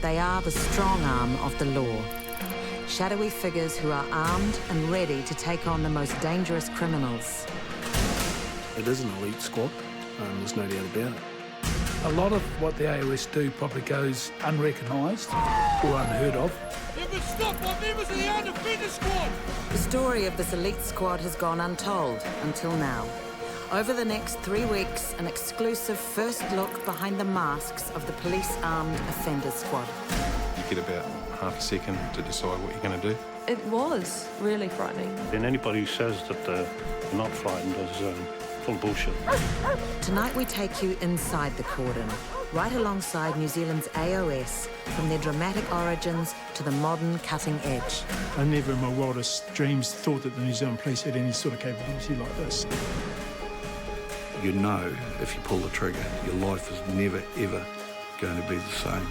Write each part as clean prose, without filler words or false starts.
They are the strong arm of the law. Shadowy figures who are armed and ready to take on the most dangerous criminals. It is an elite squad, there's no doubt about it. A lot of what the AOS do probably goes unrecognised or unheard of. They've been stopped by members of the armed defenders squad! The story of this elite squad has gone untold until now. Over the next 3 weeks, an exclusive first look behind the masks of the Police Armed Offenders Squad. You get about half a second to decide what you're going to do. It was really frightening. And anybody who says that they're not frightened is full bullshit. Tonight we take you inside the cordon, right alongside New Zealand's AOS, from their dramatic origins to the modern cutting edge. I never in my wildest dreams thought that the New Zealand Police had any sort of capability like this. You know, if you pull the trigger, your life is never, ever going to be the same.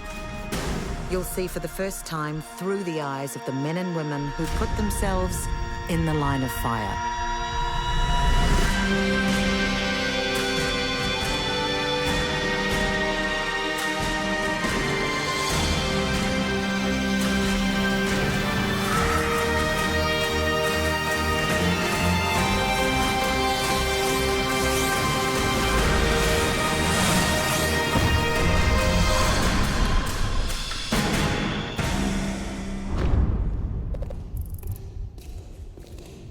You'll see for the first time through the eyes of the men and women who put themselves in the line of fire.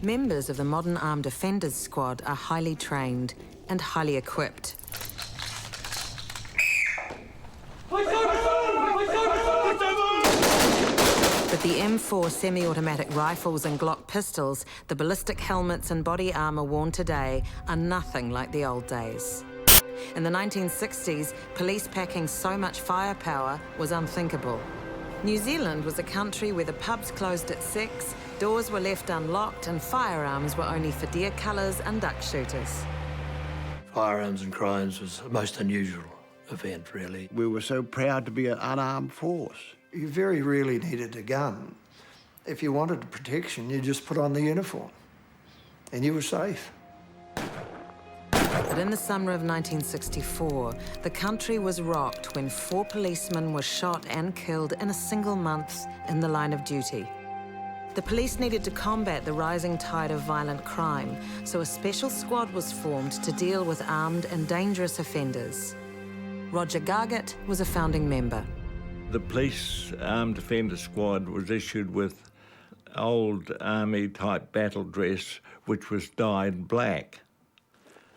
Members of the modern armed offenders squad are highly trained and highly equipped. But the M4 semi-automatic rifles and Glock pistols, the ballistic helmets and body armour worn today are nothing like the old days. In the 1960s, police packing so much firepower was unthinkable. New Zealand was a country where the pubs closed at 6, doors were left unlocked and firearms were only for deer cullers and duck shooters. Firearms and crimes was the most unusual event, really. We were so proud to be an unarmed force. You very rarely needed a gun. If you wanted protection, you just put on the uniform and you were safe. But in the summer of 1964, the country was rocked when 4 policemen were shot and killed in a single month in the line of duty. The police needed to combat the rising tide of violent crime, so a special squad was formed to deal with armed and dangerous offenders. Roger Gargett was a founding member. The Police Armed Offender Squad was issued with old army-type battle dress, which was dyed black.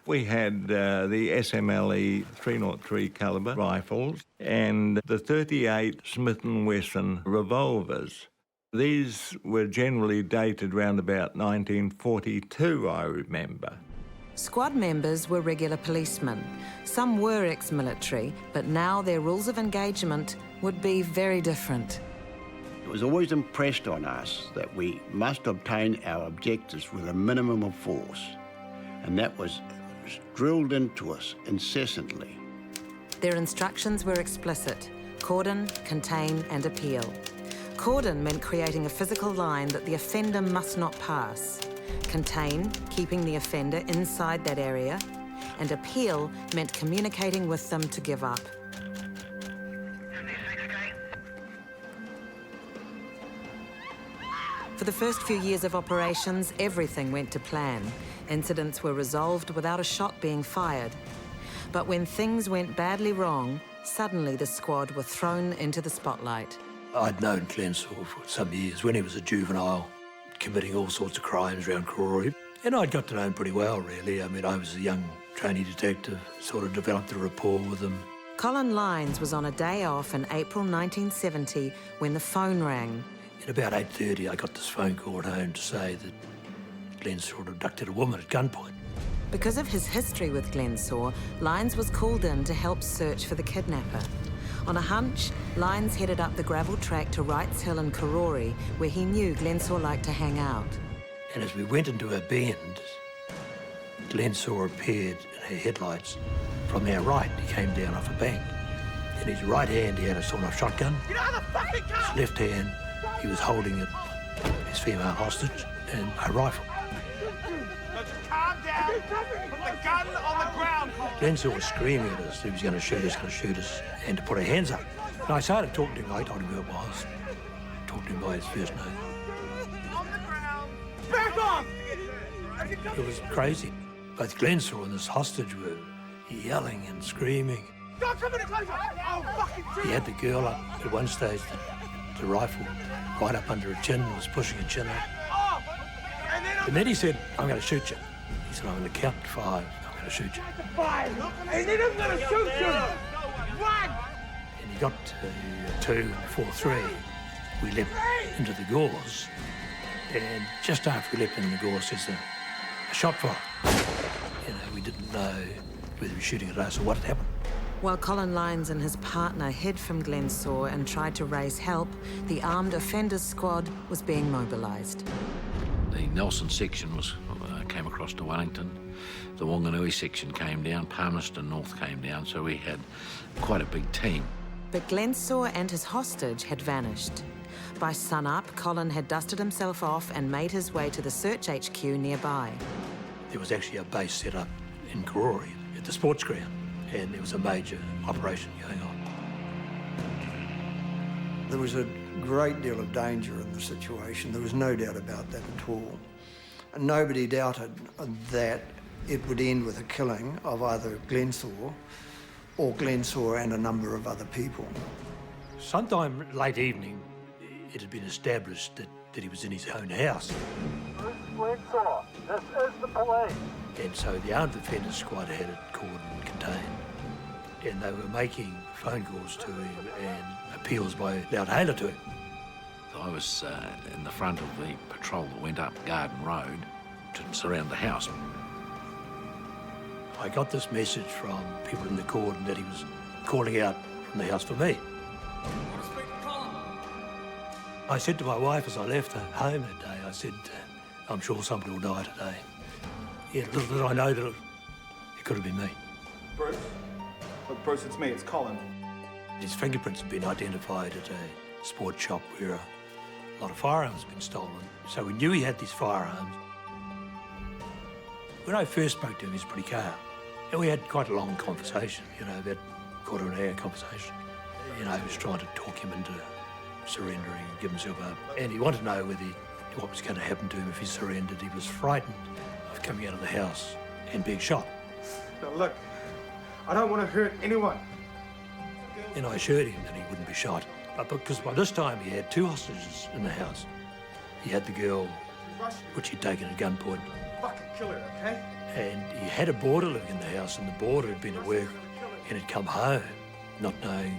We had the SMLE 303 calibre rifles and the 38 Smith & Wesson revolvers. These were generally dated around about 1942, I remember. Squad members were regular policemen. Some were ex-military, but now their rules of engagement would be very different. It was always impressed on us that we must obtain our objectives with a minimum of force, and that was drilled into us incessantly. Their instructions were explicit: cordon, contain and appeal. Cordon meant creating a physical line that the offender must not pass. Contain, keeping the offender inside that area. And appeal meant communicating with them to give up. For the first few years of operations, everything went to plan. Incidents were resolved without a shot being fired. But when things went badly wrong, suddenly the squad were thrown into the spotlight. I'd known Glenn Saw for some years when he was a juvenile, committing all sorts of crimes around Karori. And I'd got to know him pretty well, really. I mean, I was a young trainee detective, sort of developed a rapport with him. Colin Lyons was on a day off in April 1970 when the phone rang. At about 8:30, I got this phone call at home to say that Glenn Saw had abducted a woman at gunpoint. Because of his history with Glenn Saw, Lyons was called in to help search for the kidnapper. On a hunch, Lyons headed up the gravel track to Wrights Hill in Karori, where he knew Glenn Saw liked to hang out. And as we went into a bend, Glenn Saw appeared in her headlights from our right. He came down off a bank. In his right hand, he had a sort of shotgun. Get out of the fucking car! His left hand, he was holding his female hostage and a rifle. Just calm down. Put the gun on the ground. Glenn Saw was screaming at us. He was going to shoot us, and to put her hands up. And I started talking to him. I told him who it was. Talked to him by his first name. On the ground! Back off! It was crazy. Both Glensaw and this hostage were yelling and screaming. Don't come any closer! I'll fucking shoot He you! had the girl up at one stage, the rifle right up under her chin, was pushing her chin up. Oh! And then And then he said, I'm going to shoot you. He said, I'm going to count to 5. I'm going to shoot you. I'm 5! And then I'm gonna shoot you! Run! And he got to 2, before 3. We leapt into the gorse, and just after we leapt into the gorse, there's a shot fire. You know, we didn't know whether he was shooting at us or what had happened. While Colin Lyons and his partner hid from Glensaw and tried to raise help, the armed offenders squad was being mobilised. The Nelson section came across to Wellington. The Wanganui section came down, Palmerston North came down, so we had quite a big team. But Glensaw and his hostage had vanished. By sunup, Colin had dusted himself off and made his way to the search HQ nearby. There was actually a base set up in Karori at the sports ground, and there was a major operation going on. There was a great deal of danger in the situation. There was no doubt about that at all. And nobody doubted that it would end with a killing of either Glensaw or Glensaw and a number of other people. Sometime late evening, it had been established that he was in his own house. Glensaw, this is the police. And so the armed offenders squad had it caught and contained. And they were making phone calls to him and appeals by loud hailer to him. I was in the front of the patrol that went up Garden Road to surround the house. I got this message from people in the cordon that he was calling out from the house for me. I said to my wife as I left her home that day, I said, I'm sure somebody will die today. Yeah, little did I know that it could have been me. Bruce? Look, Bruce, it's me, it's Colin. His fingerprints have been identified at a sports shop where a lot of firearms have been stolen. So we knew he had these firearms. When I first spoke to him, he was pretty calm. And we had quite a long conversation, you know, about a quarter of an hour conversation. You know, I was trying to talk him into surrendering and give himself up. And he wanted to know what was going to happen to him if he surrendered. He was frightened of coming out of the house and being shot. Now look, I don't want to hurt anyone. And I assured him that he wouldn't be shot. But because by this time he had 2 hostages in the house. He had the girl, which he'd taken at gunpoint. Fucking kill her, okay? And he had a boarder living in the house, and the boarder had been at work and had come home, not knowing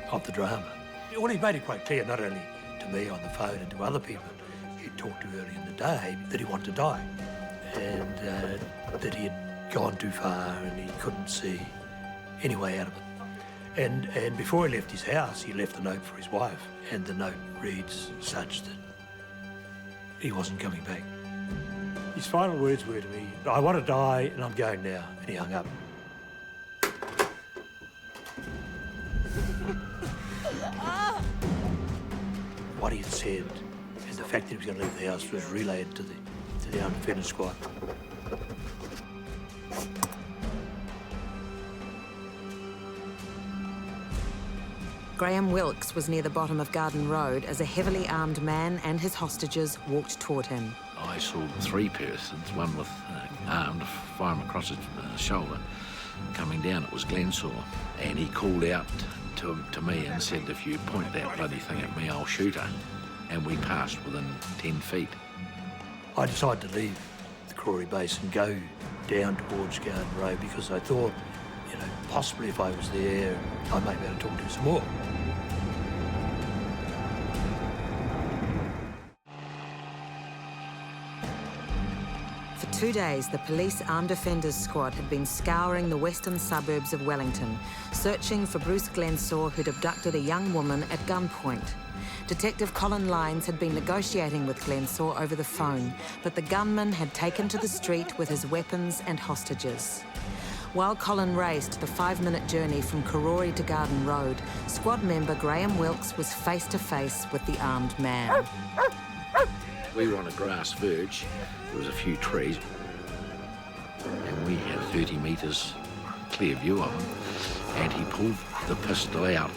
of the drama. Well, he made it quite clear, not only to me on the phone and to other people he'd talked to early in the day, that he wanted to die. And that he had gone too far and he couldn't see any way out of it. And before he left his house, he left a note for his wife. And the note reads such that he wasn't coming back. His final words were to me, I want to die and I'm going now. And he hung up. What he had said and the fact that he was going to leave the house was relayed to the armed offender squad. Graham Wilkes was near the bottom of Garden Road as a heavily armed man and his hostages walked toward him. I saw 3 persons, one with armed, firing across his shoulder, coming down. It was Glensaw, and he called out to me and said, if you point that bloody thing at me, I'll shoot her. And we passed within 10 feet. I decided to leave the Karori base and go down towards Garden Road because I thought, you know, possibly if I was there, I might be able to talk to him some more. For 2 days, the police armed offenders squad had been scouring the western suburbs of Wellington, searching for Bruce Glensaw, who'd abducted a young woman at gunpoint. Detective Colin Lyons had been negotiating with Glensaw over the phone, but the gunman had taken to the street with his weapons and hostages. While Colin raced the 5-minute journey from Karori to Garden Road, squad member Graham Wilkes was face to face with the armed man. We were on a grass verge. There was a few trees, and we had 30 metres clear view of him, and he pulled the pistol out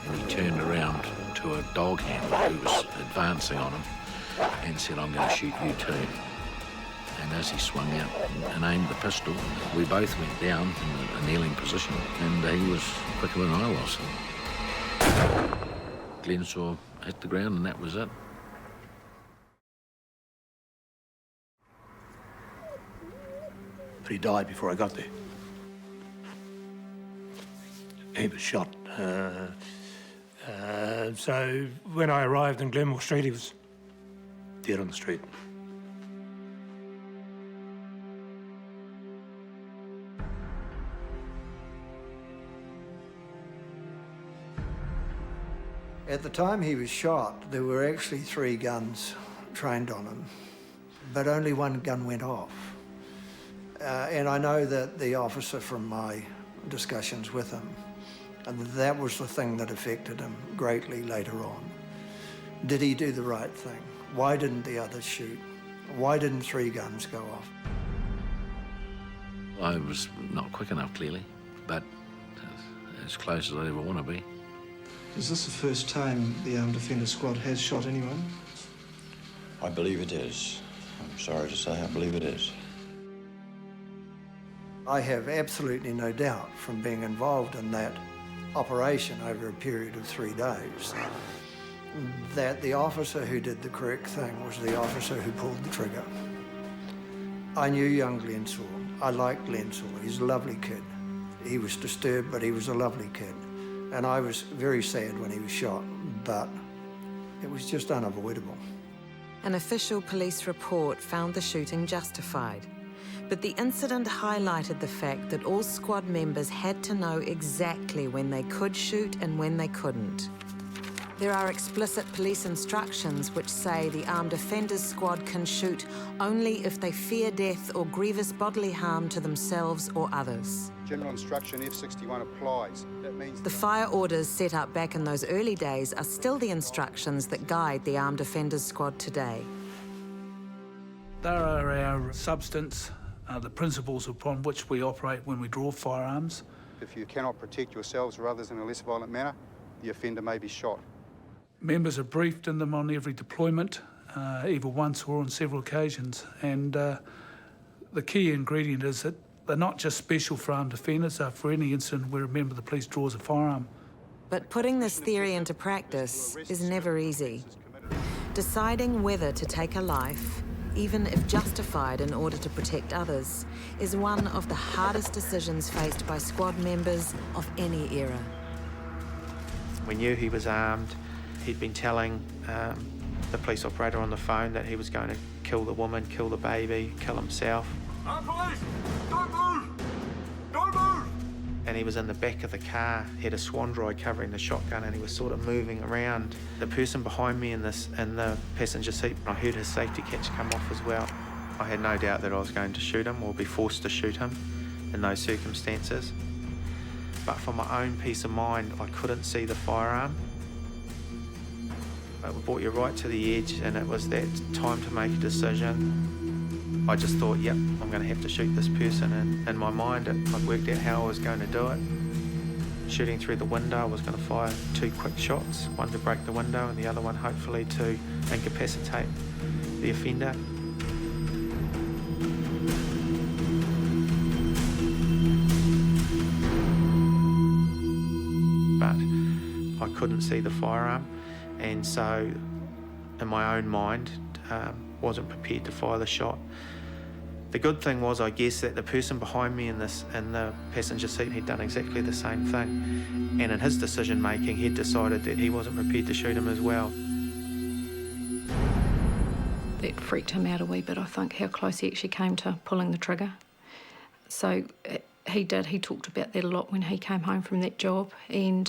and he turned around to a dog handler who was advancing on him and said, "I'm going to shoot you too." And as he swung out and aimed the pistol, we both went down in a kneeling position, and he was quicker than I was. Glensaw hit the ground, and that was it. But he died before I got there. He was shot. So when I arrived in Glenmore Street, he was Dead on the street. At the time he was shot, there were actually 3 guns trained on him, but only 1 gun went off. And I know that the officer from my discussions with him, and that was the thing that affected him greatly later on. Did he do the right thing? Why didn't the others shoot? Why didn't 3 guns go off? I was not quick enough, clearly, but as close as I ever want to be. Is this the first time the Armed Defenders Squad has shot anyone? I believe it is. I'm sorry to say, I believe it is. I have absolutely no doubt from being involved in that operation over a period of 3 days that the officer who did the correct thing was the officer who pulled the trigger. I knew young Glensaw. I liked Glensaw. He's a lovely kid. He was disturbed, but he was a lovely kid. And I was very sad when he was shot, but it was just unavoidable. An official police report found the shooting justified. But the incident highlighted the fact that all squad members had to know exactly when they could shoot and when they couldn't. There are explicit police instructions which say the Armed Offenders Squad can shoot only if they fear death or grievous bodily harm to themselves or others. General instruction F61 applies. That means the fire orders set up back in those early days are still the instructions that guide the Armed Offenders Squad today. They are our substance, the principles upon which we operate when we draw firearms. if you cannot protect yourselves or others in a less violent manner, the offender may be shot. Members are briefed in them on every deployment, either once or on several occasions. And the key ingredient is that they're not just special for armed offenders, for any incident where a member of the police draws a firearm. But putting this theory into practice is never easy. Deciding whether to take a life, even if justified in order to protect others, is one of the hardest decisions faced by squad members of any era. We knew he was armed. He'd been telling the police operator on the phone that he was going to kill the woman, kill the baby, kill himself. Police! Don't move! Don't move! And he was in the back of the car, he had a swan dry covering the shotgun, and he was sort of moving around. The person behind me in the passenger seat, I heard his safety catch come off as well. I had no doubt that I was going to shoot him or be forced to shoot him in those circumstances. But for my own peace of mind, I couldn't see the firearm. It brought you right to the edge, and it was that time to make a decision. I just thought, yep, I'm going to have to shoot this person, and in my mind, I'd worked out how I was going to do it. Shooting through the window, I was going to fire 2 quick shots, one to break the window and the other one hopefully to incapacitate the offender. But I couldn't see the firearm, and so in my own mind, wasn't prepared to fire the shot. The good thing was, I guess, that the person behind me in the passenger seat had done exactly the same thing, and in his decision making, he'd decided that he wasn't prepared to shoot him as well. It freaked him out a wee bit, I think, how close he actually came to pulling the trigger. So he talked about that a lot when he came home from that job, and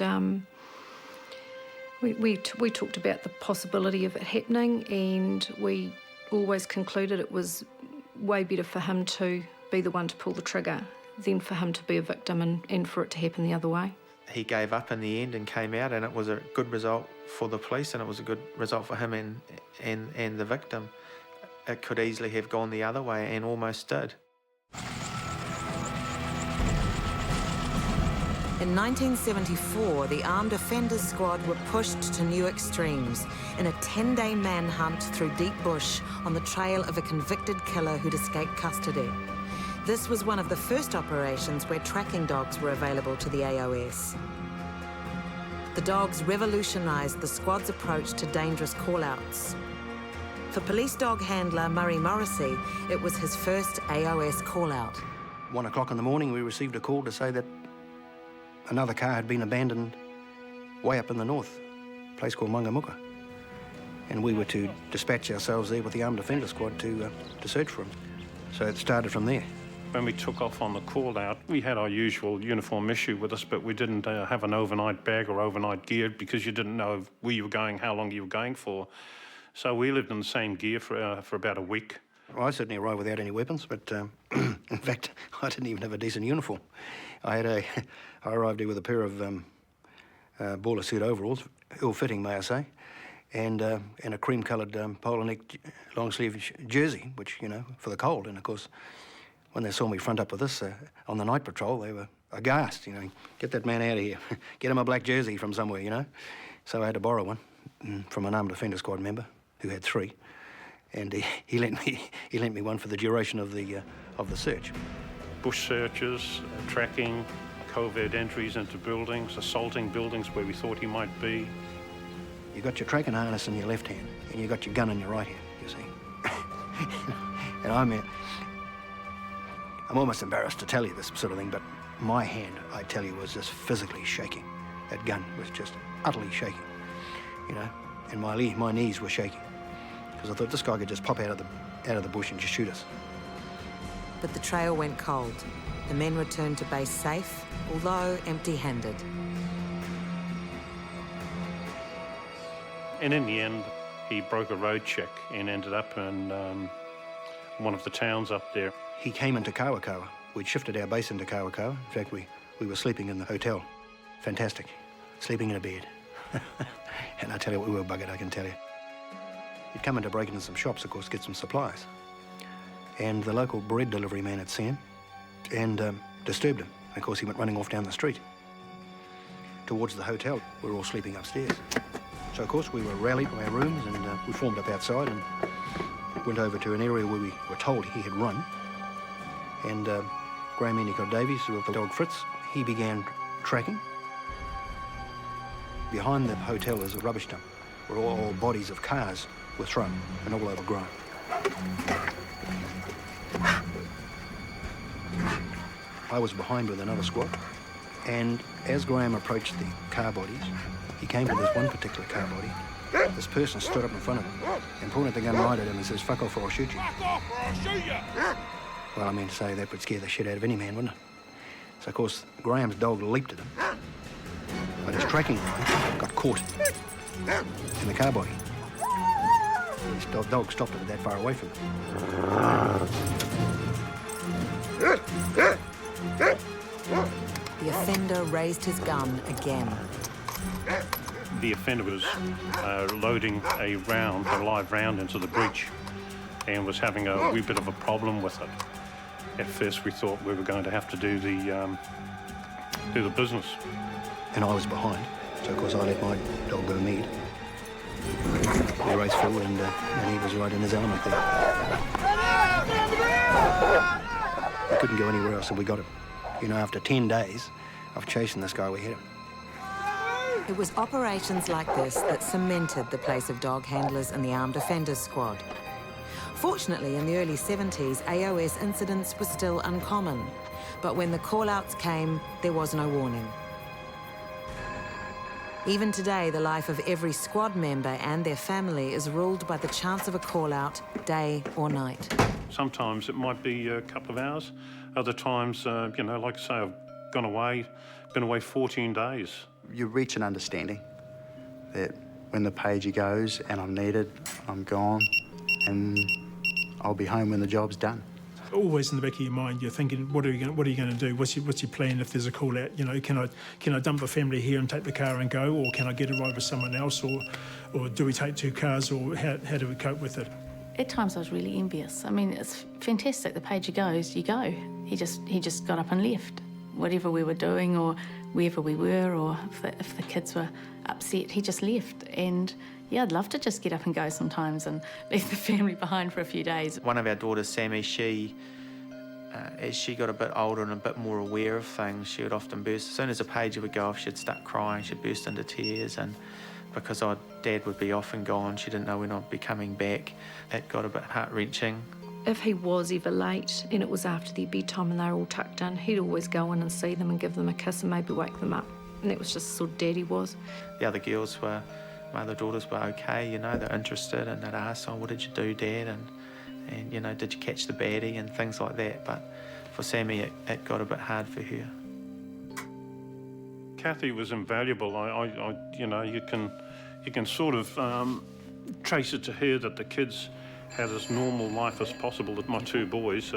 we talked about the possibility of it happening, and we always concluded it was way better for him to be the one to pull the trigger than for him to be a victim and for it to happen the other way. He gave up in the end and came out, and it was a good result for the police, and it was a good result for him and the victim. It could easily have gone the other way, and almost did. In 1974, the Armed Offenders Squad were pushed to new extremes in a 10-day manhunt through deep bush on the trail of a convicted killer who'd escaped custody. This was one of the first operations where tracking dogs were available to the AOS. The dogs revolutionised the squad's approach to dangerous call-outs. For police dog handler Murray Morrissey, it was his first AOS call-out. 1 o'clock in the morning, we received a call to say that another car had been abandoned way up in the north, a place called Mangamuka. And we were to dispatch ourselves there with the Armed Offender Squad to search for him. So it started from there. When we took off on the call-out, we had our usual uniform issue with us, but we didn't have an overnight bag or overnight gear because you didn't know where you were going, how long you were going for. So we lived in the same gear for about a week. Well, I certainly arrived without any weapons, but in fact, I didn't even have a decent uniform. I arrived here with a pair of baller suit overalls, ill-fitting, may I say, and a cream-coloured polo neck long-sleeve jersey, which, you know, for the cold. And of course, when they saw me front up with this on the night patrol, they were aghast. You know, get that man out of here, get him a black jersey from somewhere, you know. So I had to borrow one from an Armed Offender Squad member who had 3. And he lent me one for the duration of the search. Bush searches, tracking, covert entries into buildings, assaulting buildings where we thought he might be. You got your tracking harness in your left hand, and you got your gun in your right hand, you see. And I'm almost embarrassed to tell you this sort of thing, but my hand, I tell you, was just physically shaking. That gun was just utterly shaking, you know, and my knees were shaking. Because I thought this guy could just pop out of the bush and just shoot us. But the trail went cold. The men returned to base safe, although empty-handed. And in the end, he broke a road check and ended up in one of the towns up there. He came into Kawakawa. We'd shifted our base into Kawakawa. In fact, we were sleeping in the hotel. Fantastic. Sleeping in a bed. And I tell you what, we were buggered, I can tell you. He'd come in to break into some shops, of course, get some supplies. And the local bread delivery man had seen him and disturbed him. And of course, he went running off down the street towards the hotel. We were all sleeping upstairs. So, of course, we were rallied from our rooms and we formed up outside and went over to an area where we were told he had run. And Graham Endicott Davies, with the dog Fritz, he began tracking. Behind the hotel is a rubbish dump where all bodies of cars were thrown and all overgrown. I was behind with another squad, and as Graham approached the car bodies, he came to this one particular car body. This person stood up in front of him and pointed the gun right at him and says, "Fuck off or I'll shoot you." "Fuck off or I'll shoot you!" Well, I mean to say, that would scare the shit out of any man, wouldn't it? So, of course, Graham's dog leaped at him, but his tracking line got caught in the car body. His dog stopped it that far away from him. The offender raised his gun again. The offender was loading a live round into the breech and was having a wee bit of a problem with it. At first we thought we were going to have to do the business. And I was behind, so of course I let my dog go mead. We raced forward and he was right in his element there. We couldn't go anywhere else, so we got him. You know, after 10 days of chasing this guy, we hit him. It was operations like this that cemented the place of dog handlers in the Armed Offenders Squad. Fortunately, in the early 70s, AOS incidents were still uncommon. But when the call-outs came, there was no warning. Even today, the life of every squad member and their family is ruled by the chance of a call-out, day or night. Sometimes it might be a couple of hours. Other times, you know, like I say, I've been away 14 days. You reach an understanding that when the pager goes and I'm needed, I'm gone, and I'll be home when the job's done. Always in the back of your mind, you're thinking, what are you going to do? What's your plan if there's a call out? You know, can I dump the family here and take the car and go, or can I get a ride with someone else, or do we take 2 cars, or how do we cope with it? At times I was really envious. I mean, it's fantastic. The pager goes, you go. He just got up and left. Whatever we were doing or wherever we were, or if the kids were upset, he just left. And yeah, I'd love to just get up and go sometimes and leave the family behind for a few days. One of our daughters, Sammy, as she got a bit older and a bit more aware of things, she would often burst. As soon as a pager would go off, she'd start crying, she'd burst into tears, and because our dad would be off and gone, she didn't know when I'd be coming back. It got a bit heart-wrenching. If he was ever late and it was after their bedtime and they were all tucked in, he'd always go in and see them and give them a kiss and maybe wake them up. And that was just the sort of dad he was. The other girls were, my other daughters were okay, you know, they're interested, and they'd ask, oh, what did you do, Dad? And you know, did you catch the baddie and things like that. But for Sammy, it got a bit hard for her. Kathy was invaluable. You know, you can sort of trace it to her that the kids had as normal life as possible with my two boys.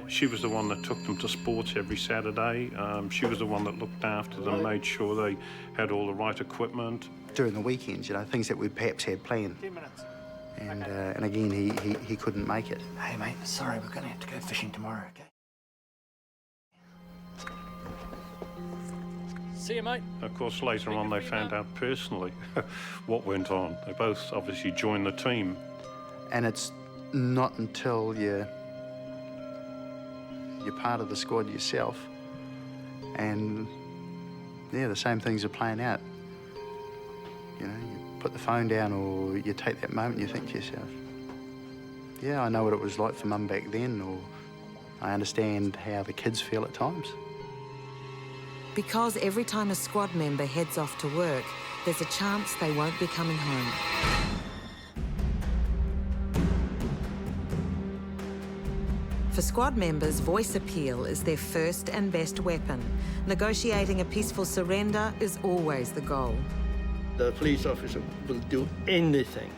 She was the one that took them to sports every Saturday. She was the one that looked after them, made sure they had all the right equipment. During the weekends, you know, things that we perhaps had planned. 10 minutes. And again, he couldn't make it. Hey, mate, sorry, we're going to have to go fishing tomorrow, okay? See you, mate. Of course, later on, they found out personally what went on. They both obviously joined the team. And it's not until you're part of the squad yourself, and yeah, the same things are playing out. You know, you put the phone down, or you take that moment and you think to yourself, yeah, I know what it was like for Mum back then, or I understand how the kids feel at times. Because every time a squad member heads off to work, there's a chance they won't be coming home. For squad members, voice appeal is their first and best weapon. Negotiating a peaceful surrender is always the goal. The police officer will do anything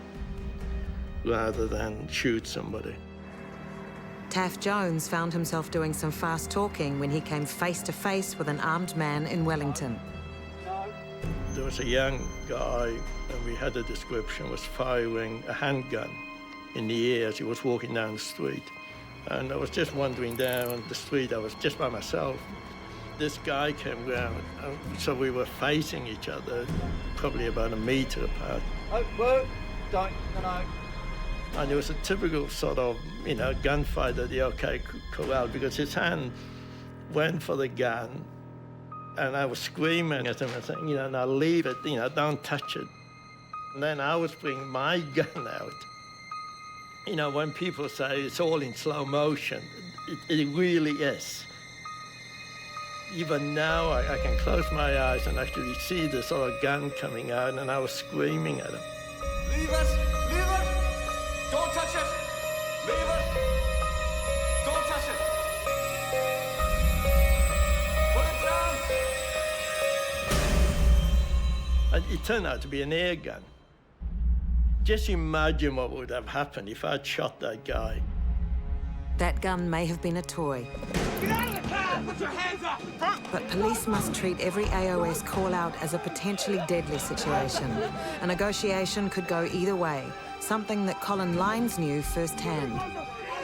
rather than shoot somebody. Taff Jones found himself doing some fast talking when he came face to face with an armed man in Wellington. There was a young guy, and we had a description, was firing a handgun in the air as he was walking down the street. And I was just wandering down the street. I was just by myself. This guy came round, so we were facing each other, probably about a metre apart. Oh, whoa, don't, no. And it was a typical sort of, you know, gunfight that the OK could call out, because his hand went for the gun, and I was screaming at him and saying, you know, now leave it, you know, don't touch it. And then I was bringing my gun out. You know, when people say it's all in slow motion, it really is. Even now, I can close my eyes and actually see the sort of gun coming out, and I was screaming at him. Leave it! Leave it! Don't touch it! Leave it! Don't touch it! Put it down! And it turned out to be an air gun. Just imagine what would have happened if I'd shot that guy. That gun may have been a toy. Get out of the car! Put your hands up! But police must treat every AOS call-out as a potentially deadly situation. A negotiation could go either way, something that Colin Lyons knew firsthand.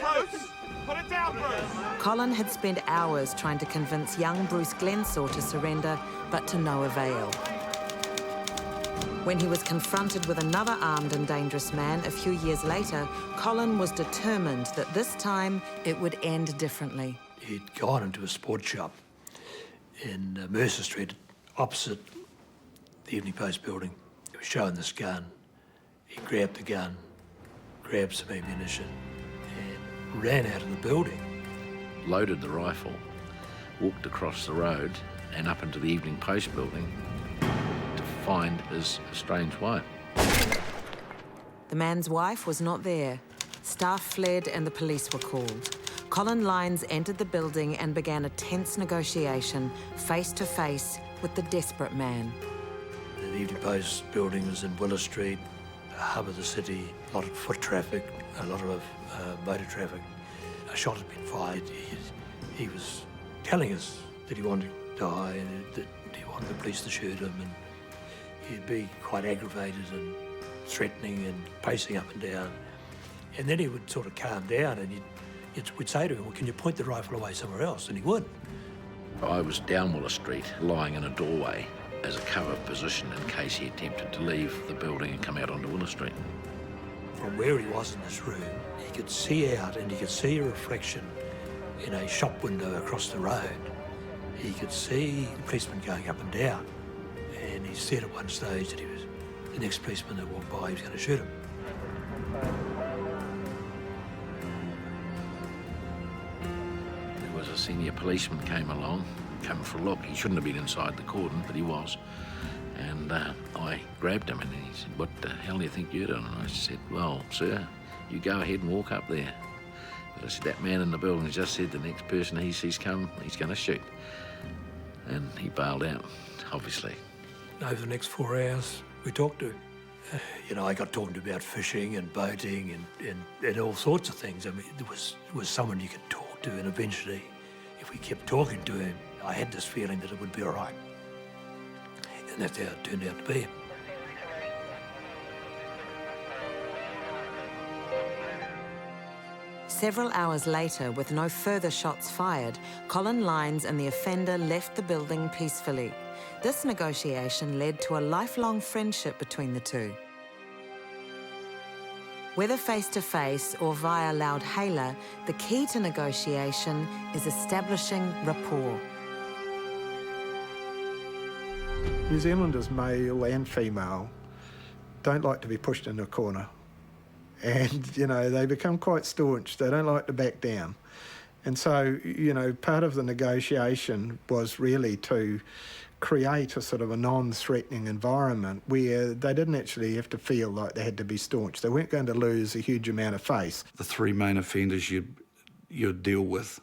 Bruce! Put it down, Bruce! Colin had spent hours trying to convince young Bruce Glensaw to surrender, but to no avail. When he was confronted with another armed and dangerous man a few years later, Colin was determined that this time it would end differently. He'd gone into a sports shop in Mercer Street, opposite the Evening Post building. He was shown this gun. He grabbed the gun, grabbed some ammunition, and ran out of the building. Loaded the rifle, walked across the road and up into the Evening Post building to find his estranged wife. The man's wife was not there. Staff fled and the police were called. Colin Lyons entered the building and began a tense negotiation, face to face with the desperate man. The Evening Post building was in Willow Street, a hub of the city, a lot of foot traffic, a lot of motor traffic. A shot had been fired. He was telling us that he wanted to die and that he wanted the police to shoot him, and he'd be quite aggravated and threatening and pacing up and down. And then he would sort of calm down and we'd say to him, well, can you point the rifle away somewhere else? And he would. I was down Willow Street, lying in a doorway as a cover position in case he attempted to leave the building and come out onto Willow Street. From where he was in this room, he could see out and he could see a reflection in a shop window across the road. He could see the policeman going up and down, and he said at one stage that the next policeman that walked by, he was going to shoot him. There was a senior policeman came along, come for a look. He shouldn't have been inside the cordon, but he was. And I grabbed him and he said, "What the hell do you think you're doing?" And I said, "Well, sir, you go ahead and walk up there." But I said, "That man in the building has just said the next person he sees come, he's going to shoot." And he bailed out, obviously. Over the next 4 hours, we talked to him. You know, I got talking about fishing and boating and all sorts of things. I mean, there was someone you could talk to, and eventually, if we kept talking to him, I had this feeling that it would be all right. And that's how it turned out to be. Several hours later, with no further shots fired, Colin Lyons and the offender left the building peacefully. This negotiation led to a lifelong friendship between the two. Whether face-to-face or via loud hailer, the key to negotiation is establishing rapport. New Zealanders, male and female, don't like to be pushed in a corner. And, you know, they become quite staunch. They don't like to back down. And so, you know, part of the negotiation was really to create a sort of a non-threatening environment where they didn't actually have to feel like they had to be staunch. They weren't going to lose a huge amount of face. The three main offenders you'd deal with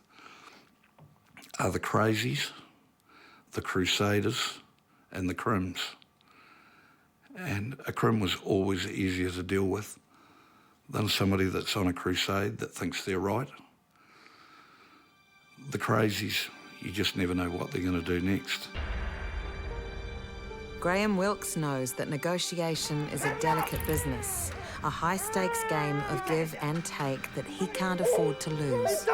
are the crazies, the crusaders, and the crims. And a crim was always easier to deal with than somebody that's on a crusade that thinks they're right. The crazies, you just never know what they're going to do next. Graham Wilkes knows that negotiation is a delicate business, a high-stakes game of give and take that he can't afford to lose.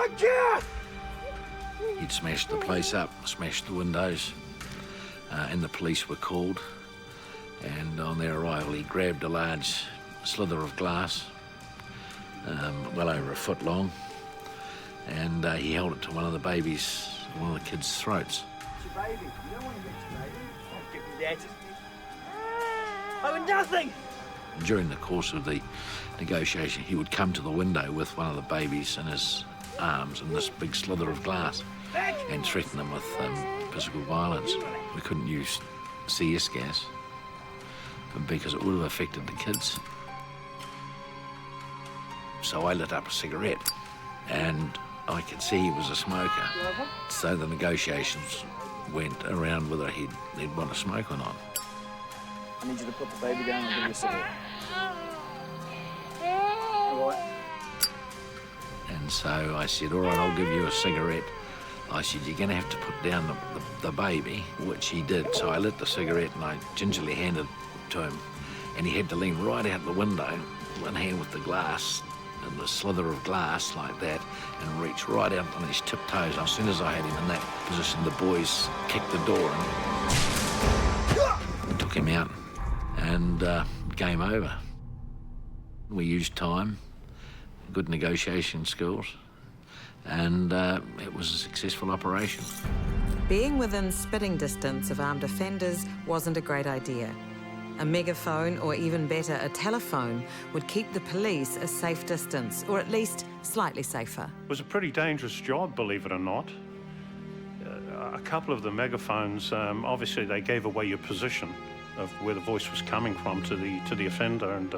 He'd smashed the place up, smashed the windows, and the police were called. And on their arrival, he grabbed a large slither of glass, well over a foot long, and he held it to one of the kids' throats. It's your baby. You don't want to get your baby. I'll give you that. I want nothing. During the course of the negotiation, he would come to the window with one of the babies in his arms and this big slither of glass and threaten them with physical violence. We couldn't use CS gas because it would have affected the kids. So I lit up a cigarette and I could see he was a smoker. So the negotiations went around whether he'd want to smoke or not. I need you to put the baby down and give you a cigarette. All right. And so I said, all right, I'll give you a cigarette. I said, you're going to have to put down the baby, which he did. So I lit the cigarette and I gingerly handed it to him. And he had to lean right out the window, one hand with the glass and the slither of glass like that, and reach right out on his tiptoes. As soon as I had him in that position, the boys kicked the door and took him out, and game over. We used time, good negotiation skills, and it was a successful operation. Being within spitting distance of armed offenders wasn't a great idea. A megaphone, or even better, a telephone, would keep the police a safe distance, or at least slightly safer. It was a pretty dangerous job, believe it or not. A couple of the megaphones, obviously they gave away your position of where the voice was coming from to the offender, and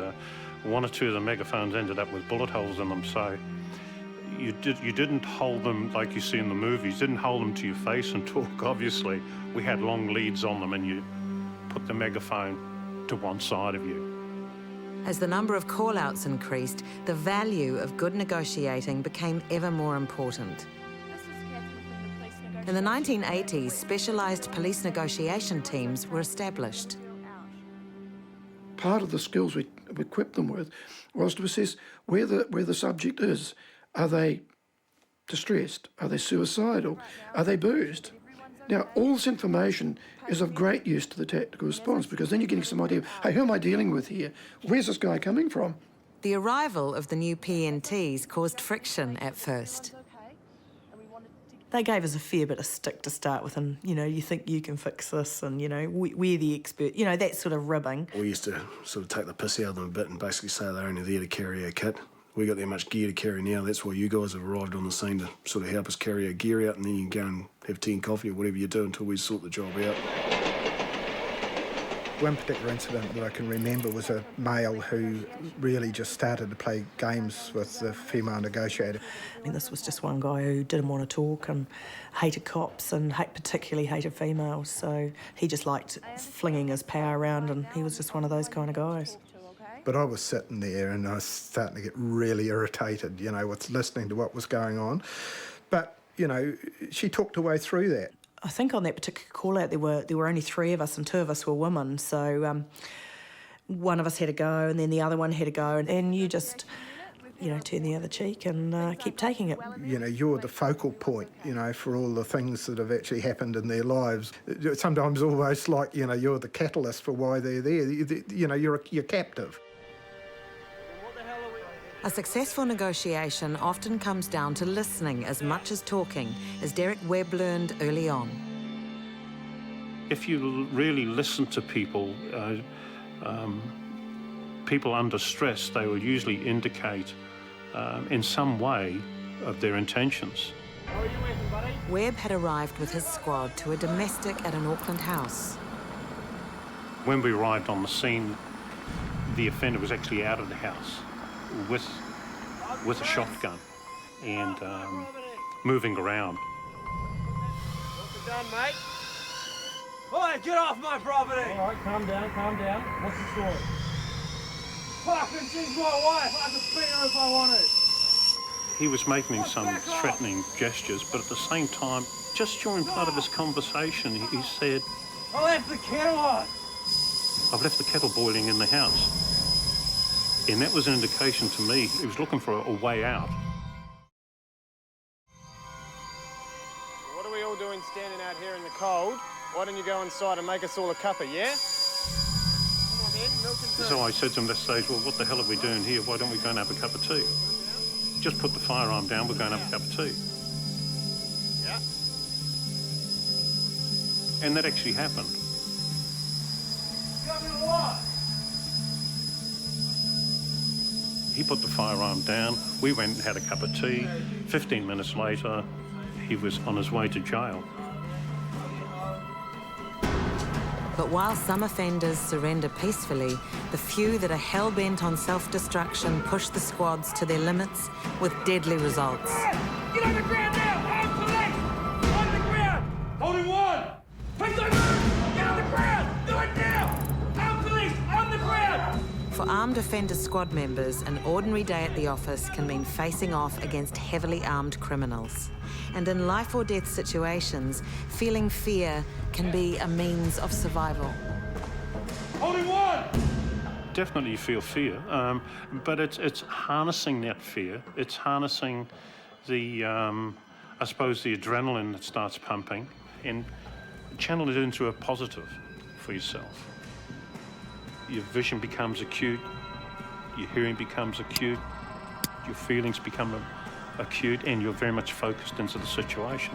one or two of the megaphones ended up with bullet holes in them, so you didn't hold them like you see in the movies, didn't hold them to your face and talk, obviously. We had long leads on them, and you put the megaphone to one side of you. As the number of call-outs increased, the value of good negotiating became ever more important. In the 1980s, specialised police negotiation teams were established. Part of the skills we equipped them with was to assess where the subject is. Are they distressed? Are they suicidal? Are they bruised? Now, all this information is of great use to the tactical response, because then you're getting some idea, hey, who am I dealing with here? Where's this guy coming from? The arrival of the new PNTs caused friction at first. They gave us a fair bit of stick to start with, and, you know, you think you can fix this, and, you know, we're the expert, you know, that sort of ribbing. We used to sort of take the piss out of them a bit and basically say they're only there to carry our kit. We got that much gear to carry now, that's why you guys have arrived on the scene to sort of help us carry our gear out, and then you can go and have tea and coffee or whatever you do until we sort the job out. One particular incident that I can remember was a male who really just started to play games with the female negotiator. I mean, this was just one guy who didn't want to talk and hated cops and particularly hated females, so he just liked flinging his power around, and he was just one of those kind of guys. But I was sitting there and I was starting to get really irritated, you know, with listening to what was going on. But, you know, she talked her way through that. I think on that particular call-out there were only 3 of us and 2 of us were women, so one of us had to go and then the other one had to go, and you just, you know, turn the other cheek and keep taking it. You know, you're the focal point, you know, for all the things that have actually happened in their lives. Sometimes almost like, you know, you're the catalyst for why they're there. You know, you're captive. A successful negotiation often comes down to listening as much as talking, as Derek Webb learned early on. If you really listen to people, people under stress, they will usually indicate in some way of their intentions. Webb had arrived with his squad to a domestic at an Auckland house. When we arrived on the scene, the offender was actually out of the house with a shotgun and moving around. What's it done, mate? Oi, get off my property! All right, calm down, calm down. What's the story? Fucking, she's my wife. I could beat her if I wanted. He was making some threatening gestures, but at the same time, just during part of his conversation, he said, I left the kettle on. I've left the kettle boiling in the house. And that was an indication to me he was looking for a way out. What are we all doing standing out here in the cold? Why don't you go inside and make us all a cuppa, yeah? Come on then, milk and tea. So I said to him at that stage, well, what the hell are we doing here? Why don't we go and have a cup of tea? Just put the firearm down, we're going to have a cup of tea. Yeah. And that actually happened. Got me what? He put the firearm down, we went and had a cup of tea. 15 minutes later, he was on his way to jail. But while some offenders surrender peacefully, the few that are hell-bent on self-destruction push the squads to their limits with deadly results. Get on the ground now! I'm police! On the ground! Holding one! Please don't move! Get on the ground! Do it now! I'm police! On the ground! For armed offender squad members, an ordinary day at the office can mean facing off against heavily armed criminals. And in life or death situations, feeling fear can be a means of survival. Holding one! Definitely you feel fear, but it's harnessing that fear. It's harnessing the, I suppose, the adrenaline that starts pumping and channel it into a positive for yourself. Your vision becomes acute, your hearing becomes acute, your feelings become acute, and you're very much focused into the situation.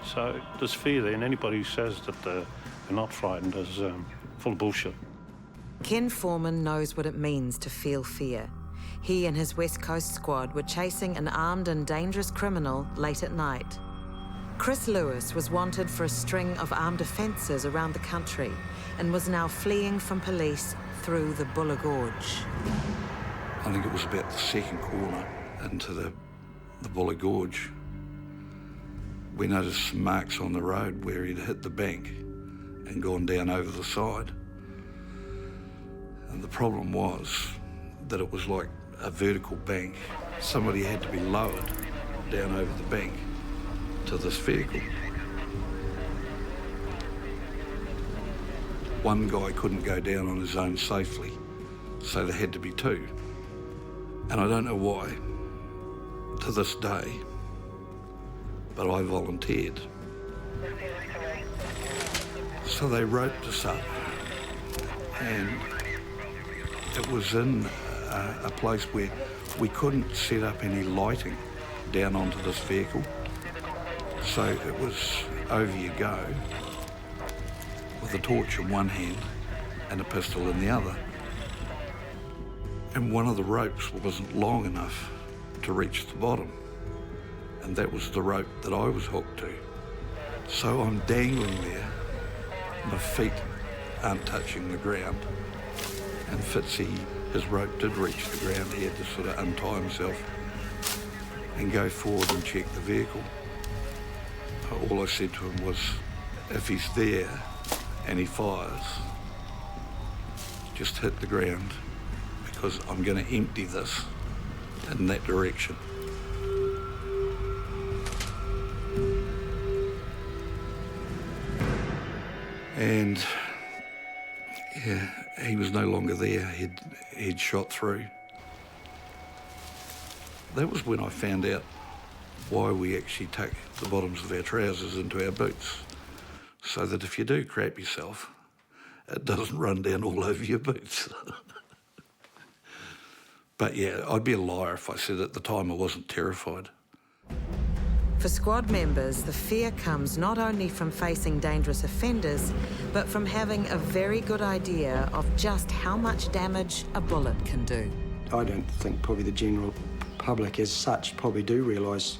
So there's fear there, and anybody who says that they're not frightened is full of bullshit. Ken Foreman knows what it means to feel fear. He and his West Coast squad were chasing an armed and dangerous criminal late at night. Chris Lewis was wanted for a string of armed offences around the country and was now fleeing from police through the Buller Gorge. I think it was about the second corner into the Buller Gorge. We noticed some marks on the road where he'd hit the bank and gone down over the side. And the problem was that it was like a vertical bank. Somebody had to be lowered down over the bank to this vehicle. One guy couldn't go down on his own safely, so there had to be 2. And I don't know why, to this day, but I volunteered. So they roped us up, and it was in a place where we couldn't set up any lighting down onto this vehicle. So it was over you go, with a torch in one hand and a pistol in the other. And one of the ropes wasn't long enough to reach the bottom, and that was the rope that I was hooked to. So I'm dangling there, my feet aren't touching the ground, and Fitzy, his rope did reach the ground. He had to sort of untie himself and go forward and check the vehicle. All I said to him was, if he's there and he fires, just hit the ground, because I'm going to empty this in that direction. And yeah, he was no longer there. He'd shot through. That was when I found out why we actually tuck the bottoms of our trousers into our boots, so that if you do crap yourself, it doesn't run down all over your boots. But yeah, I'd be a liar if I said at the time I wasn't terrified. For squad members, the fear comes not only from facing dangerous offenders, but from having a very good idea of just how much damage a bullet can do. I don't think probably the general public as such probably do realise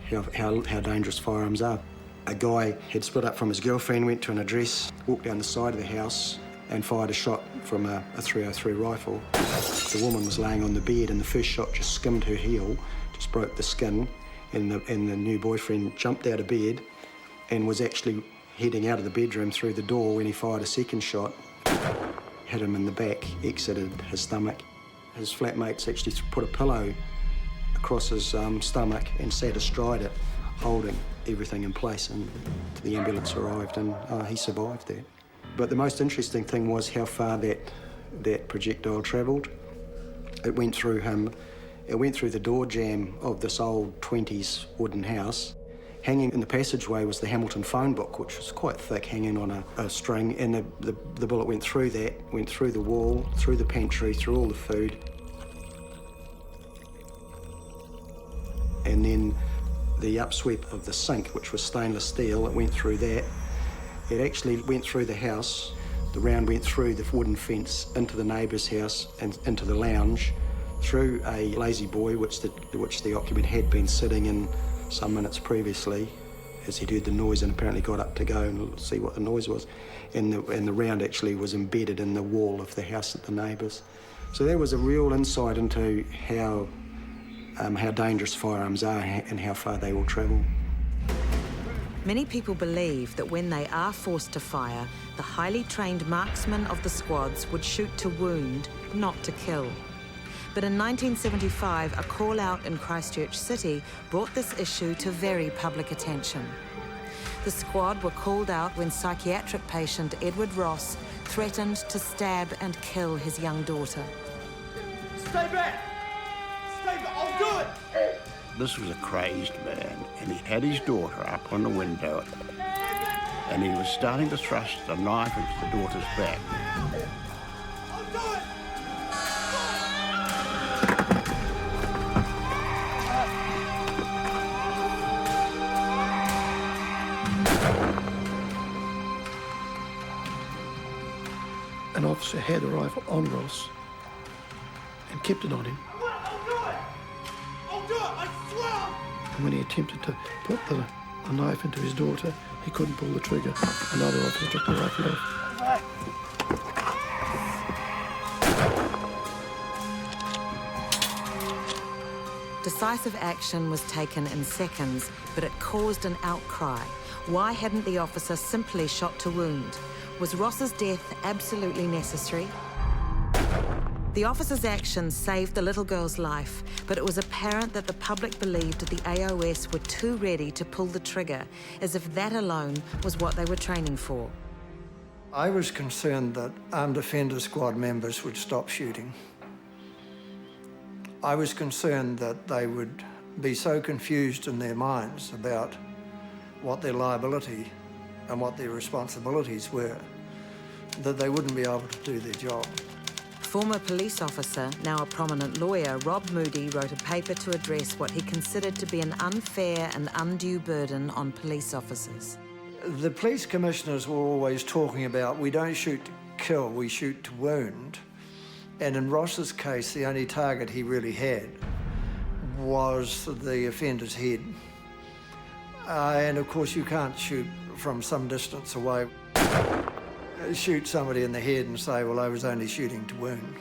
how dangerous firearms are. A guy had split up from his girlfriend, went to an address, walked down the side of the house and fired a shot from a .303 rifle. The woman was laying on the bed and the first shot just skimmed her heel, just broke the skin, and the new boyfriend jumped out of bed and was actually heading out of the bedroom through the door when he fired a second shot. Hit him in the back, exited his stomach. His flatmates actually put a pillow across his stomach and sat astride it, holding everything in place, and the ambulance arrived and he survived that. But the most interesting thing was how far that projectile travelled. It went through him, it went through the door jamb of this old 20s wooden house. Hanging in the passageway was the Hamilton phone book, which was quite thick, hanging on a string, and the bullet went through that, went through the wall, through the pantry, through all the food. And then the upsweep of the sink, which was stainless steel, it went through that. It actually went through the house. The round went through the wooden fence into the neighbour's house and into the lounge, through a lazy boy, which the occupant had been sitting in some minutes previously, as he'd heard the noise and apparently got up to go and see what the noise was. And the round actually was embedded in the wall of the house at the neighbours. So there was a real insight into how dangerous firearms are and how far they will travel. Many people believe that when they are forced to fire, the highly trained marksmen of the squads would shoot to wound, not to kill. But in 1975, a call-out in Christchurch City brought this issue to very public attention. The squad were called out when psychiatric patient Edward Ross threatened to stab and kill his young daughter. Stay back! Stay back! I'll do it! This was a crazed man, and he had his daughter up on the window, and he was starting to thrust the knife into the daughter's back. An officer had a rifle on Ross and kept it on him. And when he attempted to put the knife into his daughter, he couldn't pull the trigger. Another officer took the rifle off. Decisive action was taken in seconds, but it caused an outcry. Why hadn't the officer simply shot to wound? Was Ross's death absolutely necessary? The officer's actions saved the little girl's life, but it was apparent that the public believed the AOS were too ready to pull the trigger, as if that alone was what they were training for. I was concerned that armed offender squad members would stop shooting. I was concerned that they would be so confused in their minds about what their liability and what their responsibilities were, that they wouldn't be able to do their job. Former police officer, now a prominent lawyer, Rob Moody wrote a paper to address what he considered to be an unfair and undue burden on police officers. The police commissioners were always talking about, we don't shoot to kill, we shoot to wound. And in Ross's case, the only target he really had was the offender's head. And of course, you can't shoot from some distance away. Shoot somebody in the head and say, well, I was only shooting to wound.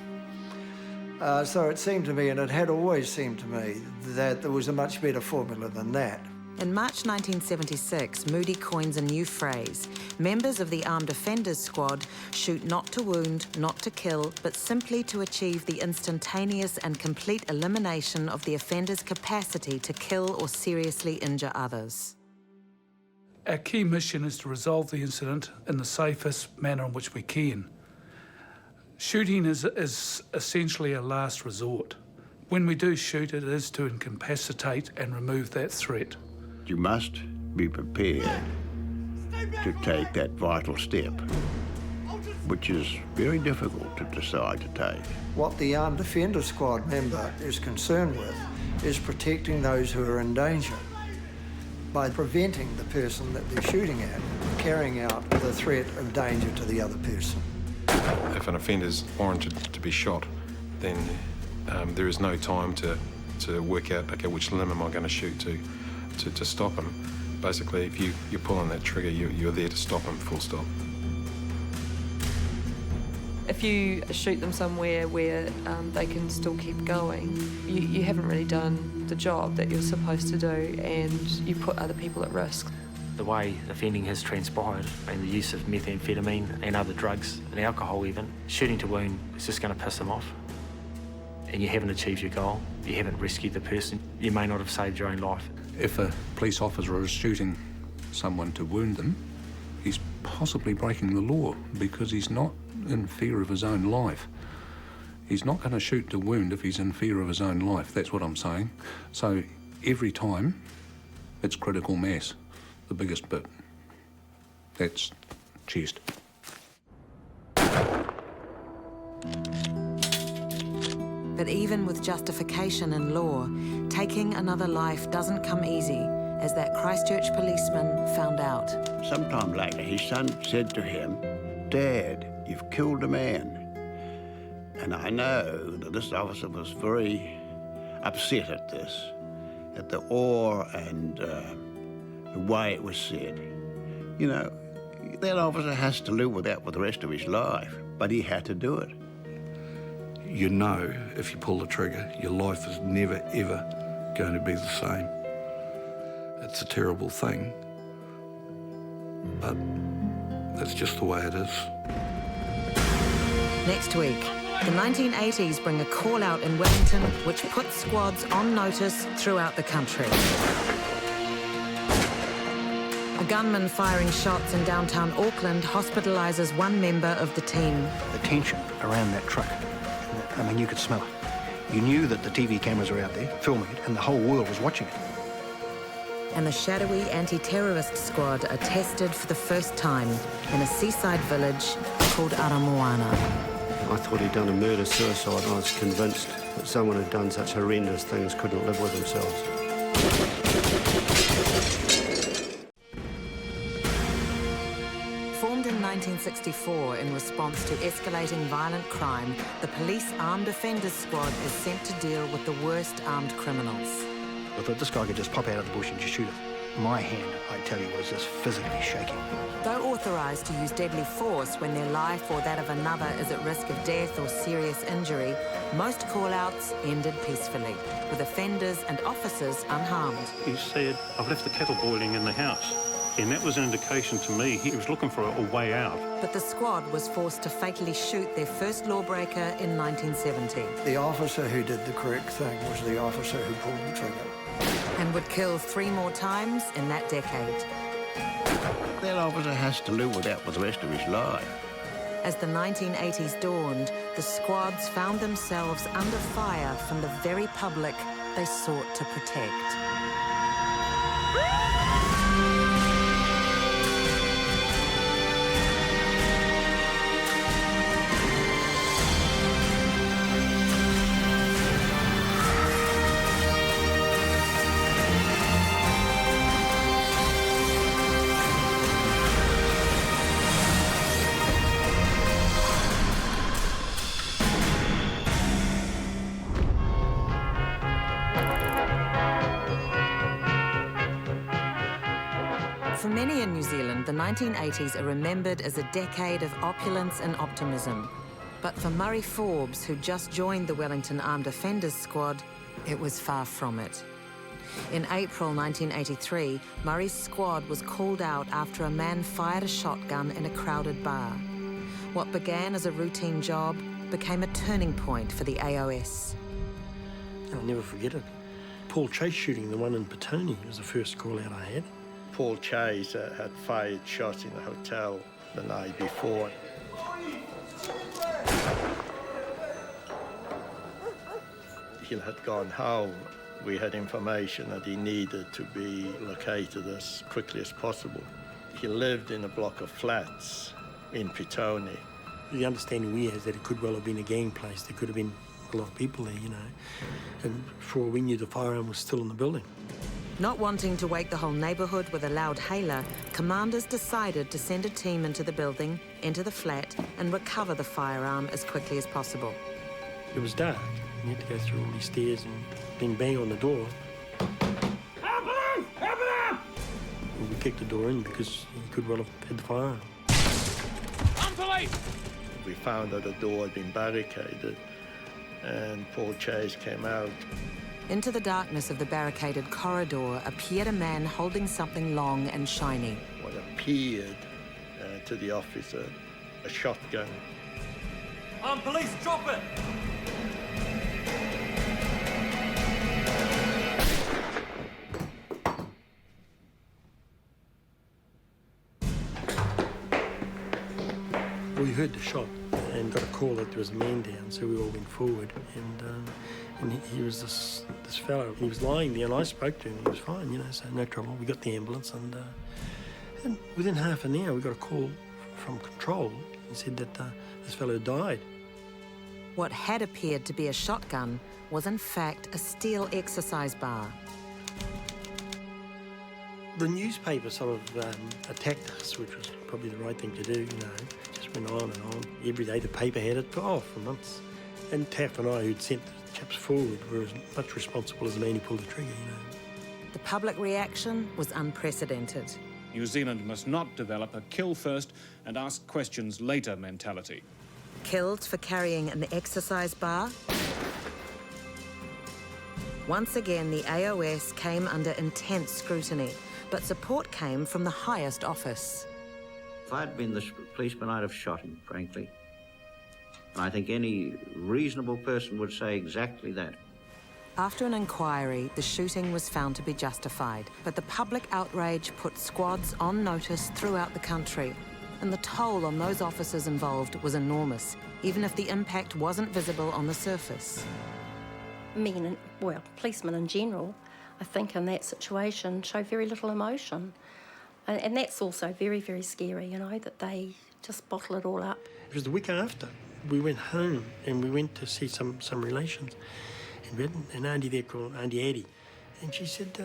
So it seemed to me, and it had always seemed to me, that there was a much better formula than that. In March 1976, Moody coins a new phrase. Members of the Armed Offenders Squad shoot not to wound, not to kill, but simply to achieve the instantaneous and complete elimination of the offender's capacity to kill or seriously injure others. Our key mission is to resolve the incident in the safest manner in which we can. Shooting is essentially a last resort. When we do shoot, it is to incapacitate and remove that threat. You must be prepared to take that vital step, which is very difficult to decide to take. What the Armed Offenders Squad member is concerned with is protecting those who are in danger by preventing the person that they're shooting at carrying out the threat of danger to the other person. If an offender's warranted to be shot, then there is no time to work out, okay, which limb am I going to shoot to stop him. Basically, if you're pulling that trigger, you're there to stop him, full stop. If you shoot them somewhere where they can still keep going, you haven't really done the job that you're supposed to do, and you put other people at risk. The way offending has transpired and the use of methamphetamine and other drugs and alcohol even, shooting to wound is just going to piss them off. And you haven't achieved your goal, you haven't rescued the person, you may not have saved your own life. If a police officer is shooting someone to wound them, he's possibly breaking the law because he's not in fear of his own life. He's not going to shoot to wound if he's in fear of his own life, that's what I'm saying. So every time, it's critical mass, the biggest bit. That's chest. But even with justification in law, taking another life doesn't come easy, as that Christchurch policeman found out. Sometime later, his son said to him, "Dad, you've killed a man." And I know that this officer was very upset at this, at the awe and the way it was said. You know, that officer has to live with that for the rest of his life, but he had to do it. You know, if you pull the trigger, your life is never, ever going to be the same. It's a terrible thing, but that's just the way it is. Next week, the 1980s bring a call-out in Wellington which puts squads on notice throughout the country. A gunman firing shots in downtown Auckland hospitalises one member of the team. The tension around that truck, I mean, you could smell it. You knew that the TV cameras were out there filming it and the whole world was watching it. And the shadowy anti-terrorist squad are tested for the first time in a seaside village called Aramoana. I thought he'd done a murder-suicide. I was convinced that someone who'd done such horrendous things couldn't live with themselves. Formed in 1964 in response to escalating violent crime, the Police Armed Offenders Squad is sent to deal with the worst armed criminals. I thought this guy could just pop out of the bush and just shoot it. My hand, I tell you, was just physically shaking. Though authorised to use deadly force when their life or that of another is at risk of death or serious injury, most call-outs ended peacefully, with offenders and officers unharmed. He said, "I've left the kettle boiling in the house." And that was an indication to me he was looking for a way out. But the squad was forced to fatally shoot their first lawbreaker in 1970. The officer who did the correct thing was the officer who pulled the trigger. And would kill 3 more times in that decade. That officer has to live with that for the rest of his life. As the 1980s dawned, the squads found themselves under fire from the very public they sought to protect. For many in New Zealand, the 1980s are remembered as a decade of opulence and optimism. But for Murray Forbes, who just joined the Wellington Armed Offenders Squad, it was far from it. In April 1983, Murray's squad was called out after a man fired a shotgun in a crowded bar. What began as a routine job became a turning point for the AOS. I'll never forget it. Paul Chase shooting, the one in Petone, was the first call out I had. Paul Chase had fired shots in the hotel the night before. He had gone home. We had information that he needed to be located as quickly as possible. He lived in a block of flats in Petone. The understanding we had is that it could well have been a gang place. There could have been a lot of people there, you know. And for all we knew, the firearm was still in the building. Not wanting to wake the whole neighbourhood with a loud hailer, commanders decided to send a team into the building, enter the flat, and recover the firearm as quickly as possible. It was dark. You had to go through all these stairs and then bang on the door. And we kicked the door in because he could well have had the firearm. We found that the door had been barricaded, and Paul Chase came out. Into the darkness of the barricaded corridor appeared a man holding something long and shiny. What appeared to the officer, a shotgun. Police, drop it! We heard the shot and got a call that there was a man down, so we all went forward, and he was this fellow. He was lying there, and I spoke to him. He was fine, you know, so no trouble. We got the ambulance, and within half an hour, we got a call from control and said that this fellow died. What had appeared to be a shotgun was in fact a steel exercise bar. The newspaper sort of attacked us, which was probably the right thing to do, you know. Just went on and on. Every day the paper had it for months. And Taff and I, who'd sent the chaps forward, were as much responsible as the man who pulled the trigger, you know. The public reaction was unprecedented. New Zealand must not develop a kill first and ask questions later mentality. Killed for carrying an exercise bar? Once again, the AOS came under intense scrutiny, but support came from the highest office. If I'd been the policeman, I'd have shot him, frankly. And I think any reasonable person would say exactly that. After an inquiry, the shooting was found to be justified, but the public outrage put squads on notice throughout the country. And the toll on those officers involved was enormous, even if the impact wasn't visible on the surface. Men, well, policemen in general, I think in that situation show very little emotion. And that's also very, very scary, you know, that they just bottle it all up. It was the week after. We went home and we went to see some relations. And we had an auntie there called Auntie Addie. And she said,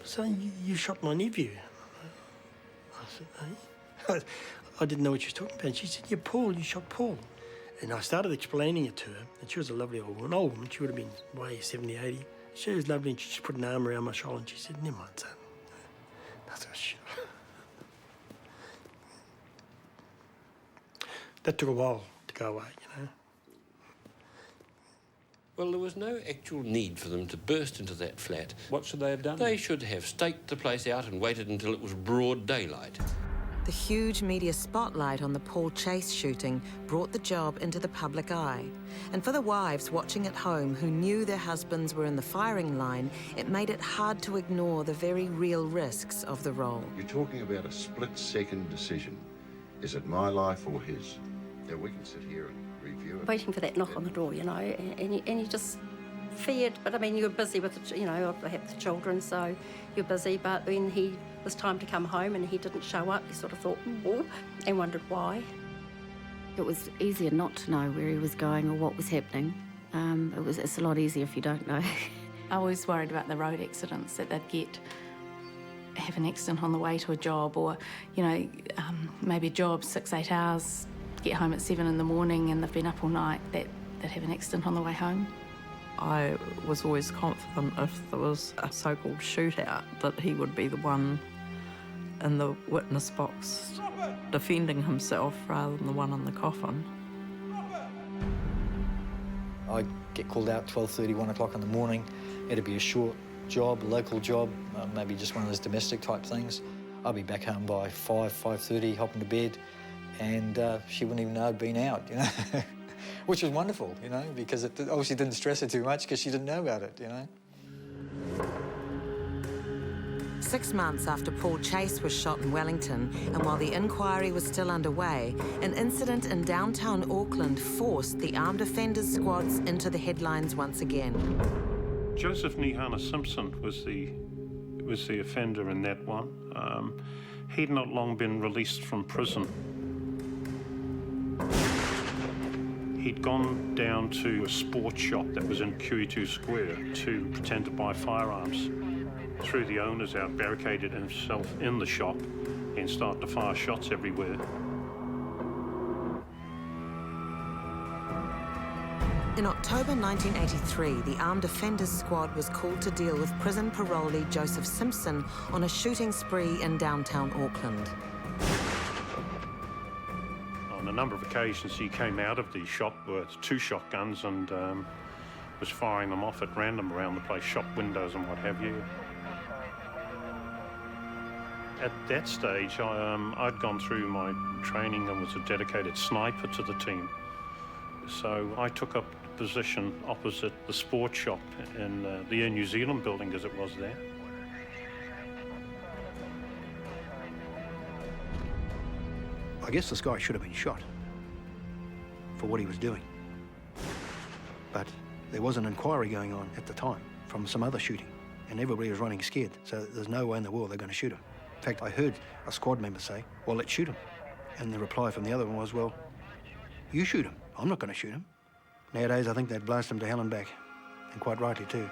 so you shot my nephew? I said, hey? I didn't know what she was talking about. And she said, yeah, Paul, you shot Paul. And I started explaining it to her. And she was a lovely old woman. She would have been way 70, 80. She was lovely, and she just put an arm around my shoulder and she said, never mind, son. That's a shit. That took a while to go away, you know. Well, there was no actual need for them to burst into that flat. What should they have done? They should have staked the place out and waited until it was broad daylight. The huge media spotlight on the Paul Chase shooting brought the job into the public eye. And for the wives watching at home who knew their husbands were in the firing line, it made it hard to ignore the very real risks of the role. You're talking about a split-second decision. Is it my life or his? Yeah, we can sit here and review it. Waiting for that knock on the door, you know, and you just feared, but I mean, you were busy with, you know, I have the children, so you're busy, but when it was time to come home and he didn't show up, you sort of thought, oh, and wondered why. It was easier not to know where he was going or what was happening. It's a lot easier if you don't know. I was worried about the road accidents, that they'd have an accident on the way to a job, or, you know, maybe a job 6-8 hours, get home at 7 in the morning and they've been up all night, that they'd have an accident on the way home. I was always confident if there was a so-called shootout that he would be the one in the witness box defending himself rather than the one in the coffin. I'd get called out 12:30, 1 o'clock in the morning. It'd be a short job, local job, maybe just one of those domestic type things. I'd be back home by 5:30, hopping to bed, and she wouldn't even know I'd been out, you know, which was wonderful, you know, because it obviously didn't stress her too much because she didn't know about it, you know. 6 months after Paul Chase was shot in Wellington, and while the inquiry was still underway, an incident in downtown Auckland forced the armed offenders squads into the headlines once again. Joseph Nihana Simpson was the offender in that one. He'd not long been released from prison. He'd gone down to a sports shop that was in Q2 Square to pretend to buy firearms. Threw the owners out, barricaded himself in the shop, and started to fire shots everywhere. In October 1983, the Armed Offenders Squad was called to deal with prison parolee Joseph Simpson on a shooting spree in downtown Auckland. On a number of occasions, he came out of the shop with 2 shotguns and was firing them off at random around the place, shop windows and what have you. At that stage, I'd gone through my training and was a dedicated sniper to the team. So I took up a position opposite the sports shop in the Air New Zealand building, as it was there. I guess this guy should have been shot for what he was doing. But there was an inquiry going on at the time from some other shooting, and everybody was running scared, so there's no way in the world they're going to shoot him. In fact, I heard a squad member say, well, let's shoot him. And the reply from the other one was, well, you shoot him. I'm not going to shoot him. Nowadays, I think they'd blast him to hell and back, and quite rightly too.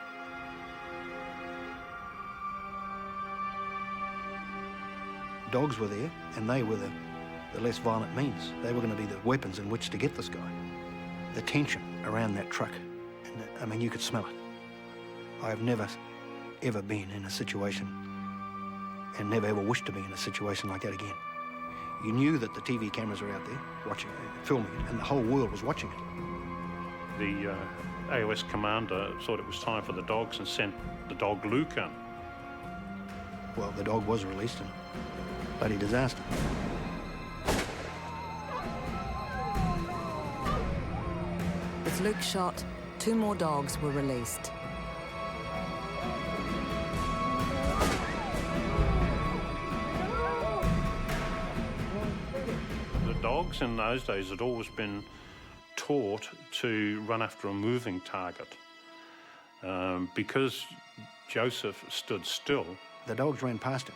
Dogs were there, and they were the less violent means. They were going to be the weapons in which to get this guy. The tension around that truck, and I mean, you could smell it. I've never, ever been in a situation, and never ever wished to be in a situation like that again. You knew that the TV cameras were out there watching it, filming it, and the whole world was watching it. The AOS commander thought it was time for the dogs and sent the dog Luke in. Well, the dog was released, and bloody disaster. With Luke shot, 2 more dogs were released. The dogs in those days had always been taught to run after a moving target. Because Joseph stood still. The dogs ran past him.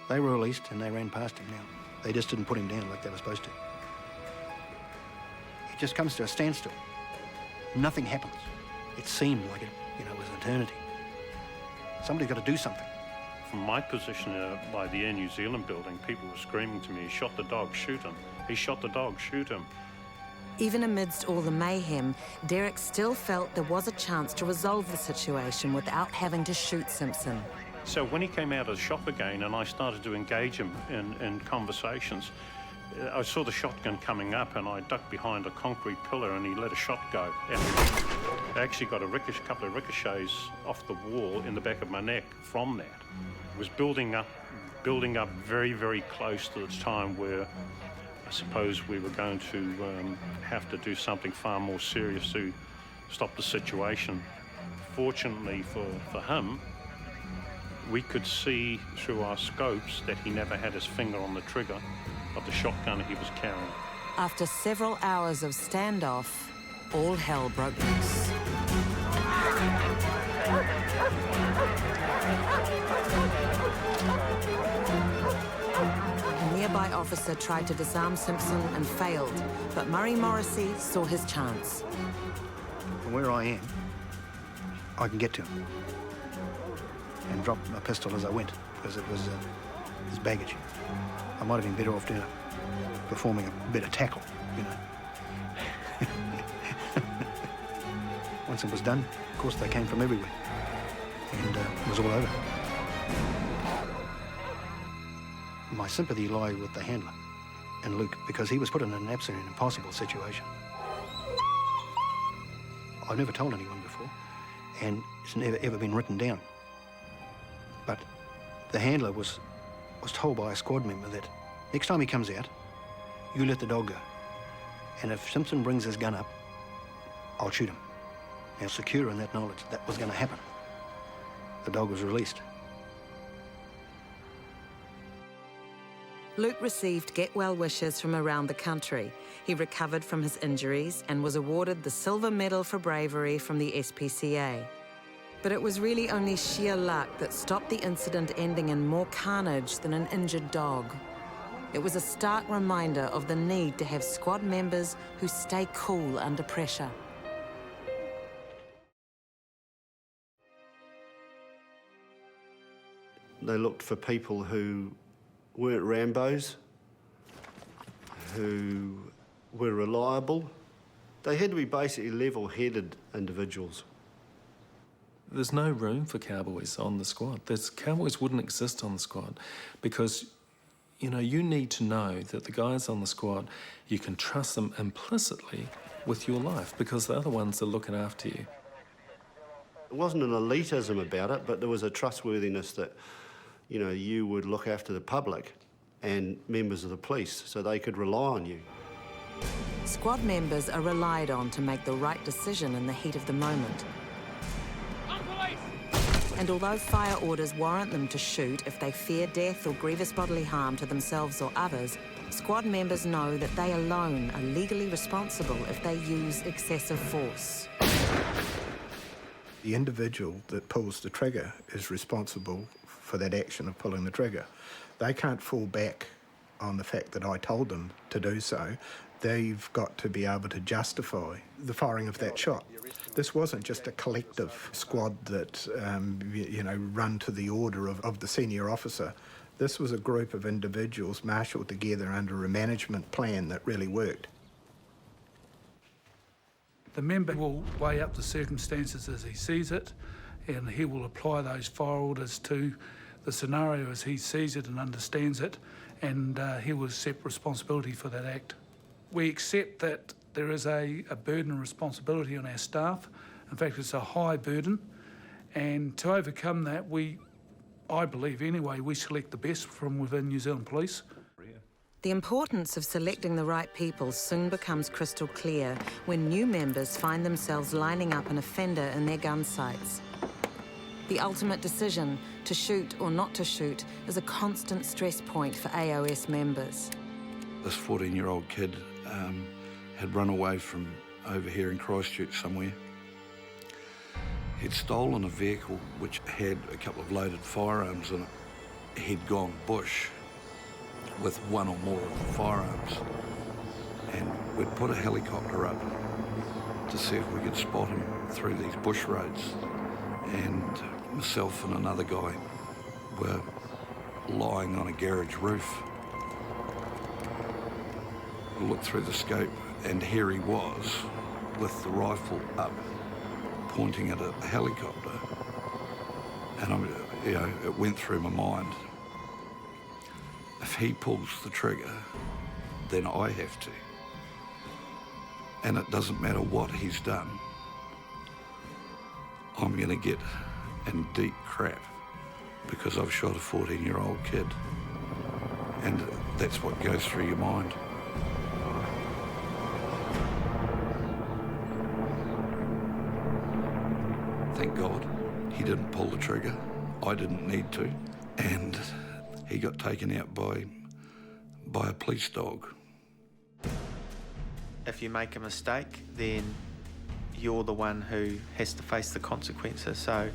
They were released and they ran past him now. They just didn't put him down like they were supposed to. It just comes to a standstill. Nothing happens. It seemed like it, was an eternity. Somebody's got to do something. From my position by the Air New Zealand building, people were screaming to me, he shot the dog, shoot him. He shot the dog, shoot him. Even amidst all the mayhem, Derek still felt there was a chance to resolve the situation without having to shoot Simpson. So when he came out of the shop again and I started to engage him in conversations, I saw the shotgun coming up and I ducked behind a concrete pillar and he let a shot go. I actually got a couple of ricochets off the wall in the back of my neck from that. It was building up very, very close to the time where I suppose we were going to have to do something far more serious to stop the situation. Fortunately for him, we could see through our scopes that he never had his finger on the trigger of the shotgun he was carrying. After several hours of standoff, all hell broke loose. A nearby officer tried to disarm Simpson and failed, but Murray Morrissey saw his chance. From where I am, I can get to him and drop my pistol as I went, because it was his baggage. I might have been better off doing performing a better tackle, Once it was done, of course, they came from everywhere, and it was all over. My sympathy lies with the handler and Luke, because he was put in an absolutely impossible situation. I've never told anyone before, and it's never ever been written down. But the handler was told by a squad member that next time he comes out, you let the dog go. And if Simpson brings his gun up, I'll shoot him. Now, secure in that knowledge that was going to happen, the dog was released. Luke received get-well wishes from around the country. He recovered from his injuries and was awarded the Silver Medal for Bravery from the SPCA. But it was really only sheer luck that stopped the incident ending in more carnage than an injured dog. It was a stark reminder of the need to have squad members who stay cool under pressure. They looked for people who weren't Rambos, who were reliable. They had to be basically level-headed individuals. There's no room for cowboys on the squad. Cowboys wouldn't exist on the squad because, you know, you need to know that the guys on the squad, you can trust them implicitly with your life because they're the ones that are looking after you. There wasn't an elitism about it, but there was a trustworthiness that, you know, you would look after the public and members of the police so they could rely on you. Squad members are relied on to make the right decision in the heat of the moment. And although fire orders warrant them to shoot if they fear death or grievous bodily harm to themselves or others, squad members know that they alone are legally responsible if they use excessive force. The individual that pulls the trigger is responsible for that action of pulling the trigger. They can't fall back on the fact that I told them to do so. They've got to be able to justify the firing of that shot. This wasn't just a collective squad that, run to the order of the senior officer. This was a group of individuals marshalled together under a management plan that really worked. The member will weigh up the circumstances as he sees it, and he will apply those fire orders to the scenario as he sees it and understands it, and he will accept responsibility for that act. We accept that there is a burden and responsibility on our staff. In fact, it's a high burden, and to overcome that, I believe anyway, we select the best from within New Zealand Police. The importance of selecting the right people soon becomes crystal clear when new members find themselves lining up an offender in their gun sights. The ultimate decision, to shoot or not to shoot, is a constant stress point for AOS members. This 14-year-old kid had run away from over here in Christchurch somewhere. He'd stolen a vehicle which had a couple of loaded firearms in it. He'd gone bush with one or more of the firearms, and we'd put a helicopter up to see if we could spot him through these bush roads. And myself and another guy were lying on a garage roof. We looked through the scope, and here he was with the rifle up, pointing at a helicopter. And it went through my mind. If he pulls the trigger, then I have to. And it doesn't matter what he's done. I'm going to get in deep crap because I've shot a 14-year-old kid. And that's what goes through your mind. Thank God he didn't pull the trigger. I didn't need to. And he got taken out by a police dog. If you make a mistake, then you're the one who has to face the consequences. So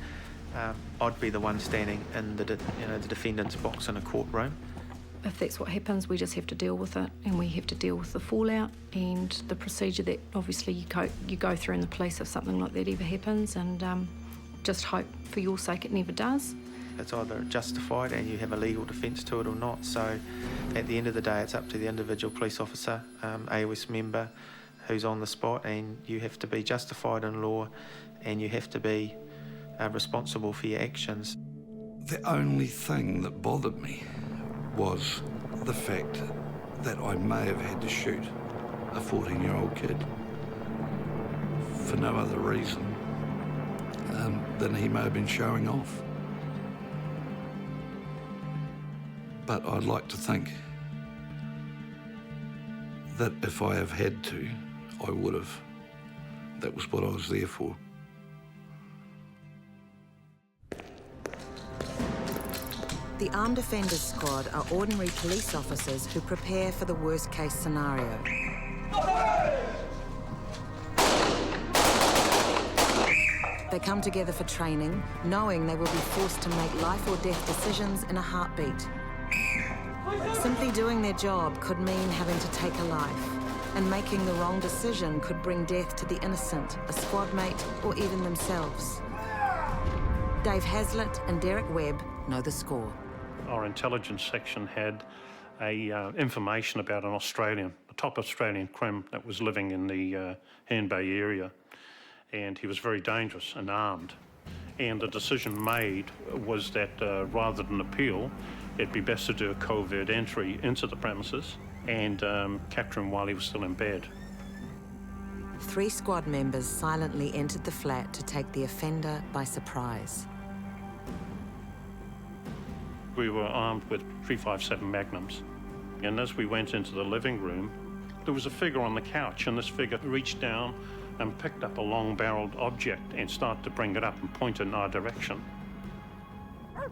I'd be the one standing in the defendant's box in a courtroom. If that's what happens, we just have to deal with it, and we have to deal with the fallout and the procedure that obviously you go through in the police if something like that ever happens, and just hope for your sake it never does. It's either justified and you have a legal defence to it or not. So at the end of the day, it's up to the individual police officer, AOS member who's on the spot, and you have to be justified in law and you have to be responsible for your actions. The only thing that bothered me was the fact that I may have had to shoot a 14-year-old kid for no other reason than he may have been showing off. But I'd like to think that if I have had to, I would have. That was what I was there for. The Armed Offenders Squad are ordinary police officers who prepare for the worst-case scenario. They come together for training, knowing they will be forced to make life-or-death decisions in a heartbeat. Simply doing their job could mean having to take a life, and making the wrong decision could bring death to the innocent, a squad mate, or even themselves. Dave Hazlitt and Derek Webb know the score. Our intelligence section had information about an Australian, a top Australian crim that was living in the Herne Bay area, and he was very dangerous and armed. And the decision made was that rather than appeal, it'd be best to do a covert entry into the premises and capture him while he was still in bed. 3 squad members silently entered the flat to take the offender by surprise. We were armed with .357 Magnums, and as we went into the living room, there was a figure on the couch, and this figure reached down and picked up a long-barreled object and started to bring it up and point it in our direction.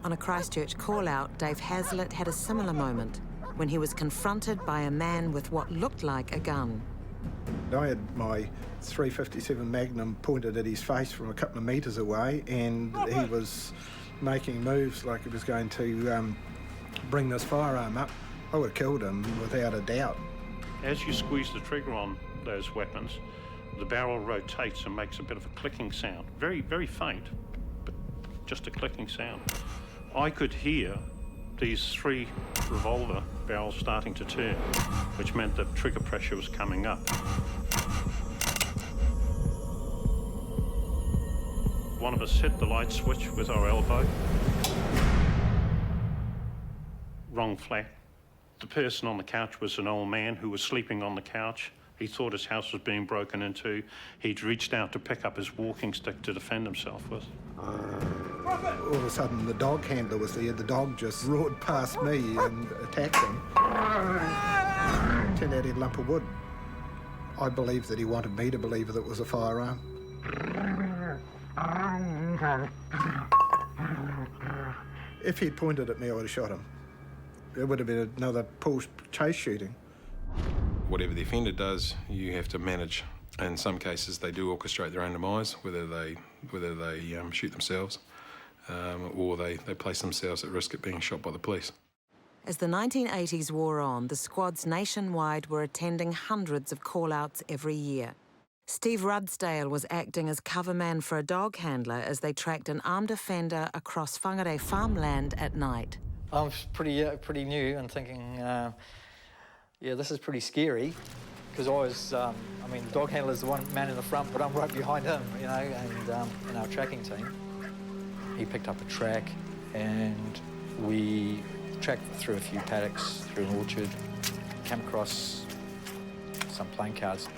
On a Christchurch call-out, Dave Hazlitt had a similar moment when he was confronted by a man with what looked like a gun. I had my .357 Magnum pointed at his face from a couple of metres away, and he was making moves like he was going to bring this firearm up. I would have killed him without a doubt. As you squeeze the trigger on those weapons, the barrel rotates and makes a bit of a clicking sound. Very, very faint, but just a clicking sound. I could hear these 3 revolver barrels starting to turn, which meant that trigger pressure was coming up. One of us hit the light switch with our elbow. Wrong flat. The person on the couch was an old man who was sleeping on the couch. He thought his house was being broken into. He'd reached out to pick up his walking stick to defend himself with. All of a sudden, the dog handler was there. The dog just roared past me and attacked him. Turned out he had a lump of wood. I believe that he wanted me to believe that it was a firearm. If he'd pointed at me, I would have shot him. It would have been another pull chase shooting. Whatever the offender does, you have to manage. In some cases, they do orchestrate their own demise, whether they shoot themselves or they place themselves at risk of being shot by the police. As the 1980s wore on, the squads nationwide were attending hundreds of call-outs every year. Steve Rudsdale was acting as coverman for a dog handler as they tracked an armed offender across Whangarei farmland at night. I was pretty new and thinking, yeah, this is pretty scary, because I was, the dog handler's the one man in the front, but I'm right behind him, you know, and in our tracking team. He picked up a track, and we tracked through a few paddocks, through an orchard, came across some playing cards.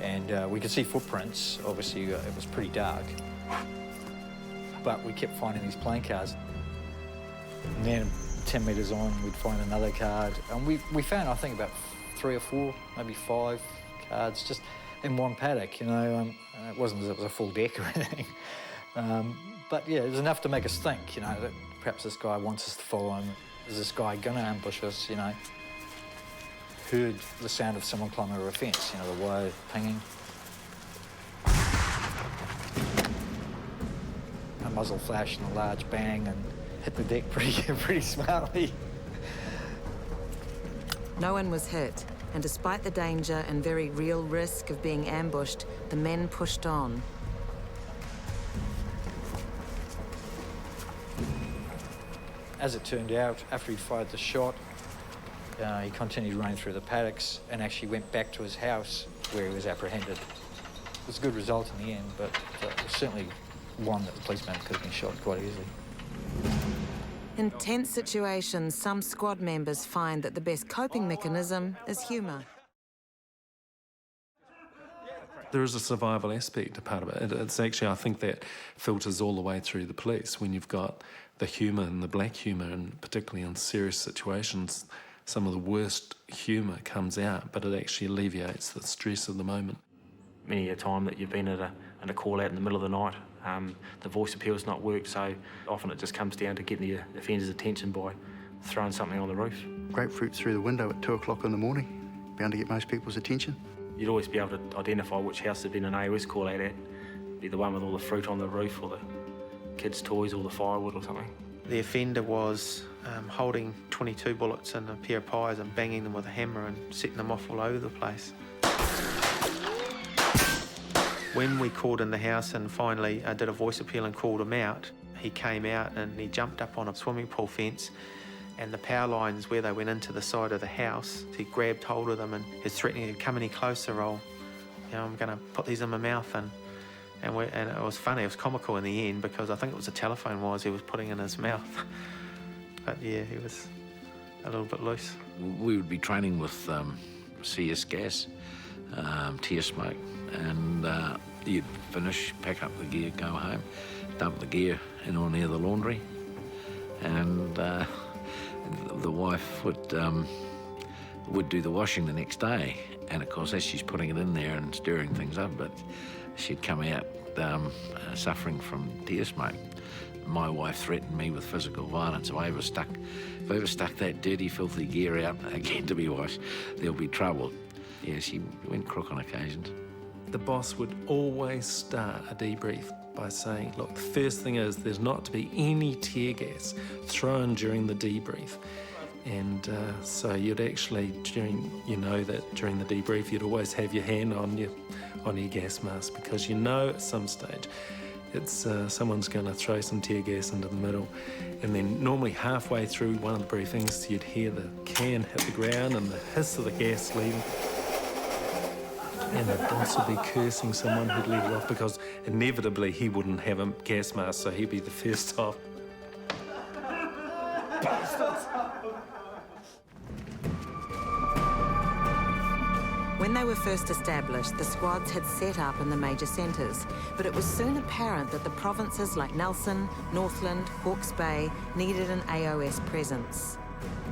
And we could see footprints. Obviously, it was pretty dark. But we kept finding these playing cards. And then 10 metres on, we'd find another card. And we found, I think, about 3 or 4, maybe 5 cards just in one paddock, you know. It wasn't as if it was a full deck or anything. But, yeah, it was enough to make us think, you know, that perhaps this guy wants us to follow him. Is this guy going to ambush us, you know? Heard the sound of someone climbing over a fence, you know, the wire pinging. A muzzle flash and a large bang and hit the deck pretty smartly. No one was hit, and despite the danger and very real risk of being ambushed, the men pushed on. As it turned out, after he'd fired the shot, he continued running through the paddocks and actually went back to his house where he was apprehended. It was a good result in the end, but it was certainly one that the policeman could have been shot quite easily. In tense situations, some squad members find that the best coping mechanism is humour. There is a survival aspect, a part of it. It's actually, I think that filters all the way through the police when you've got the humour and the black humour, and particularly in serious situations, some of the worst humour comes out, but it actually alleviates the stress of the moment. Many a time that you've been at a call out in the middle of the night, the voice appeal's not worked, so often it just comes down to getting the offender's attention by throwing something on the roof. Grapefruit through the window at 2 o'clock in the morning, bound to get most people's attention. You'd always be able to identify which house there'd been an AOS call out at. Be the one with all the fruit on the roof, or the kids' toys, or the firewood or something. The offender was holding 22 bullets in a pair of pies and banging them with a hammer and setting them off all over the place. When we called in the house and finally did a voice appeal and called him out, he came out and he jumped up on a swimming pool fence, and the power lines where they went into the side of the house, he grabbed hold of them and he was threatening to come any closer, or, I'm going to put these in my mouth. And it was funny, it was comical in the end, because I think it was a telephone wires he was putting in his mouth. But yeah, he was a little bit loose. We would be training with CS gas, tear smoke, and you'd finish, pack up the gear, go home, dump the gear in or near the laundry, and the wife would do the washing the next day. And of course, as she's putting it in there and stirring things up, but she'd come out suffering from tear smoke. My wife threatened me with physical violence. If I ever stuck that dirty, filthy gear out again to be washed, there'll be trouble. Yeah, she went crook on occasions. The boss would always start a debrief by saying, look, the first thing is there's not to be any tear gas thrown during the debrief. And so you'd actually, during the debrief, you'd always have your hand on your gas mask, because you know at some stage it's someone's going to throw some tear gas into the middle. And then normally halfway through one of the briefings, you'd hear the can hit the ground and the hiss of the gas leaving. And the boss would be cursing someone who'd let it off, because inevitably he wouldn't have a gas mask, so he'd be the first off. When they were first established, the squads had set up in the major centres, but it was soon apparent that the provinces like Nelson, Northland, Hawke's Bay needed an AOS presence.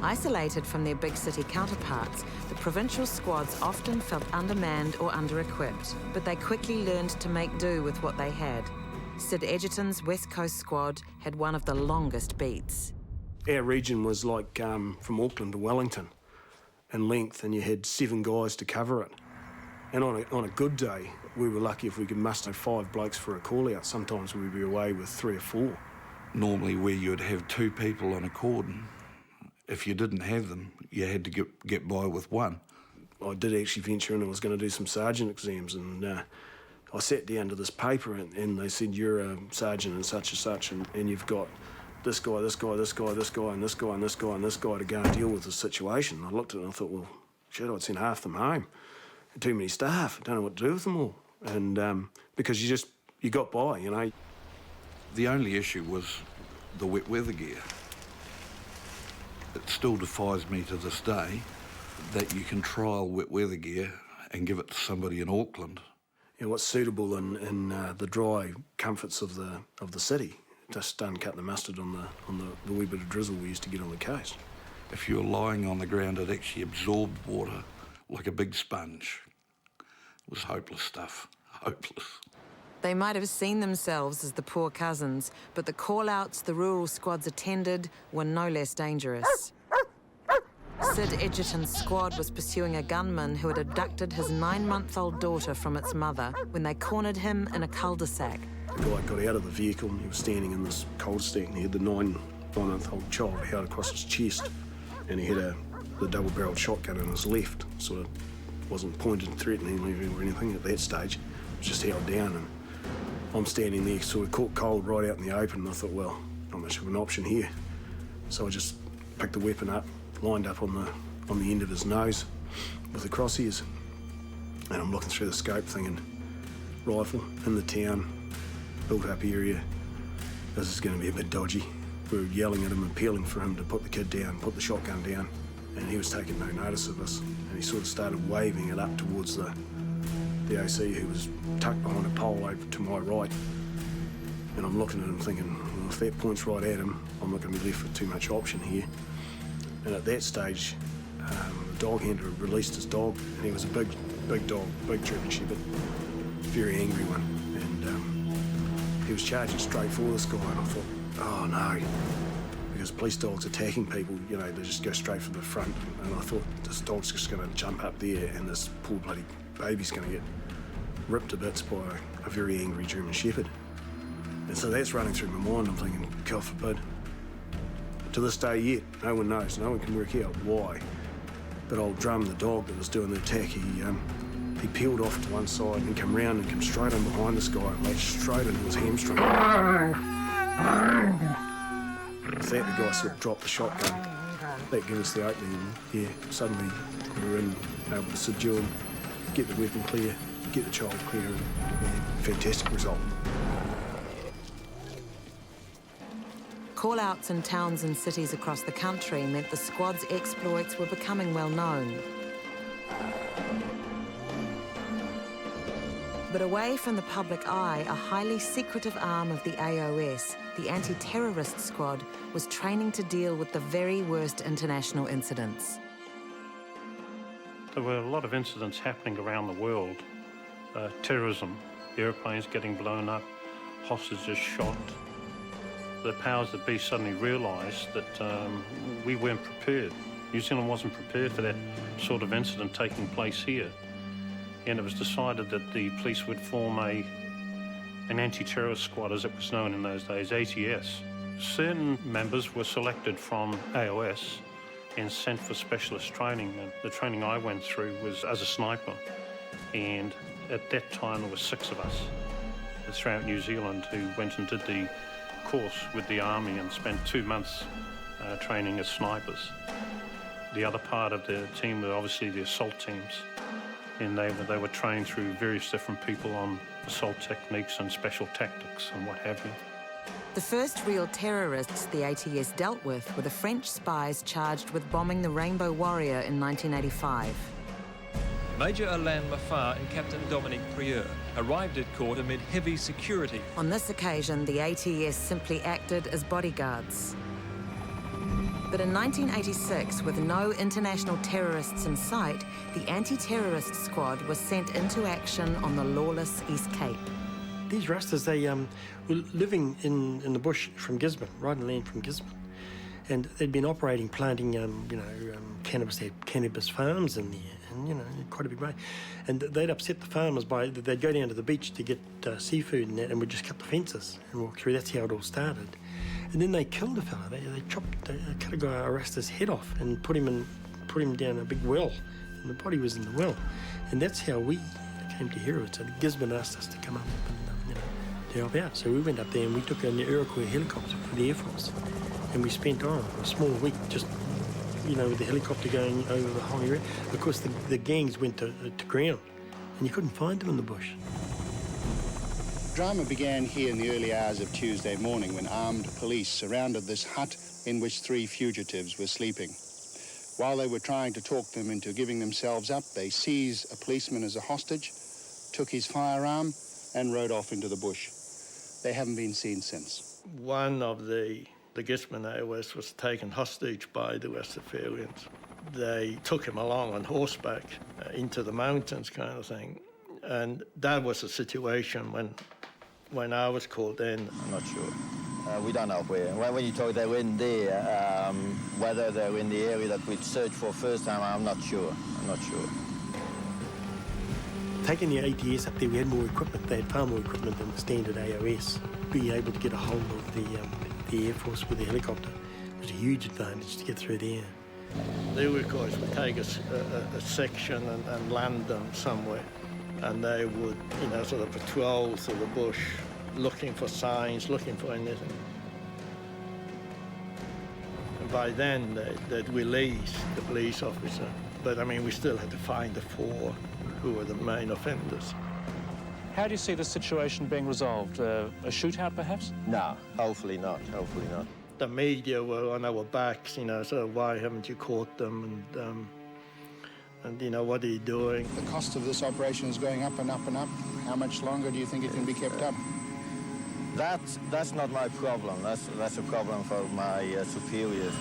Isolated from their big city counterparts, the provincial squads often felt undermanned or under-equipped, but they quickly learned to make do with what they had. Sid Edgerton's West Coast squad had one of the longest beats. Our region was like from Auckland to Wellington in length, and you had 7 guys to cover it. And on a good day, we were lucky if we could muster 5 blokes for a call-out. Sometimes we'd be away with 3 or 4. Normally where you'd have 2 people on a cordon, if you didn't have them, you had to get by with 1. I did actually venture in and was going to do some sergeant exams, and I sat down to this paper and they said, you're a sergeant and such, and you've got this guy, this guy, this guy, this guy, and this guy, and this guy, and this guy to go and deal with the situation. I looked at it and I thought, well, shit, I'd send half them home. Too many staff, I don't know what to do with them all. And because you got by, you know. The only issue was the wet weather gear. It still defies me to this day that you can trial wet weather gear and give it to somebody in Auckland. You know, what's suitable in the dry comforts of the city. Just cut the mustard on the wee bit of drizzle we used to get on the coast. If you were lying on the ground, it actually absorbed water like a big sponge. It was hopeless stuff, hopeless. They might have seen themselves as the poor cousins, but the call-outs the rural squads attended were no less dangerous. Sid Edgerton's squad was pursuing a gunman who had abducted his 9-month-old daughter from its mother when they cornered him in a cul-de-sac. The guy got out of the vehicle and he was standing in this cul-de-sac and he had the 9-month-old child held across his chest, and he had the double-barreled shotgun in his left. Sort of wasn't pointed threateningly or anything at that stage. It was just held down, and I'm standing there sort of caught cold right out in the open, and I thought, well, not much of an option here. So I just picked the weapon up, lined up on the end of his nose with the crosshairs, and I'm looking through the scope thinking, rifle in the town, built up area, this is going to be a bit dodgy. We were yelling at him, appealing for him to put the kid down, put the shotgun down, and he was taking no notice of us. And he sort of started waving it up towards the OC, who was tucked behind a pole over to my right. And I'm looking at him thinking, well, if that points right at him, I'm not going to be left with too much option here. And at that stage, the dog handler had released his dog, and he was a big dog, big German Shepherd, very angry one. And he was charging straight for this guy, and I thought, oh no, because police dogs attacking people, you know, they just go straight for the front. And I thought, this dog's just going to jump up there, and this poor bloody baby's going to get ripped to bits by a very angry German Shepherd. And so that's running through my mind. I'm thinking, God forbid. To this day yet, no one knows, no one can work out why. But old Drum, the dog that was doing the attack, he peeled off to one side and come round and come straight in behind this guy and latched straight into his hamstring. With that, the guy sort of dropped the shotgun. That gave us the opening, and yeah, suddenly we were able to subdue him, get the weapon clear, get the child clear, and yeah, fantastic result. Call-outs in towns and cities across the country meant the squad's exploits were becoming well known. But away from the public eye, a highly secretive arm of the AOS, the anti-terrorist squad, was training to deal with the very worst international incidents. There were a lot of incidents happening around the world. Terrorism, airplanes getting blown up, hostages shot. The powers that be suddenly realised that we weren't prepared. New Zealand wasn't prepared for that sort of incident taking place here. And it was decided that the police would form an anti-terrorist squad, as it was known in those days, ATS. Certain members were selected from AOS and sent for specialist training. And the training I went through was as a sniper. And at that time, there were 6 of us throughout New Zealand who went and did the course with the army and spent 2 months training as snipers. The other part of the team were obviously the assault teams, and they were trained through various different people on assault techniques and special tactics and what have you. The first real terrorists the ATS dealt with were the French spies charged with bombing the Rainbow Warrior in 1985. Major Alain Maffar and Captain Dominique Prieur arrived at court amid heavy security. On this occasion, the ATS simply acted as bodyguards. But in 1986, with no international terrorists in sight, the anti-terrorist squad was sent into action on the lawless East Cape. These Rastas, they were living in the bush from Gisborne, right in land from Gisborne. And they'd been operating, planting, cannabis. They had cannabis farms in there, and, quite a big way. And they'd upset the farmers they'd go down to the beach to get seafood and that, and would just cut the fences and walk through. That's how it all started. And then they killed a fella. They cut a guy, a Rasta's head off, and put him down a big well. And the body was in the well. And that's how we came to hear it. So Gisborne asked us to come up and to help out. So we went up there and we took an Iroquois helicopter for the Air Force. And we spent a small week just, with the helicopter going over the whole area. Of course, the gangs went to ground, and you couldn't find them in the bush. Drama began here in the early hours of Tuesday morning when armed police surrounded this hut in which 3 fugitives were sleeping. While they were trying to talk them into giving themselves up, they seized a policeman as a hostage, took his firearm, and rode off into the bush. They haven't been seen since. One of the Gisborne AOS was taken hostage by the Westphalians. They took him along on horseback into the mountains kind of thing. And that was a situation when I was called in. I'm not sure. We don't know where. When you talk they were in there, whether they were in the area that we'd searched for first time, I'm not sure. Taking the ATS up there, we had more equipment. They had far more equipment than the standard AOS. Being able to get a hold of the Air Force with the helicopter was a huge advantage to get through there. The guys would take a section and land them somewhere, and they would, sort of patrol through the bush, looking for signs, looking for anything. And by then, they'd release the police officer. But, we still had to find the 4 who were the main offenders. How do you see the situation being resolved? A shootout, perhaps? No, hopefully not. The media were on our backs, you know, so why haven't you caught them, and you know, what are you doing? The cost of this operation is going up and up and up. How much longer do you think it can be kept up? That's not my problem. That's a problem for my superiors.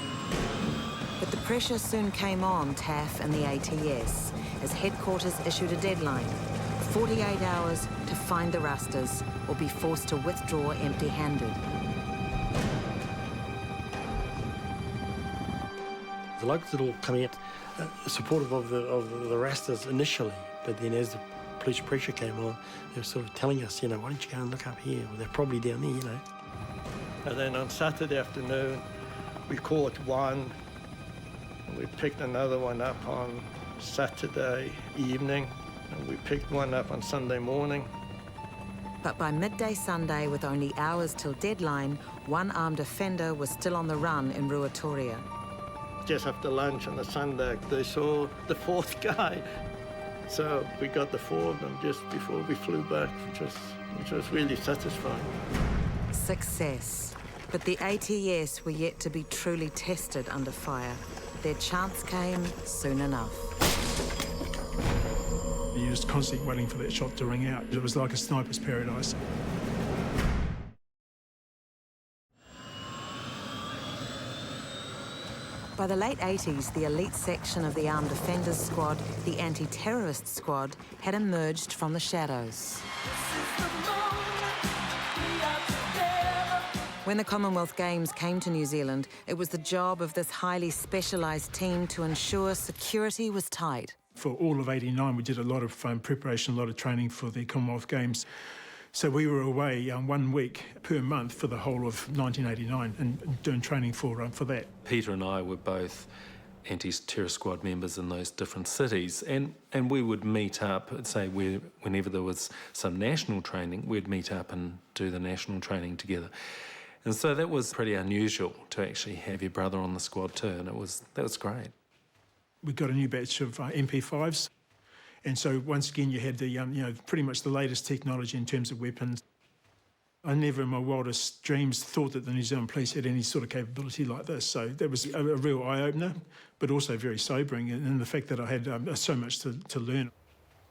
But the pressure soon came on TAF and the ATS as headquarters issued a deadline, 48 hours to find the rusters or be forced to withdraw empty-handed. The locals had all come out supportive of the rasters initially, but then as the police pressure came on, they were sort of telling us, you know, why don't you go and look up here? Well, they're probably down there, you know. And then on Saturday afternoon, we caught one. We picked another one up on Saturday evening, and we picked one up on Sunday morning. But by midday Sunday, with only hours till deadline, one armed offender was still on the run in Ruatoria. Just after lunch on a Sunday, they saw the fourth guy. So we got the four of them just before we flew back, which was really satisfying. Success. But the ATS were yet to be truly tested under fire. Their chance came soon enough. You're just constantly waiting for that shot to ring out. It was like a sniper's paradise. By the late 80s, the elite section of the Armed Offenders Squad, the Anti-Terrorist Squad, had emerged from the shadows. When the Commonwealth Games came to New Zealand, it was the job of this highly specialised team to ensure security was tight. For all of '89, we did a lot of preparation, a lot of training for the Commonwealth Games. So we were away 1 week per month for the whole of 1989 and doing training for that. Peter and I were both anti-terror squad members in those different cities, and we would meet up, say, whenever there was some national training, we'd meet up and do the national training together. And so that was pretty unusual to actually have your brother on the squad too, and that was great. We got a new batch of MP5s. And so once again, you had the, pretty much the latest technology in terms of weapons. I never in my wildest dreams thought that the New Zealand Police had any sort of capability like this. So that was a real eye-opener, but also very sobering in the fact that I had so much to learn.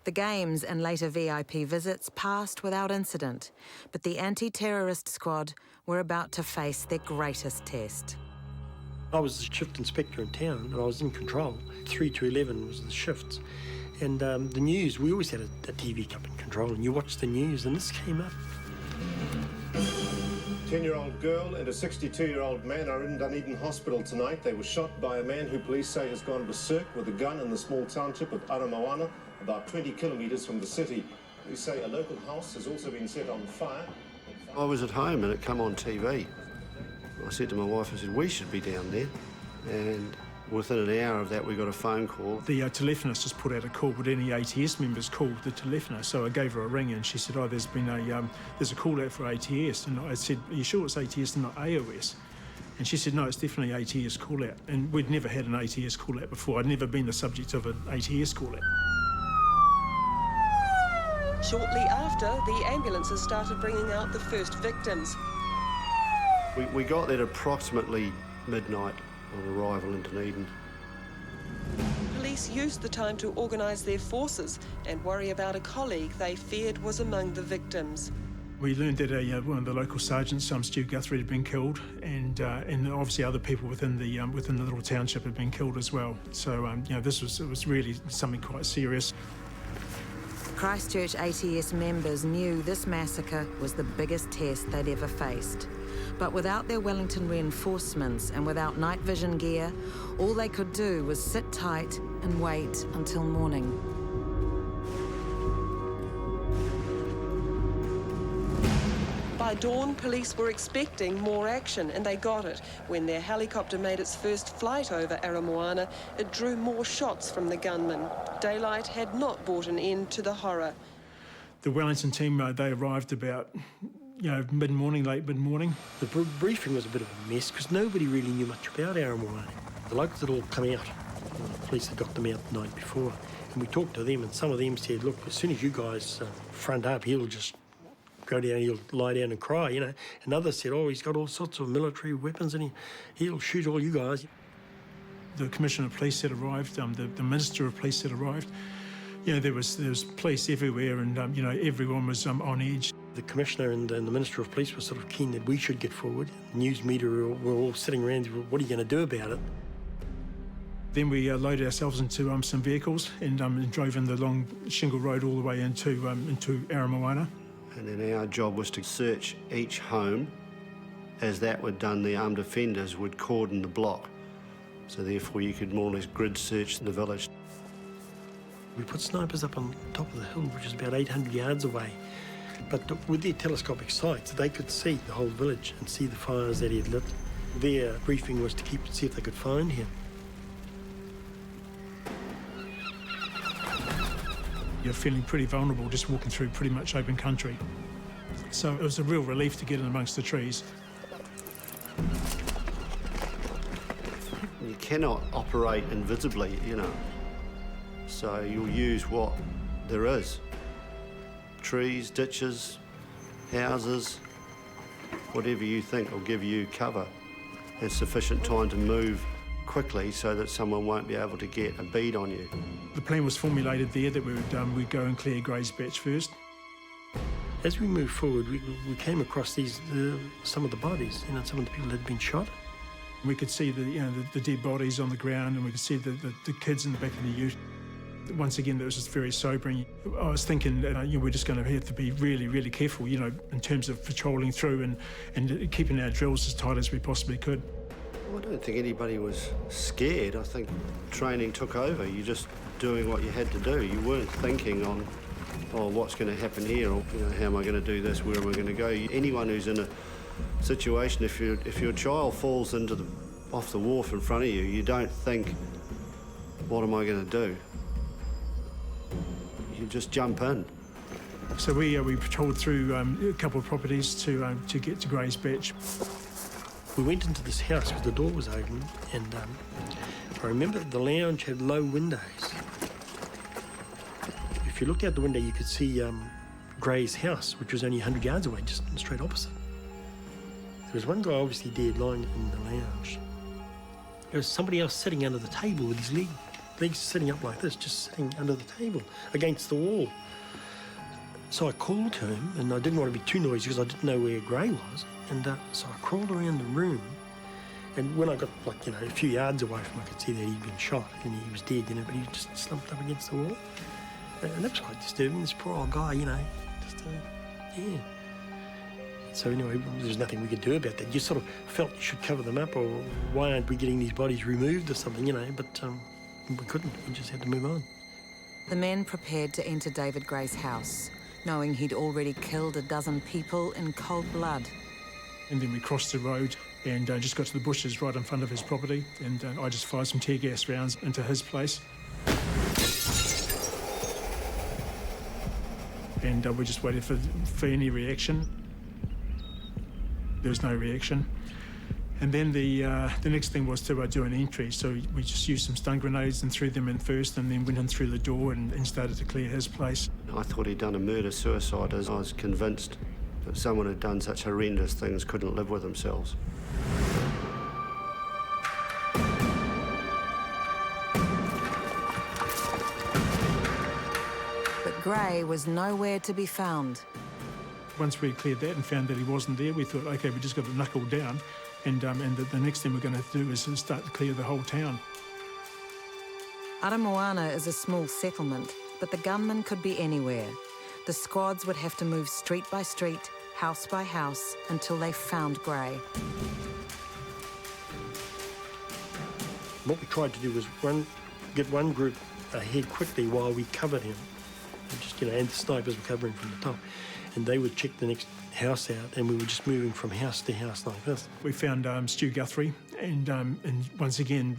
The Games and later VIP visits passed without incident, but the Anti-Terrorist Squad were about to face their greatest test. I was the shift inspector in town, and I was in control. 3 to 11 was the shifts. And the news, we always had a TV up in control, and you watch the news, and this came up. 10-year-old girl and a 62-year-old man are in Dunedin Hospital tonight. They were shot by a man who police say has gone berserk with a gun in the small township of Aramoana, about 20 kilometres from the city. They say a local house has also been set on fire. I was at home and it come on TV. I said to my wife, I said, we should be down there. And within an hour of that, we got a phone call. The telephonist just put out a call. Would any ATS members call the telephonist? So I gave her a ring, and she said, "Oh, there's a call out for ATS." And I said, "Are you sure it's ATS and not AOS?" And she said, "No, it's definitely ATS call out." And we'd never had an ATS call out before. I'd never been the subject of an ATS call out. Shortly after, the ambulances started bringing out the first victims. We got there approximately midnight on arrival in Dunedin. Police used the time to organise their forces and worry about a colleague they feared was among the victims. We learned that one of the local sergeants, Stu Guthrie, had been killed, and obviously other people within the little township had been killed as well. So this was really something quite serious. Christchurch ATS members knew this massacre was the biggest test they'd ever faced. But without their Wellington reinforcements and without night vision gear, all they could do was sit tight and wait until morning. By dawn, police were expecting more action, and they got it. When their helicopter made its first flight over Aramoana, it drew more shots from the gunmen. Daylight had not brought an end to the horror. The Wellington team, they arrived about mid-morning, late mid-morning. The briefing was a bit of a mess because nobody really knew much about Aramoana. The locals had all come out. The police had got them out the night before, and we talked to them, and some of them said, "Look, as soon as you guys front up, he'll just go down, he'll lie down and cry, you know. And others said, oh, he's got all sorts of military weapons and he'll shoot all you guys. The Commissioner of Police had arrived, the Minister of Police had arrived. You know, there was police everywhere and, you know, everyone was on edge. The Commissioner and the Minister of Police were sort of keen that we should get forward. News media were all sitting around, what are you going to do about it? Then we loaded ourselves into some vehicles and drove in the long shingle road all the way into Aramoana. And then our job was to search each home. As that were done, the armed offenders would cordon the block. So therefore you could more or less grid search the village. We put snipers up on top of the hill, which is about 800 yards away. But with their telescopic sights, they could see the whole village and see the fires that he had lit. Their briefing was to see if they could find him. You're feeling pretty vulnerable just walking through pretty much open country. So it was a real relief to get in amongst the trees. You cannot operate invisibly, you know. So you'll use what there is. Trees, ditches, houses, whatever you think will give you cover and sufficient time to move quickly so that someone won't be able to get a bead on you. The plan was formulated there that we'd go and clear Gray's Batch first. As we moved forward, we came across some of the bodies, you know, some of the people that had been shot. We could see the dead bodies on the ground and we could see the kids in the back of the ute. Once again, that was just very sobering. I was thinking we're just going to have to be really, really careful, you know, in terms of patrolling through and keeping our drills as tight as we possibly could. Well, I don't think anybody was scared. I think training took over. You're just doing what you had to do. You weren't thinking on, oh, what's going to happen here, or you know, how am I going to do this, where am I going to go? Anyone who's in a situation, if your child falls off the wharf in front of you, you don't think, what am I going to do? You just jump in. So we patrolled through a couple of properties to get to Gray's Batch. We went into this house because the door was open, and I remember the lounge had low windows. If you looked out the window, you could see Gray's house, which was only 100 yards away, just straight opposite. There was one guy obviously dead lying in the lounge. There was somebody else sitting under the table with his legs sitting up like this, just sitting under the table against the wall. So I called to him, and I didn't want to be too noisy because I didn't know where Gray was. And so I crawled around the room, and when I got, like, you know, a few yards away from him, I could see that he'd been shot and he was dead, you know, but he just slumped up against the wall. And that was quite disturbing, this poor old guy, you know, yeah. So anyway, there was nothing we could do about that. You sort of felt you should cover them up, or why aren't we getting these bodies removed or something, you know, but we couldn't. We just had to move on. The men prepared to enter David Gray's house, knowing he'd already killed a dozen people in cold blood. And then we crossed the road and just got to the bushes right in front of his property, and I just fired some tear gas rounds into his place. And we just waited for any reaction. There was no reaction. And then the next thing was to do an entry. So we just used some stun grenades and threw them in first, and then went in through the door and started to clear his place. I thought he'd done a murder-suicide, as I was convinced that someone who'd done such horrendous things couldn't live with themselves. But Gray was nowhere to be found. Once we cleared that and found that he wasn't there, we thought, OK, we just got to knuckle down, and the next thing we're going to do is start to clear the whole town. Aramoana is a small settlement, but the gunman could be anywhere. The squads would have to move street by street, house by house, until they found Gray. What we tried to do was get one group ahead quickly while we covered him. And just, you know, and the snipers were covering from the top. And they would check the next house out, and we were just moving from house to house like this. We found Stu Guthrie, and once again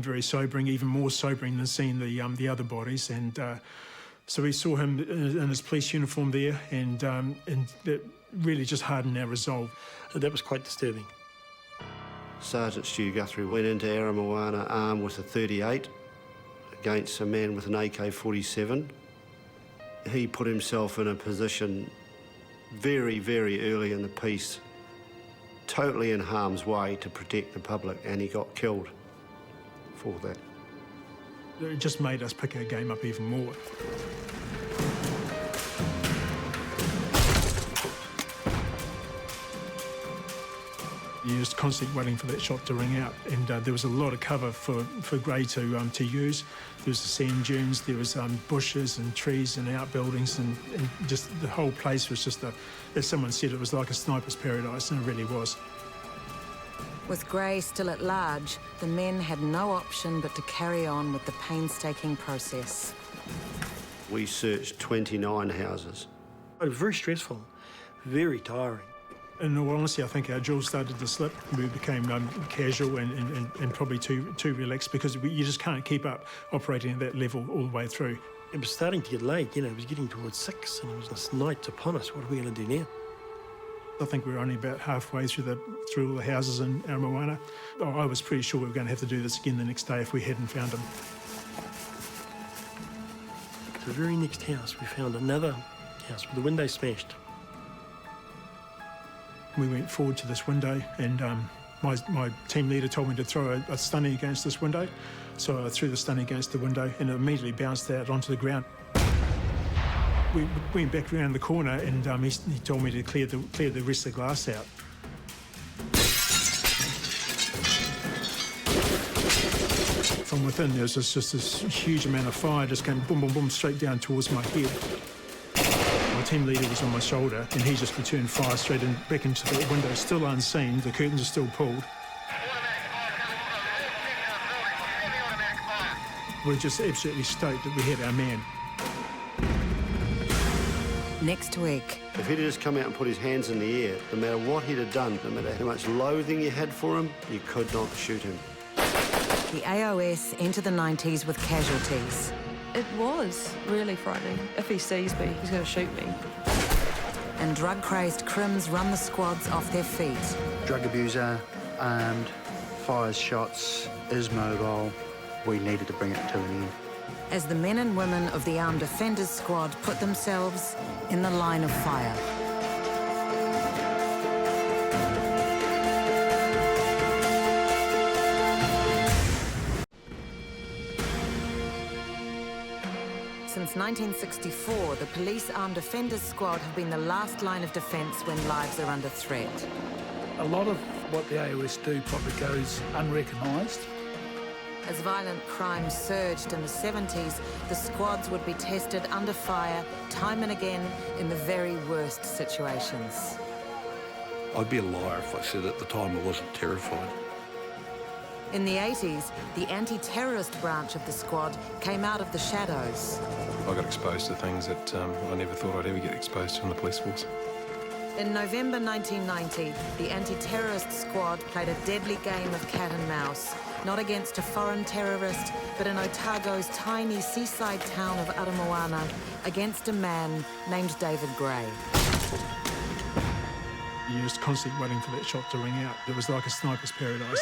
very sobering, even more sobering than seeing the other bodies. And so we saw him in his police uniform there, and that really just hardened our resolve. That was quite disturbing. Sergeant Stu Guthrie went into Aramoana armed with a .38 against a man with an AK-47. He put himself in a position very, very early in the piece, totally in harm's way to protect the public, and he got killed for that. It just made us pick our game up even more. You're just constantly waiting for that shot to ring out, and there was a lot of cover for Gray to use. There was the sand dunes, there was bushes and trees and outbuildings, and just the whole place was just as someone said, it was like a sniper's paradise, and it really was. With Gray still at large, the men had no option but to carry on with the painstaking process. We searched 29 houses. It was very stressful, very tiring. In all honesty, I think our jaws started to slip. We became casual and probably too relaxed, because you just can't keep up operating at that level all the way through. It was starting to get late, you know, it was getting towards 6 and it was this night upon us. What are we going to do now? I think we were only about halfway through all the houses in Aramoana. I was pretty sure we were going to have to do this again the next day if we hadn't found them. The very next house, we found another house with the window smashed. We went forward to this window, and my team leader told me to throw a stunny against this window. So I threw the stunny against the window, and it immediately bounced out onto the ground. We went back around the corner, and he told me to clear the rest of the glass out. From within, there was just this huge amount of fire just came boom, boom, boom, straight down towards my head. My team leader was on my shoulder, and he just returned fire straight back into the window, still unseen. The curtains are still pulled. We're just absolutely stoked that we had our man. Next week. If he'd just come out and put his hands in the air, no matter what he'd have done, no matter how much loathing you had for him, you could not shoot him. The AOS enter the 90s with casualties. It was really frightening. If he sees me, he's going to shoot me. And drug-crazed crims run the squads off their feet. Drug abuser, armed, fires shots, is mobile. We needed to bring it to an end. As the men and women of the Armed Offenders Squad put themselves in the line of fire. Since 1964, the Police Armed Offenders Squad have been the last line of defence when lives are under threat. A lot of what the AOS do probably goes unrecognised. As violent crime surged in the 70s, the squads would be tested under fire time and again in the very worst situations. I'd be a liar if I said at the time I wasn't terrified. In the 80s, the anti-terrorist branch of the squad came out of the shadows. I got exposed to things that I never thought I'd ever get exposed to in the police force. In November 1990, the anti-terrorist squad played a deadly game of cat and mouse, not against a foreign terrorist, but in Otago's tiny seaside town of Aramoana, against a man named David Gray. You're just constantly waiting for that shot to ring out. It was like a sniper's paradise.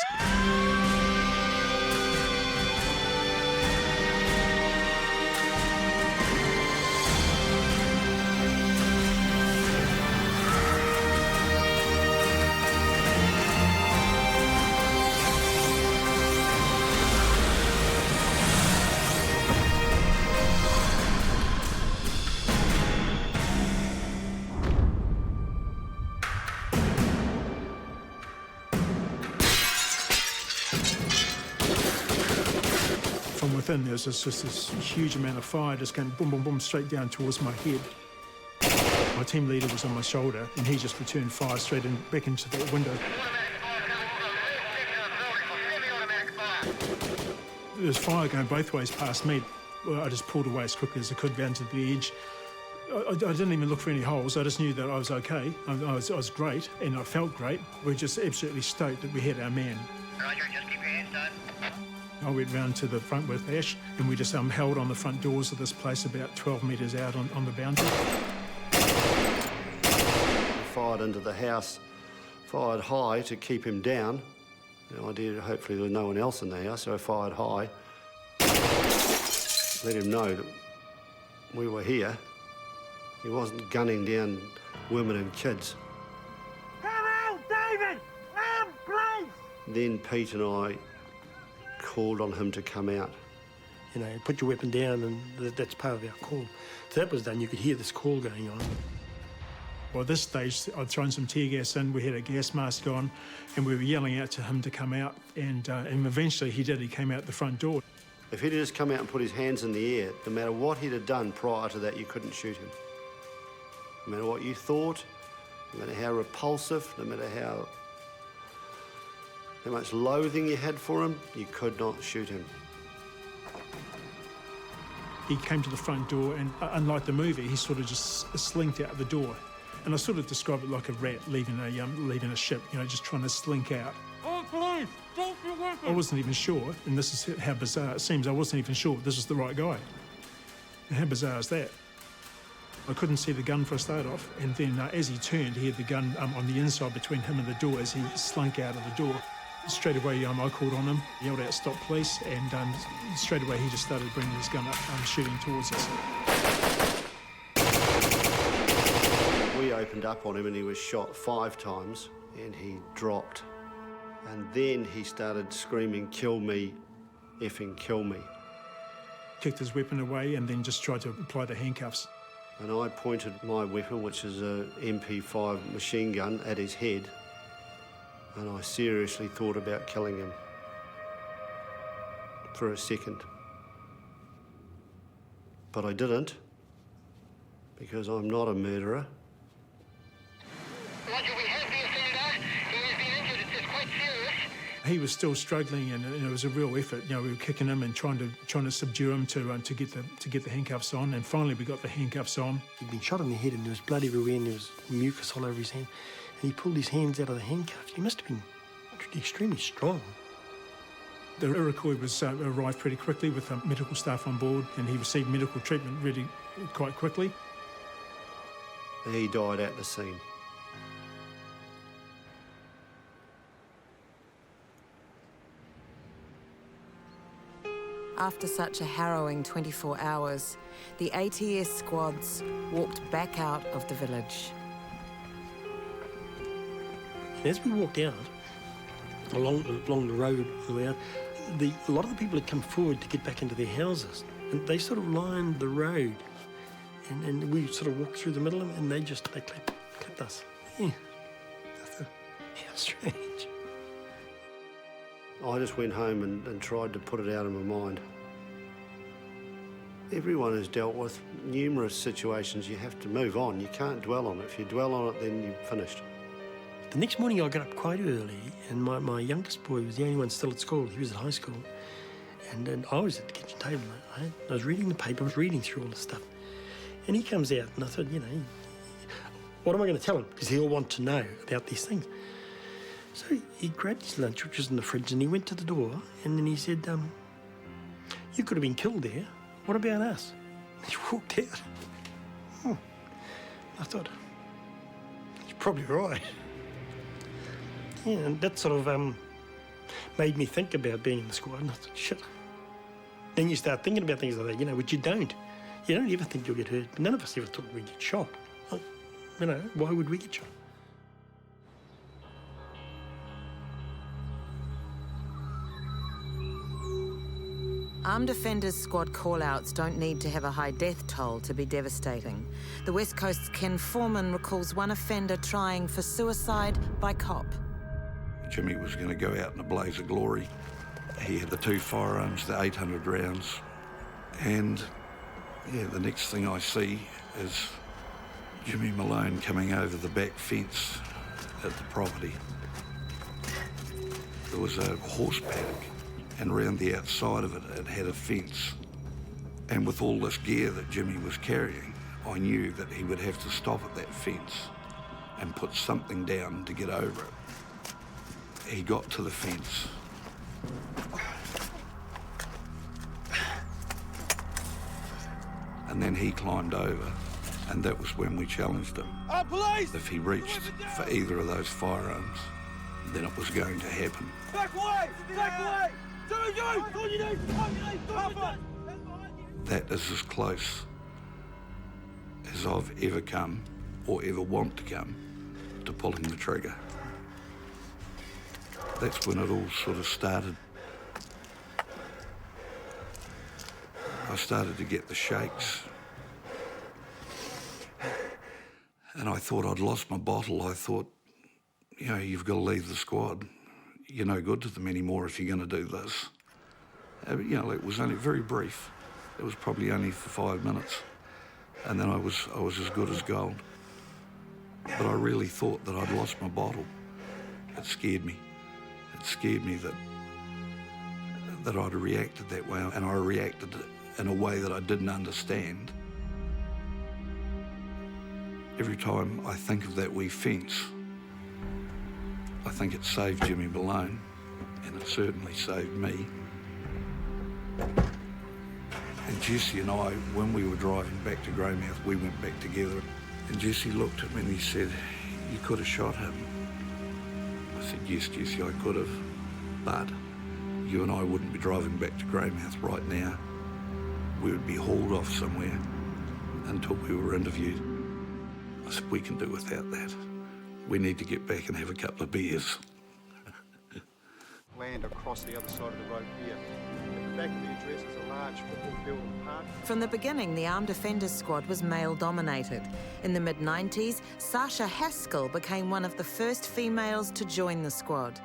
From within, there was just this huge amount of fire just came boom, boom, boom, straight down towards my head. My team leader was on my shoulder, and he just returned fire straight back into the window. There was fire going both ways past me. I just pulled away as quickly as I could down to the edge. I didn't even look for any holes. I just knew that I was okay. I was great, and I felt great. We were just absolutely stoked that we had our man. Roger, just keep your hands down. I went round to the front with Ash, and we just held on the front doors of this place about 12 metres out on the boundary. Fired into the house, fired high to keep him down. The idea, hopefully there was no one else in the house, so I fired high. Let him know that we were here. He wasn't gunning down women and kids. Come out, David! Please! Then Pete and I called on him to come out. You know, put your weapon down, and that's part of our call. So that was done, you could hear this call going on. By this stage, I'd thrown some tear gas in, we had a gas mask on, and we were yelling out to him to come out, and eventually he did, he came out the front door. If he'd just come out and put his hands in the air, no matter what he'd have done prior to that, you couldn't shoot him. No matter what you thought, no matter how repulsive, no matter how much loathing you had for him, you could not shoot him. He came to the front door, and unlike the movie, he sort of just slinked out the door. And I sort of describe it like a rat leaving a ship, you know, just trying to slink out. Oh, please, drop your weapon! I wasn't even sure, and this is how bizarre it seems, I wasn't even sure this was the right guy. And how bizarre is that? I couldn't see the gun for a start off, and then as he turned, he had the gun on the inside between him and the door as he slunk out of the door. Straight away, I called on him, yelled out, "Stop, police," and straight away he just started bringing his gun up, shooting towards us. We opened up on him and he was shot 5 times and he dropped. And then he started screaming, "Kill me, effing kill me." Kicked his weapon away and then just tried to apply the handcuffs. And I pointed my weapon, which is a MP5 machine gun, at his head. And I seriously thought about killing him for a second. But I didn't, because I'm not a murderer. Roger, we have the offender. He has been injured. It's quite serious. He was still struggling, and it was a real effort. You know, we were kicking him and trying to subdue him to get the handcuffs on. And finally, we got the handcuffs on. He'd been shot in the head, and there was blood everywhere, and there was mucus all over his hand. And he pulled his hands out of the handcuffs. He must have been extremely strong. The Iroquois arrived pretty quickly with medical staff on board, and he received medical treatment really quite quickly. He died at the scene. After such a harrowing 24 hours, the ATS squads walked back out of the village. As we walked out, along the road, a lot of the people had come forward to get back into their houses, and they sort of lined the road, and we sort of walked through the middle of them, and they clipped us. Yeah. I thought, how strange. I just went home and tried to put it out of my mind. Everyone has dealt with numerous situations. You have to move on. You can't dwell on it. If you dwell on it, then you're finished. The next morning I got up quite early, and my youngest boy was the only one still at school. He was at high school. And I was at the kitchen table. I was reading the paper, I was reading through all this stuff. And he comes out, and I thought, you know, what am I going to tell him? Because he'll want to know about these things. So he grabbed his lunch, which was in the fridge, and he went to the door, and then he said, you could have been killed there. What about us? He walked out. I thought, he's probably right. Yeah, and that sort of made me think about being in the squad, and I thought, shit. Then you start thinking about things like that, you know, which you don't. You don't ever think you'll get hurt. None of us ever thought we'd get shot. You know, why would we get shot? Armed offenders squad call-outs don't need to have a high death toll to be devastating. The West Coast's Ken Foreman recalls one offender trying for suicide by cop. Jimmy was going to go out in a blaze of glory. He had the 2 firearms, the 800 rounds, and yeah, the next thing I see is Jimmy Malone coming over the back fence at the property. There was a horse paddock, and round the outside of it, it had a fence. And with all this gear that Jimmy was carrying, I knew that he would have to stop at that fence and put something down to get over it. He got to the fence. And then he climbed over, and that was when we challenged him. Police! If he reached for either of those firearms, then it was going to happen. Back away! Back away! That is as close as I've ever come or ever want to come to pulling the trigger. That's when it all sort of started. I started to get the shakes. And I thought I'd lost my bottle. I thought, you know, you've got to leave the squad. You're no good to them anymore if you're going to do this. You know, it was only very brief. It was probably only for 5 minutes. And then I was as good as gold. But I really thought that I'd lost my bottle. It scared me. It scared me that I'd reacted that way, and I reacted in a way that I didn't understand. Every time I think of that wee fence, I think it saved Jimmy Malone, and it certainly saved me. And Jesse and I, when we were driving back to Greymouth, we went back together. And Jesse looked at me and he said, "You could have shot him." I said, "Yes, Jesse, I could have. But you and I wouldn't be driving back to Greymouth right now. We would be hauled off somewhere until we were interviewed." I said, "We can do without that. We need to get back and have a couple of beers." Land across the other side of the road here. At the back of the address is a large football field and park. From the beginning, the Armed Offenders Squad was male-dominated. In the mid-90s, Sasha Haskell became one of the first females to join the squad.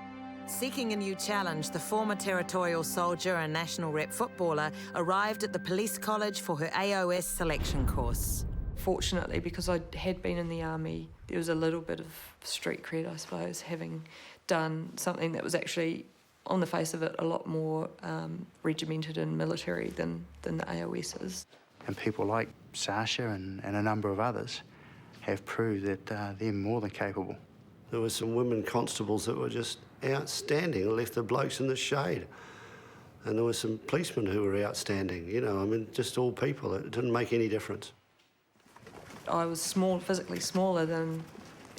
Seeking a new challenge, the former territorial soldier and national rep footballer arrived at the police college for her AOS selection course. Fortunately, because I had been in the army, there was a little bit of street cred, I suppose, having done something that was actually, on the face of it, a lot more regimented and military than the AOS is. And people like Sasha and a number of others have proved that they're more than capable. There were some women constables that were just outstanding and left the blokes in the shade. And there were some policemen who were outstanding, you know, I mean, just all people. It didn't make any difference. I was physically smaller than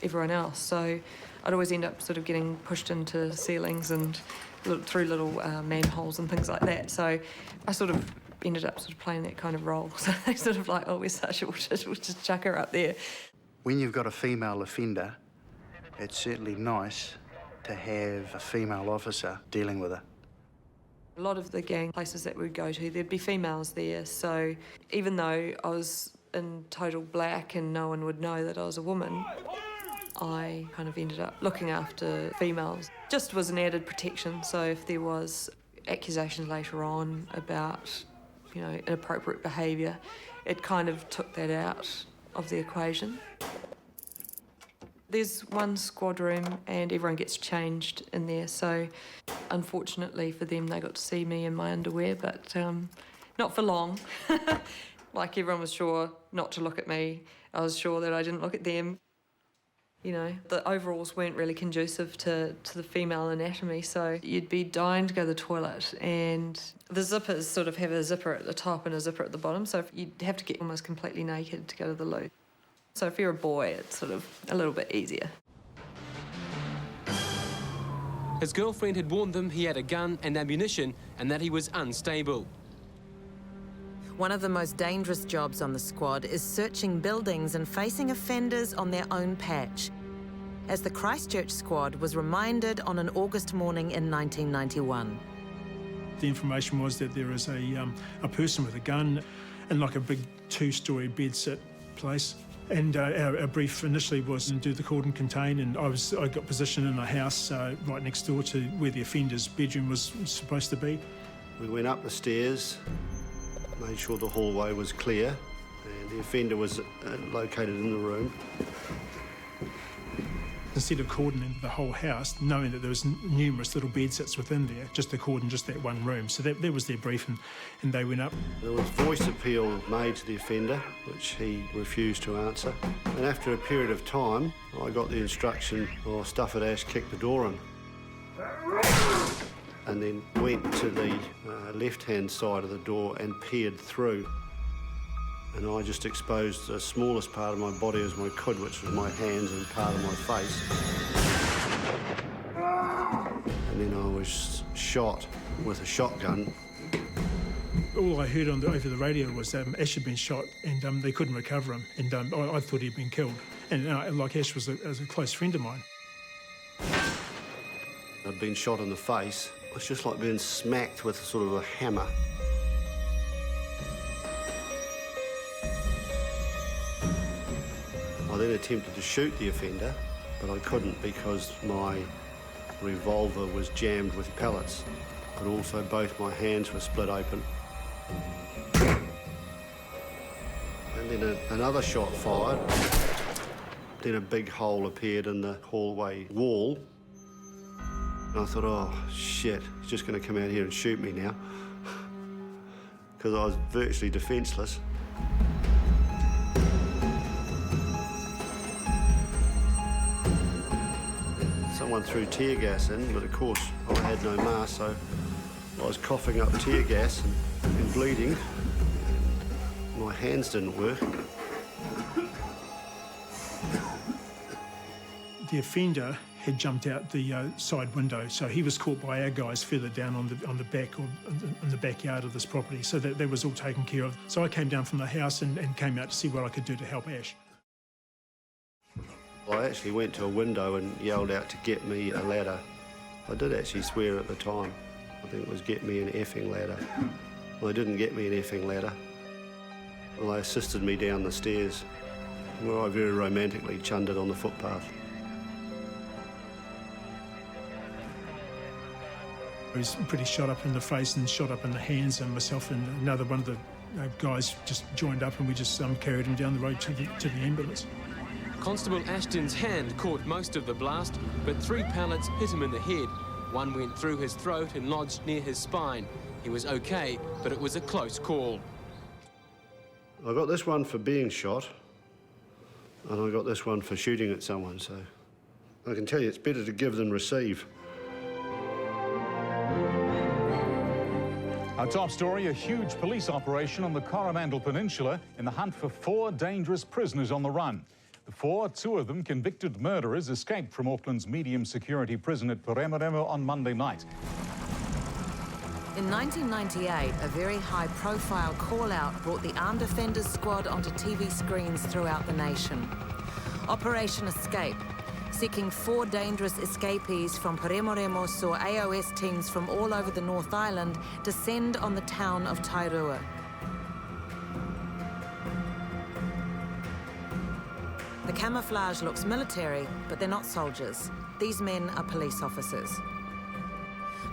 everyone else, so I'd always end up sort of getting pushed into ceilings and through little manholes and things like that. So I sort of ended up sort of playing that kind of role. So they sort of like, "Oh, where's Sasha? We'll just chuck her up there." When you've got a female offender, it's certainly nice to have a female officer dealing with her. A lot of the gang places that we'd go to, there'd be females there. So even though I was in total black and no one would know that I was a woman, I kind of ended up looking after females. Just was an added protection, so if there was accusations later on about, you know, inappropriate behaviour, it kind of took that out of the equation. There's one squad room and everyone gets changed in there, so unfortunately for them they got to see me in my underwear, but not for long. Like, everyone was sure not to look at me. I was sure that I didn't look at them. You know, the overalls weren't really conducive to the female anatomy, so you'd be dying to go to the toilet, and the zippers sort of have a zipper at the top and a zipper at the bottom, so you'd have to get almost completely naked to go to the loo. So if you're a boy, it's sort of a little bit easier. His girlfriend had warned them he had a gun and ammunition and that he was unstable. One of the most dangerous jobs on the squad is searching buildings and facing offenders on their own patch, as the Christchurch squad was reminded on an August morning in 1991. The information was that there is a person with a gun in like a big two-storey bedsit place. And our brief initially was to do the cordon contain, and I got positioned in a house right next door to where the offender's bedroom was supposed to be. We went up the stairs, made sure the hallway was clear, and the offender was located in the room. Instead of cordoning the whole house, knowing that there was numerous little bedsits within there, just to cordon just that one room. So that was their brief, and they went up. There was voice appeal made to the offender, which he refused to answer. And after a period of time, I got the instruction, stuff it, Ash, kick the door in. And then went to the left-hand side of the door and peered through. And I just exposed the smallest part of my body as I could, which was my hands and part of my face. And then I was shot with a shotgun All I heard over the radio was Ash had been shot and they couldn't recover him, and I thought he'd been killed. And like Ash was a close friend of mine. I'd been shot in the face. It was just like being smacked with sort of a hammer. I then attempted to shoot the offender, but I couldn't because my revolver was jammed with pellets, but also both my hands were split open. And then another shot fired. Then a big hole appeared in the hallway wall. And I thought, oh, shit, he's just going to come out here and shoot me now. Because I was virtually defenceless. Someone threw tear gas in, but of course I had no mask, so I was coughing up tear gas and bleeding. My hands didn't work. The offender had jumped out the side window, so he was caught by our guys further down on the back or in the backyard of this property, so that was all taken care of. So I came down from the house and came out to see what I could do to help Ash. I actually went to a window and yelled out to get me a ladder. I did actually swear at the time. I think it was get me an effing ladder. Well, they didn't get me an effing ladder. Well, they assisted me down the stairs, where I very romantically chundered on the footpath. I was pretty shot up in the face and shot up in the hands, and myself and another one of the guys just joined up and we just carried him down the road to the ambulance. Constable Ashton's hand caught most of the blast, but 3 pellets hit him in the head. One went through his throat and lodged near his spine. He was okay, but it was a close call. I got this one for being shot, and I got this one for shooting at someone, so I can tell you it's better to give than receive. Our top story, a huge police operation on the Coromandel Peninsula in the hunt for 4 dangerous prisoners on the run. The 4, 2 of them convicted murderers, escaped from Auckland's medium security prison at Provincial on Monday night. In 1998, a very high-profile call-out brought the Armed Offenders Squad onto TV screens throughout the nation. Operation Escape, seeking 4 dangerous escapees from Paremoremo's saw AOS teams from all over the North Island descend on the town of Tairua. The camouflage looks military, but they're not soldiers. These men are police officers.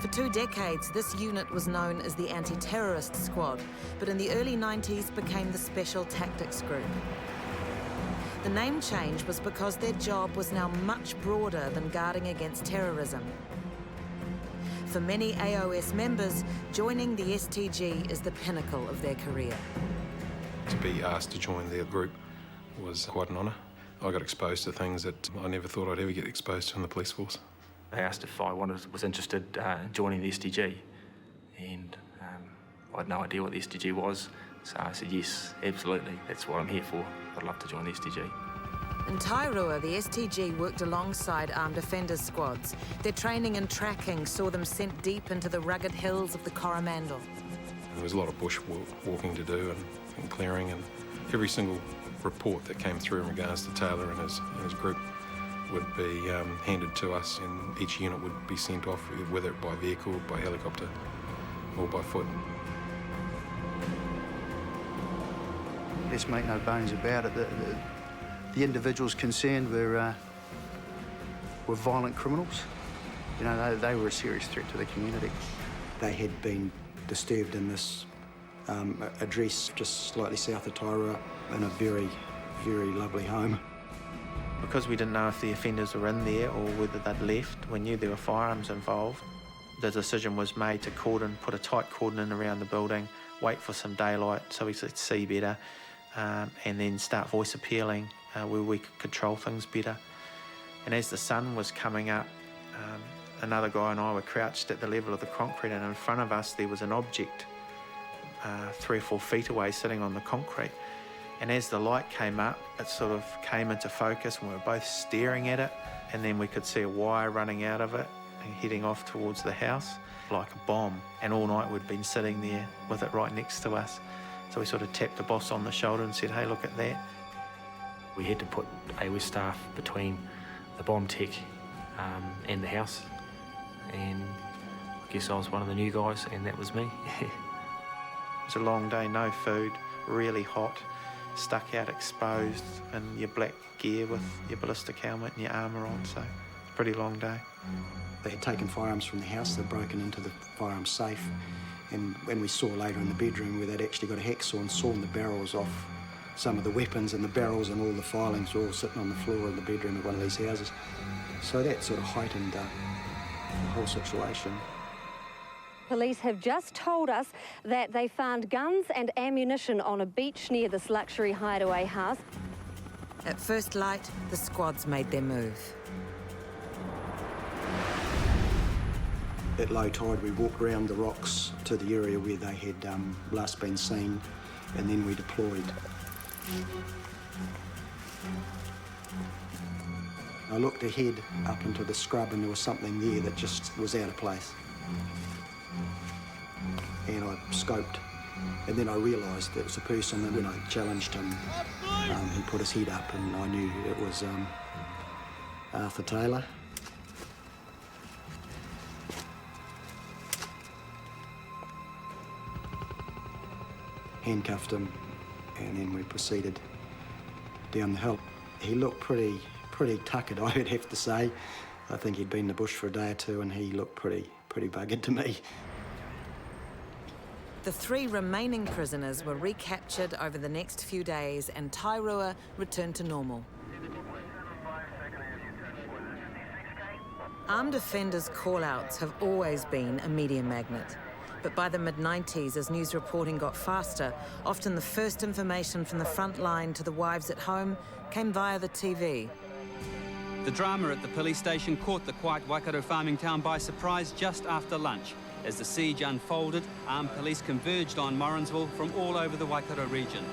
For 2 decades, this unit was known as the Anti-Terrorist Squad, but in the early 90s became the Special Tactics Group. The name change was because their job was now much broader than guarding against terrorism. For many AOS members, joining the STG is the pinnacle of their career. To be asked to join their group was quite an honour. I got exposed to things that I never thought I'd ever get exposed to in the police force. They asked if I was interested in joining the STG, and I had no idea what the STG was, so I said yes, absolutely, that's what I'm here for. I'd love to join the STG. In Tairua, the STG worked alongside armed offenders squads. Their training and tracking saw them sent deep into the rugged hills of the Coromandel. There was a lot of bush walking to do and clearing, and every single report that came through in regards to Taylor and his group would be handed to us, and each unit would be sent off, whether by vehicle, by helicopter, or by foot. Let's make no bones about it. The individuals concerned were violent criminals. You know, they were a serious threat to the community. They had been disturbed in this address just slightly south of Tairua in a very, very lovely home. Because we didn't know if the offenders were in there or whether they'd left, we knew there were firearms involved. The decision was made to put a tight cordon in around the building, wait for some daylight so we could see better, and then start voice appealing where we could control things better. And as the sun was coming up, another guy and I were crouched at the level of the concrete, and in front of us there was an object 3 or 4 feet away sitting on the concrete. And as the light came up, it sort of came into focus and we were both staring at it, and then we could see a wire running out of it, heading off towards the house like a bomb, and all night we'd been sitting there with it right next to us. So we sort of tapped the boss on the shoulder and said, hey, look at that. We had to put AWS staff between the bomb tech and the house, and I guess I was one of the new guys, and that was me. It was a long day, no food, really hot, stuck out exposed in your black gear with your ballistic helmet and your armour on, so it's a pretty long day. They had taken firearms from the house, they'd broken into the firearms safe, and when we saw later in the bedroom where they'd actually got a hacksaw and sawn the barrels off some of the weapons, and the barrels and all the filings were all sitting on the floor in the bedroom of one of these houses. So that sort of heightened the whole situation. Police have just told us that they found guns and ammunition on a beach near this luxury hideaway house. At first light, the squads made their move. At low tide, we walked around the rocks to the area where they had last been seen, and then we deployed. I looked ahead up into the scrub, and there was something there that just was out of place. And I scoped, and then I realised it was a person, and when I challenged him, he put his head up, and I knew it was Arthur Taylor. Handcuffed him, and then we proceeded down the hill. He looked pretty tuckered, I would have to say. I think he'd been in the bush for a day or two, and he looked pretty buggered to me. The 3 remaining prisoners were recaptured over the next few days, and Tairua returned to normal. Armed offenders' call-outs have always been a media magnet. But by the mid-90s, as news reporting got faster, often the first information from the front line to the wives at home came via the TV. The drama at the police station caught the quiet Waikato farming town by surprise just after lunch. As the siege unfolded, armed police converged on Morrinsville from all over the Waikato region.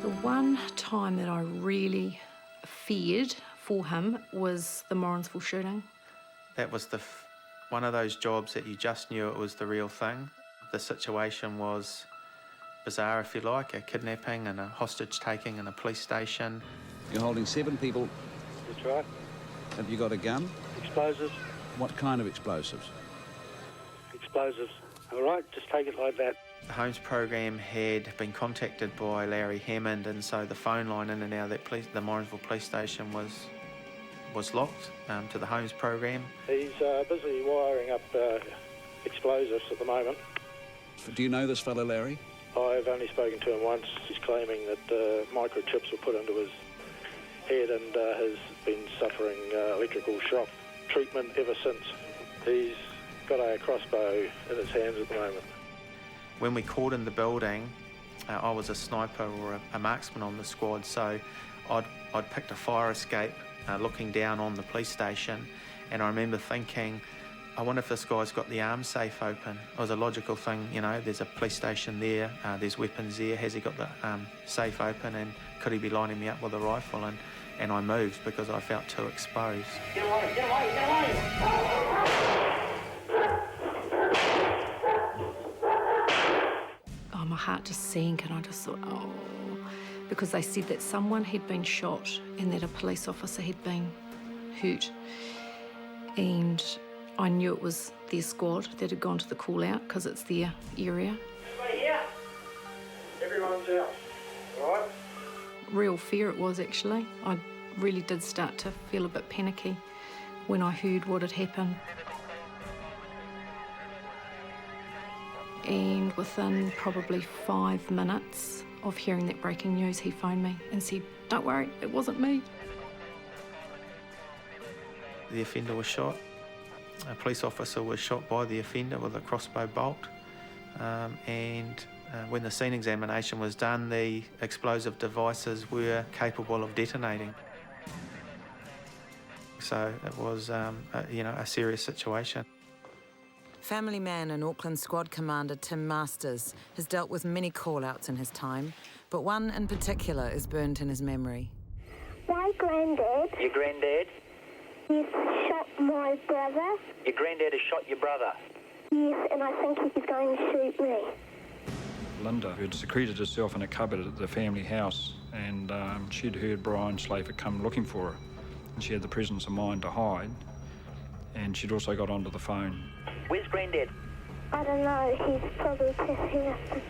The one time that I really feared for him was the Morrinsville shooting. That was one of those jobs that you just knew it was the real thing. The situation was bizarre, if you like, a kidnapping and a hostage-taking in a police station. You're holding 7 people. That's right. Have you got a gun? Explosives. What kind of explosives? Explosives. All right, just take it like that. The Homes program had been contacted by Larry Hammond, and so the phone line in and out of the Morrinsville police station was locked to the Homes program. He's busy wiring up explosives at the moment. Do you know this fellow, Larry? I've only spoken to him once. He's claiming that microchips were put into his head and has been suffering electrical shock treatment ever since. He's got a crossbow in his hands at the moment. When we called in the building, I was a sniper or a marksman on the squad, so I'd picked a fire escape looking down on the police station, and I remember thinking, I wonder if this guy's got the arms safe open. It was a logical thing, you know, there's a police station there, there's weapons there, has he got the safe open, and could he be lining me up with a rifle? And I moved because I felt too exposed. Get away, get away, get away! Oh, my heart just sank, and I just thought, oh, because they said that someone had been shot and that a police officer had been hurt. And I knew it was their squad that had gone to the call-out because it's their area. Everybody here? Everyone's out, all right? Real fear it was, actually. I really did start to feel a bit panicky when I heard what had happened. And within probably 5 minutes of hearing that breaking news, he phoned me and said, "Don't worry, it wasn't me." The offender was shot. A police officer was shot by the offender with a crossbow bolt. When the scene examination was done, the explosive devices were capable of detonating. So it was, a serious situation. Family man and Auckland squad commander Tim Masters has dealt with many call-outs in his time, but one in particular is burnt in his memory. My granddad. Your granddad? Yes, shot my brother. Your granddad has shot your brother? Yes, and I think he's going to shoot me. Linda had secreted herself in a cupboard at the family house, and she'd heard Brian Schlafer come looking for her, and she had the presence of mind to hide, and she'd also got onto the phone. Where's Granddad? I don't know, he's probably pissing us.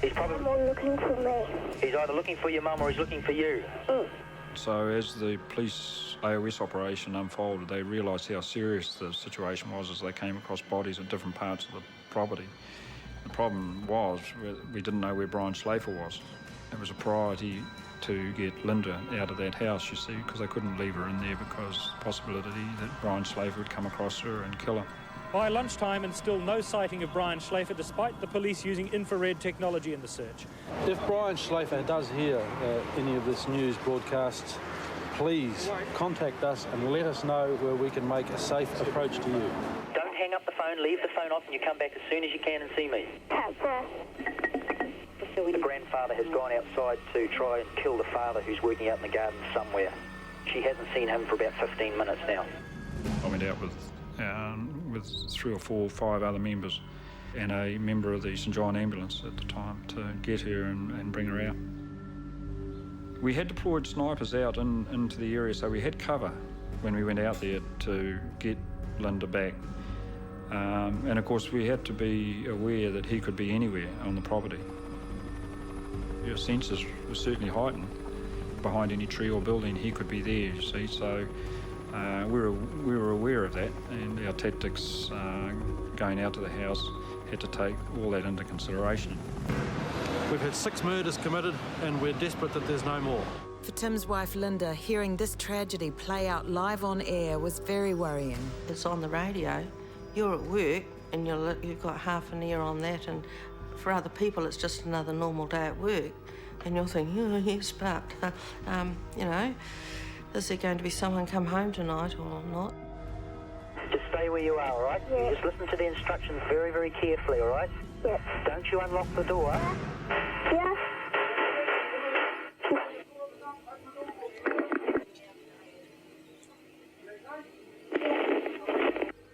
He's probably looking for me. He's either looking for your mum or he's looking for you. So as the police AOS operation unfolded, they realised how serious the situation was as they came across bodies at different parts of the property. The problem was we didn't know where Brian Schlafer was. It was a priority to get Linda out of that house, you see, because they couldn't leave her in there because the possibility that Brian Schlafer would come across her and kill her. By lunchtime, and still no sighting of Brian Schlafer, despite the police using infrared technology in the search. If Brian Schlafer does hear any of this news broadcast, please contact us and let us know where we can make a safe approach to you. Don't hang up the phone, leave the phone off, and you come back as soon as you can and see me. The grandfather has gone outside to try and kill the father who's working out in the garden somewhere. She hasn't seen him for about 15 minutes now. I went out with 3 or 4 or 5 other members and a member of the St John ambulance at the time to get her and bring her out. We had deployed snipers out into the area, so we had cover when we went out there to get Linda back. And of course we had to be aware that he could be anywhere on the property. Your senses were certainly heightened. Behind any tree or building, he could be there, you see, so we were aware of that, and our tactics going out to the house had to take all that into consideration. We've had 6 murders committed, and we're desperate that there's no more. For Tim's wife Linda, hearing this tragedy play out live on air was very worrying. It's on the radio, you're at work, and you've got half an ear on that, and for other people it's just another normal day at work, and you're thinking, oh yes, but, you know, is there going to be someone come home tonight or not? Just stay where you are, all right? Yeah. Just listen to the instructions very, very carefully, all right? Yeah. Don't you unlock the door. Yeah.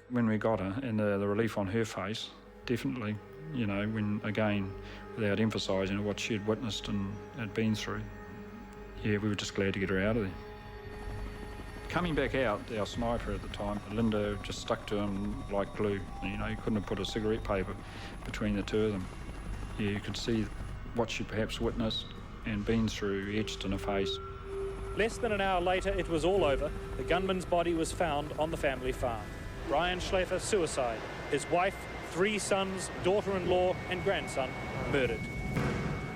When we got her, and the relief on her face, definitely, you know, when, again, without emphasising what she had witnessed and had been through, yeah, we were just glad to get her out of there. Coming back out, our sniper at the time, Linda just stuck to him like glue. You know, you couldn't have put a cigarette paper between the two of them. Yeah, you could see what she perhaps witnessed and been through etched in her face. Less than an hour later, it was all over. The gunman's body was found on the family farm. Brian Schlafer, suicide. His wife, 3 sons, daughter-in-law and grandson murdered.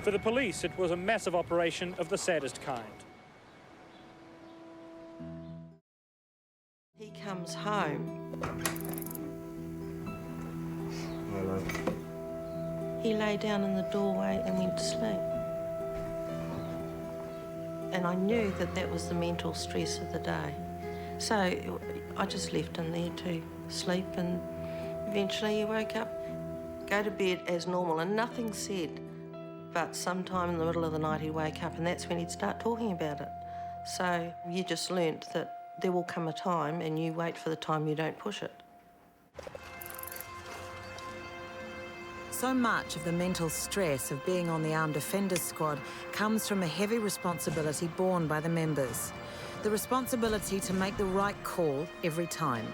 For the police, it was a massive operation of the saddest kind. He comes home. Hello. He lay down in the doorway and went to sleep. And I knew that that was the mental stress of the day. So I just left him there to sleep, and eventually he woke up, go to bed as normal, and nothing said. But sometime in the middle of the night he'd wake up, and that's when he'd start talking about it. So you just learnt that there will come a time, and you wait for the time, you don't push it. So much of the mental stress of being on the Armed Offenders Squad comes from a heavy responsibility borne by the members. The responsibility to make the right call every time.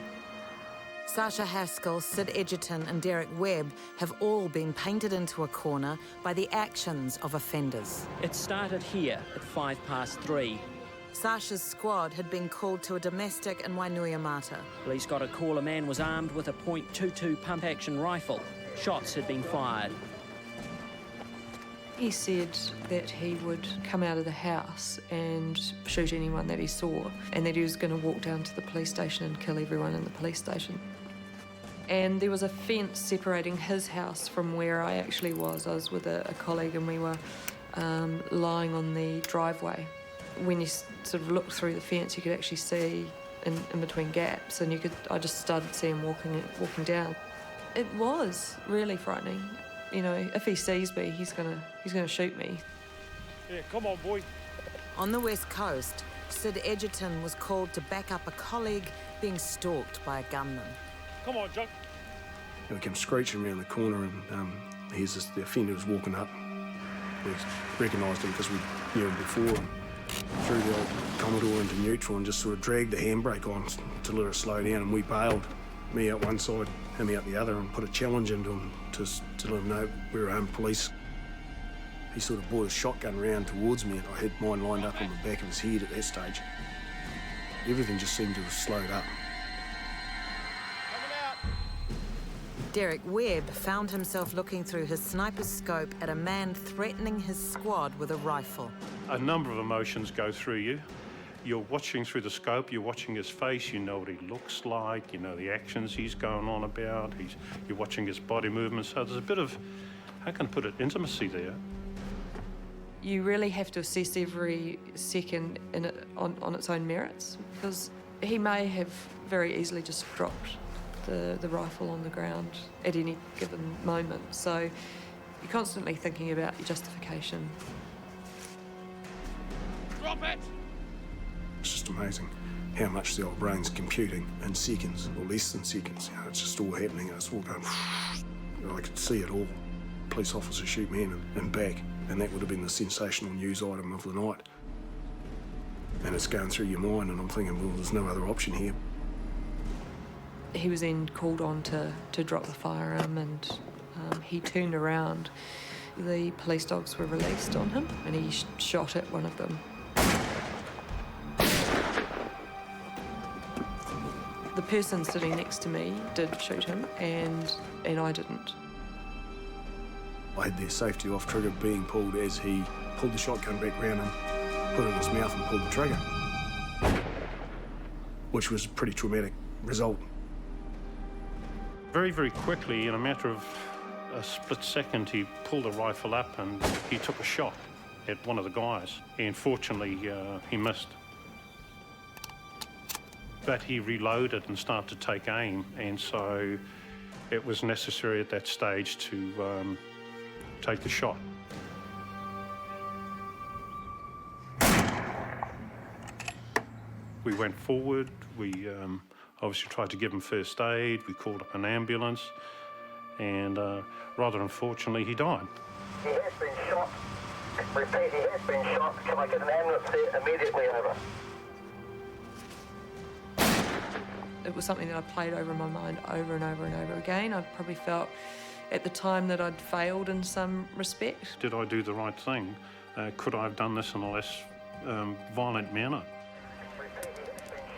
Sasha Haskell, Sid Edgerton and Derek Webb have all been painted into a corner by the actions of offenders. It started here at 3:05. Sasha's squad had been called to a domestic in Wainuiomata. Police got a call a man was armed with a .22 pump-action rifle. Shots had been fired. He said that he would come out of the house and shoot anyone that he saw, and that he was going to walk down to the police station and kill everyone in the police station. And there was a fence separating his house from where I actually was. I was with a colleague, and we were lying on the driveway. When you sort of looked through the fence, you could actually see in between gaps, and I just started to see him walking down. It was really frightening. You know, if he sees me, he's gonna shoot me. Yeah, come on, boy. On the West Coast, Sid Edgerton was called to back up a colleague being stalked by a gunman. Come on, Chuck. We came screeching around the corner, and the offender was walking up. We recognised him because we knew him before, and threw the old Commodore into neutral and just sort of dragged the handbrake on to let it slow down, and we bailed, me out one side, him out the other, and put a challenge into him to let him know we were armed police. He sort of brought his shotgun round towards me, and I had mine lined up on the back of his head at that stage. Everything just seemed to have slowed up. Derek Webb found himself looking through his sniper's scope at a man threatening his squad with a rifle. A number of emotions go through you. You're watching through the scope, you're watching his face, you know what he looks like, you know the actions he's going on about, you're watching his body movements, so there's a bit of, how can I put it, intimacy there. You really have to assess every second on its own merits, because he may have very easily just dropped the rifle on the ground at any given moment. So you're constantly thinking about your justification. Drop it! It's just amazing how much the old brain's computing in seconds, or less than seconds. You know, it's just all happening, and it's all going, you know, I could see it all. Police officer shoot me in and back, and that would have been the sensational news item of the night. And it's going through your mind, and I'm thinking, well, there's no other option here. He was then called on to drop the firearm, and he turned around. The police dogs were released on him, and he shot at one of them. The person sitting next to me did shoot him, and I didn't. I had the safety off trigger being pulled as he pulled the shotgun back round and put it in his mouth and pulled the trigger, which was a pretty traumatic result. Very, very quickly, in a matter of a split second, he pulled the rifle up and he took a shot at one of the guys. And fortunately, he missed. But he reloaded and started to take aim, and so it was necessary at that stage to take the shot. We went forward, we obviously tried to give him first aid, we called up an ambulance, and rather unfortunately, he died. He has been shot. Repeat, he has been shot. Can I get an ambulance there immediately? Over. It was something that I played over in my mind over and over and over again. I probably felt at the time that I'd failed in some respect. Did I do the right thing? Could I have done this in a less violent manner?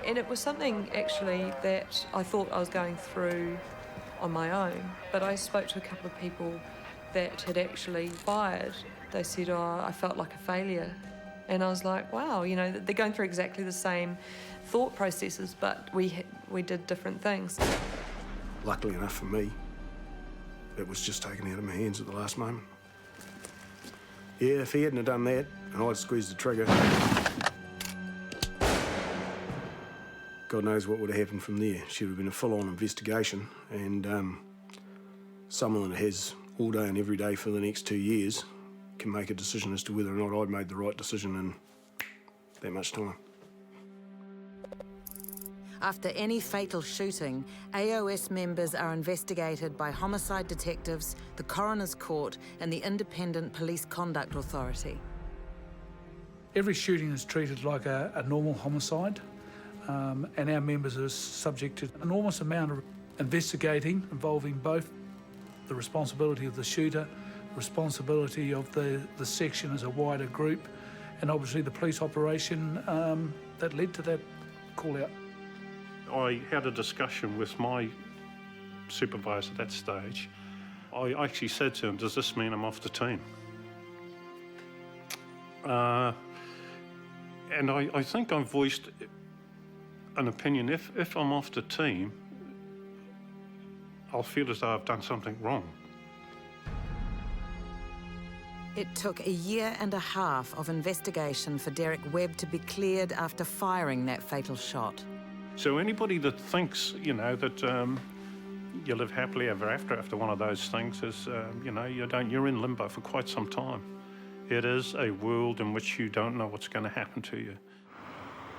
And it was something, actually, that I thought I was going through on my own. But I spoke to a couple of people that had actually fired. They said, oh, I felt like a failure. And I was like, wow, you know, they're going through exactly the same thought processes, but we did different things. Luckily enough for me, it was just taken out of my hands at the last moment. Yeah, if he hadn't have done that and I'd squeezed the trigger, God knows what would have happened from there. Should have been a full-on investigation, and someone that has all day and every day for the next 2 years can make a decision as to whether or not I'd made the right decision in that much time. After any fatal shooting, AOS members are investigated by homicide detectives, the coroner's court, and the Independent Police Conduct Authority. Every shooting is treated like a normal homicide, and our members are subject to an enormous amount of investigating involving both the responsibility of the shooter, responsibility of the section as a wider group, and obviously the police operation that led to that call-out. I had a discussion with my supervisor at that stage. I actually said to him, does this mean I'm off the team? And I think I voiced an opinion. If I'm off the team, I'll feel as though I've done something wrong. It took a year and a half of investigation for Derek Webb to be cleared after firing that fatal shot. So anybody that thinks, you know, that you live happily ever after one of those things is, you know, you're in limbo for quite some time. It is a world in which you don't know what's going to happen to you.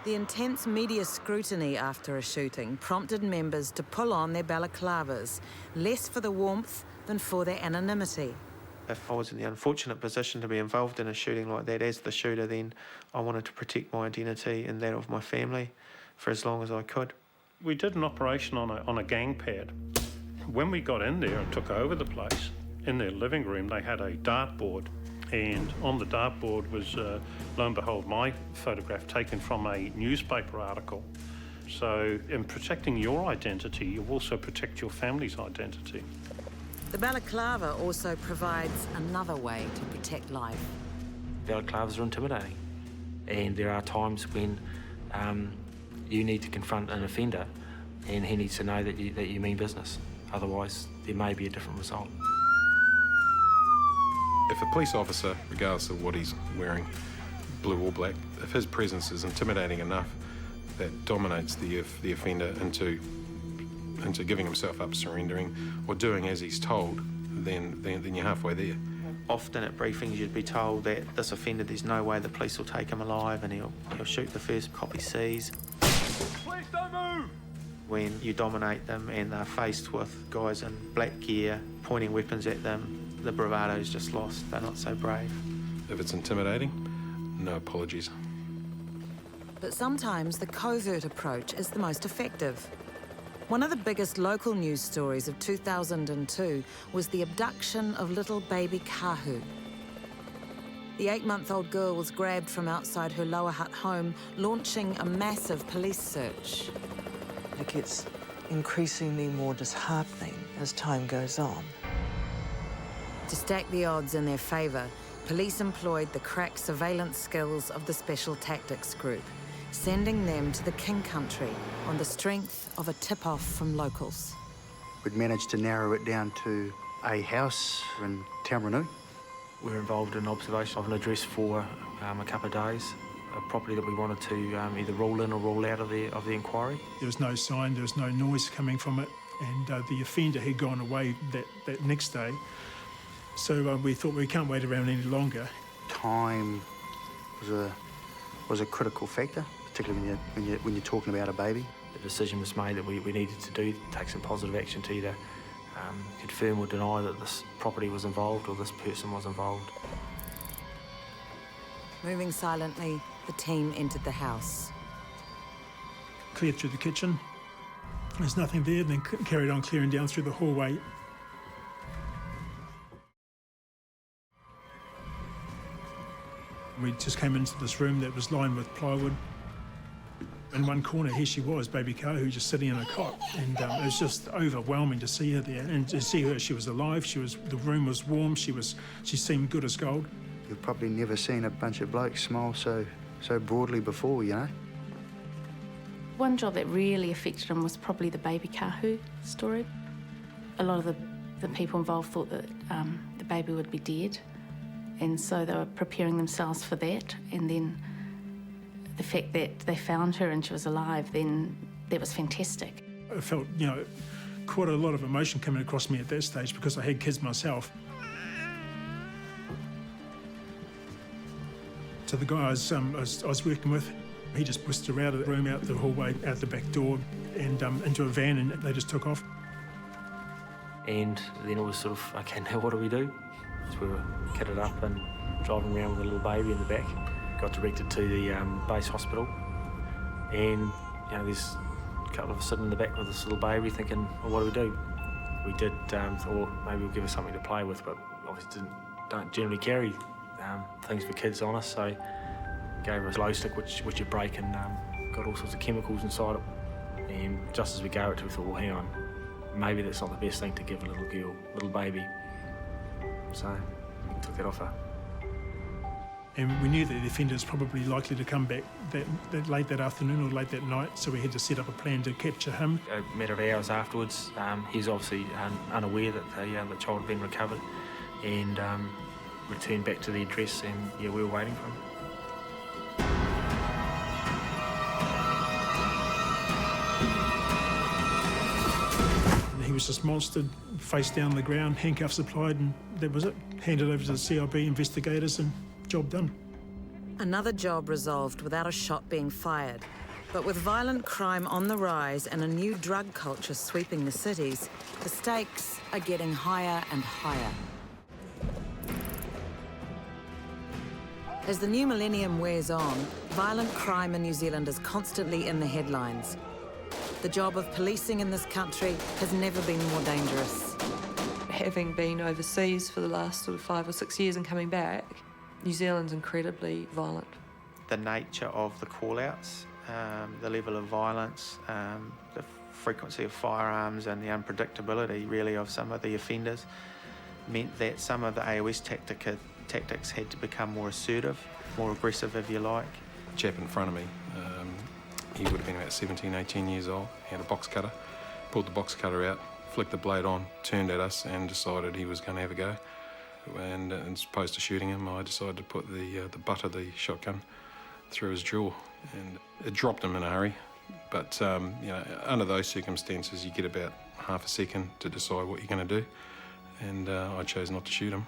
The intense media scrutiny after a shooting prompted members to pull on their balaclavas, less for the warmth than for their anonymity. If I was in the unfortunate position to be involved in a shooting like that as the shooter, then I wanted to protect my identity and that of my family for as long as I could. We did an operation on a gang pad. When we got in there and took over the place, in their living room they had a dartboard, and on the dartboard was, lo and behold, my photograph taken from a newspaper article. So in protecting your identity, you also protect your family's identity. The balaclava also provides another way to protect life. Balaclavas are intimidating, and there are times when you need to confront an offender and he needs to know that you mean business. Otherwise, there may be a different result. If a police officer, regardless of what he's wearing, blue or black, if his presence is intimidating enough, that dominates the offender into giving himself up, surrendering, or doing as he's told, then you're halfway there. Often at briefings you'd be told that this offender, there's no way the police will take him alive and he'll shoot the first cop he sees. Please don't move! When you dominate them and they're faced with guys in black gear pointing weapons at them, the bravado's just lost. They're not so brave. If it's intimidating, no apologies. But sometimes the covert approach is the most effective. One of the biggest local news stories of 2002 was the abduction of little baby Kahu. The 8-month-old girl was grabbed from outside her Lower Hutt home, launching a massive police search. It gets increasingly more disheartening as time goes on. To stack the odds in their favour, police employed the crack surveillance skills of the Special Tactics Group, sending them to the King Country on the strength of a tip-off from locals. We'd managed to narrow it down to a house in Tamaranu. We were involved in observation of an address for a couple of days, a property that we wanted to either rule in or rule out of the inquiry. There was no sign, there was no noise coming from it, and the offender had gone away that next day. So we thought we can't wait around any longer. Time was a critical factor, particularly when you're talking about a baby. The decision was made that we needed to take some positive action to either confirm or deny that this property was involved or this person was involved. Moving silently, the team entered the house. Cleared through the kitchen. There's nothing there, then carried on clearing down through the hallway. We just came into this room that was lined with plywood. In one corner, here she was, baby Kahu, just sitting in a cot. And it was just overwhelming to see her there. And to see her, she was alive, the room was warm, she seemed good as gold. You've probably never seen a bunch of blokes smile so broadly before, you know? One job that really affected him was probably the baby Kahu story. A lot of the people involved thought that the baby would be dead, and so they were preparing themselves for that. And then the fact that they found her and she was alive, then that was fantastic. I felt, quite a lot of emotion coming across me at that stage because I had kids myself. So the guy I was working with, he just whisked her out of the room, out the hallway, out the back door, and into a van, and they just took off. And then it was sort of, okay, now what do we do? So we were kitted up and driving around with a little baby in the back. Got directed to the base hospital, and there's a couple of us sitting in the back with this little baby thinking, well, what do we do? We did thought, well, maybe we'll give her something to play with, but obviously don't generally carry things for kids on us, so gave her a glow stick which you break and got all sorts of chemicals inside it. And just as we gave it to her, we thought, well, hang on, maybe that's not the best thing to give a little girl, little baby. So we took that off her. And we knew that the offender was probably likely to come back that late that afternoon or late that night, so we had to set up a plan to capture him. A matter of hours afterwards, he was obviously unaware that the child had been recovered and returned back to the address, and we were waiting for him. He was just monstered, face down on the ground, handcuffs applied, and that was it. Handed over to the CIB investigators and job done. Another job resolved without a shot being fired. But with violent crime on the rise and a new drug culture sweeping the cities, the stakes are getting higher and higher. As the new millennium wears on, violent crime in New Zealand is constantly in the headlines. The job of policing in this country has never been more dangerous. Having been overseas for the last sort of 5 or 6 years and coming back, New Zealand's incredibly violent. The nature of the call-outs, the level of violence, the frequency of firearms and the unpredictability really of some of the offenders meant that some of the AOS tactics had to become more assertive, more aggressive if you like. The chap in front of me, he would have been about 17, 18 years old. He had a box cutter, pulled the box cutter out, flicked the blade on, turned at us and decided he was going to have a go. And as opposed to shooting him, I decided to put the butt of the shotgun through his jaw, and it dropped him in a hurry. But you know, under those circumstances, you get about half a second to decide what you're going to do, and I chose not to shoot him.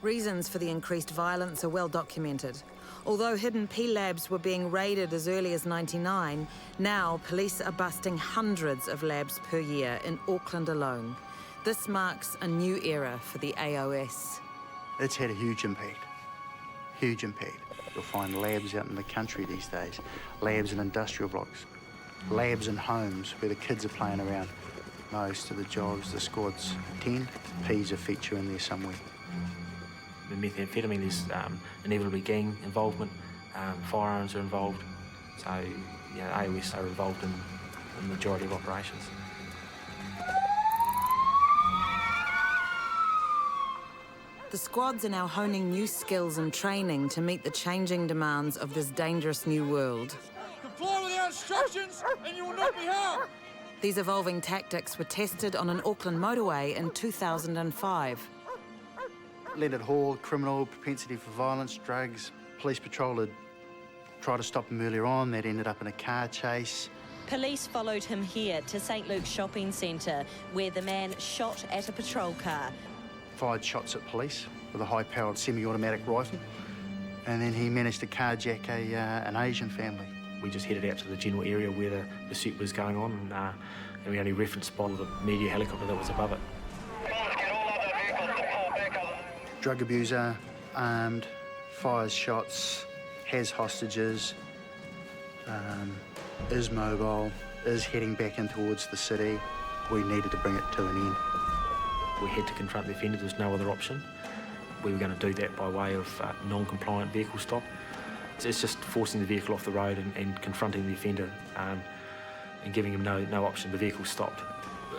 Reasons for the increased violence are well documented. Although hidden P-labs were being raided as early as '99, now police are busting hundreds of labs per year in Auckland alone. This marks a new era for the AOS. It's had a huge impact. Huge impact. You'll find labs out in the country these days, labs in industrial blocks, labs in homes where the kids are playing around. Most of the jobs the squads attend, P's a feature in there somewhere. The methamphetamine, there's inevitably gang involvement, firearms are involved, so AOS are involved in the majority of operations. The squads are now honing new skills and training to meet the changing demands of this dangerous new world. Comply with our instructions and you will not be harmed. These evolving tactics were tested on an Auckland motorway in 2005. Leonard Hall, criminal, propensity for violence, drugs. Police patrol had tried to stop him earlier on. That ended up in a car chase. Police followed him here to St Luke's shopping centre, where the man shot at a patrol car. Fired shots at police with a high-powered semi-automatic rifle, and then he managed to carjack an Asian family. We just headed out to the general area where the pursuit was going on, and we only referenced the media helicopter that was above it. Drug abuser, armed, fires shots, has hostages, is mobile, is heading back in towards the city. We needed to bring it to an end. We had to confront the offender, there was no other option. We were going to do that by way of non-compliant vehicle stop. It's just forcing the vehicle off the road and confronting the offender and giving him no option. The vehicle stopped.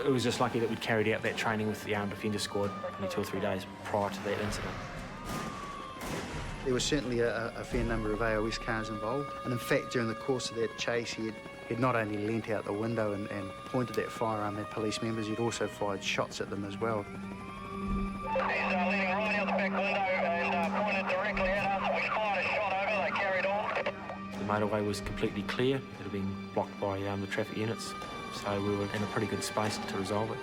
It was just lucky that we'd carried out that training with the armed offender squad only 2 or 3 days prior to that incident. There was certainly a fair number of AOS cars involved, and in fact during the course of that chase he'd not only leant out the window and pointed that firearm at police members, he'd also fired shots at them as well. He's leaning right out the back window and pointed directly at us. We fired a shot over, they carried on. The motorway was completely clear. It had been blocked by the traffic units, so we were in a pretty good space to resolve it.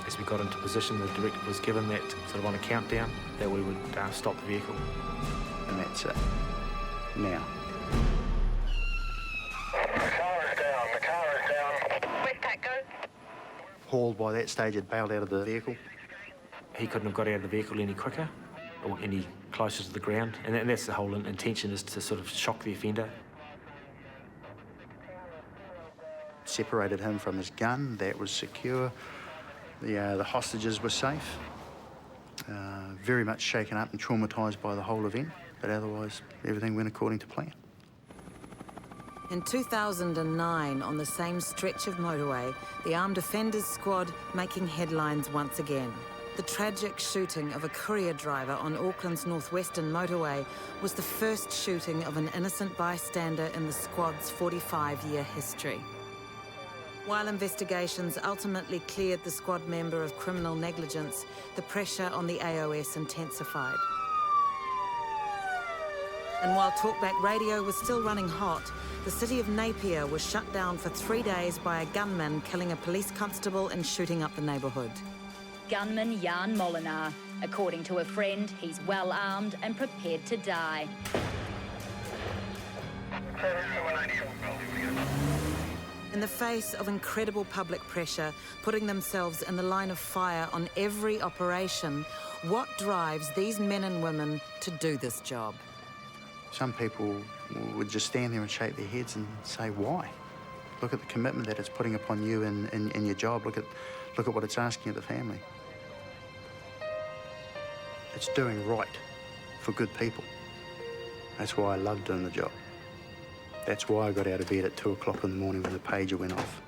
As we got into position, the directive was given that sort of on a countdown that we would stop the vehicle. And that's it. Now. Hall, by that stage, had bailed out of the vehicle. He couldn't have got out of the vehicle any quicker or any closer to the ground, and that's the whole intention, is to sort of shock the offender. Separated him from his gun, that was secure. The hostages were safe. Very much shaken up and traumatised by the whole event, but otherwise everything went according to plan. In 2009, on the same stretch of motorway, the Armed Offenders Squad making headlines once again. The tragic shooting of a courier driver on Auckland's northwestern motorway was the first shooting of an innocent bystander in the squad's 45-year history. While investigations ultimately cleared the squad member of criminal negligence, the pressure on the AOS intensified. And while talkback radio was still running hot, the city of Napier was shut down for 3 days by a gunman killing a police constable and shooting up the neighbourhood. Gunman Jan Molinar According to a friend, he's well armed and prepared to die. In the face of incredible public pressure, putting themselves in the line of fire on every operation, what drives these men and women to do this job? Some people would just stand there and shake their heads and say, why? Look at the commitment that it's putting upon you in your job. Look at what it's asking of the family. It's doing right for good people. That's why I love doing the job. That's why I got out of bed at 2 o'clock in the morning when the pager went off.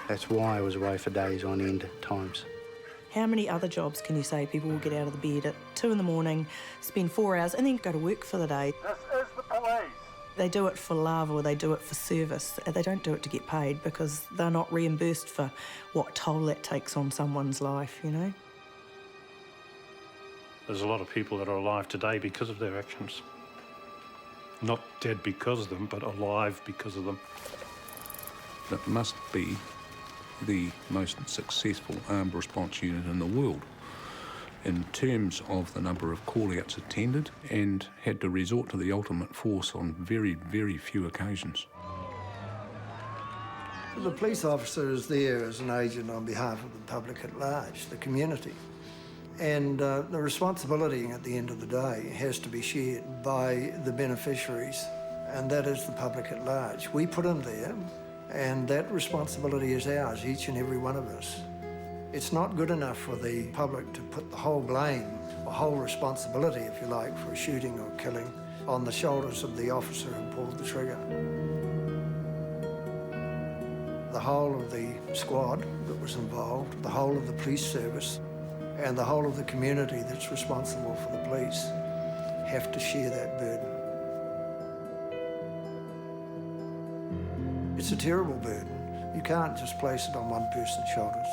That's why I was away for days on end at times. How many other jobs can you say people will get out of the bed at 2 in the morning, spend 4 hours, and then go to work for the day? This is the police. They do it for love or they do it for service. They don't do it to get paid because they're not reimbursed for what toll that takes on someone's life, you know? There's a lot of people that are alive today because of their actions. Not dead because of them, but alive because of them. That must be the most successful armed response unit in the world in terms of the number of call-outs attended and had to resort to the ultimate force on very, very few occasions. The police officer is there as an agent on behalf of the public at large, the community. And the responsibility at the end of the day has to be shared by the beneficiaries, and that is the public at large. We put them there, and that responsibility is ours, each and every one of us. It's not good enough for the public to put the whole blame, or whole responsibility, if you like, for a shooting or killing on the shoulders of the officer who pulled the trigger. The whole of the squad that was involved, the whole of the police service, and the whole of the community that's responsible for the police have to share that burden. It's a terrible burden. You can't just place it on one person's shoulders.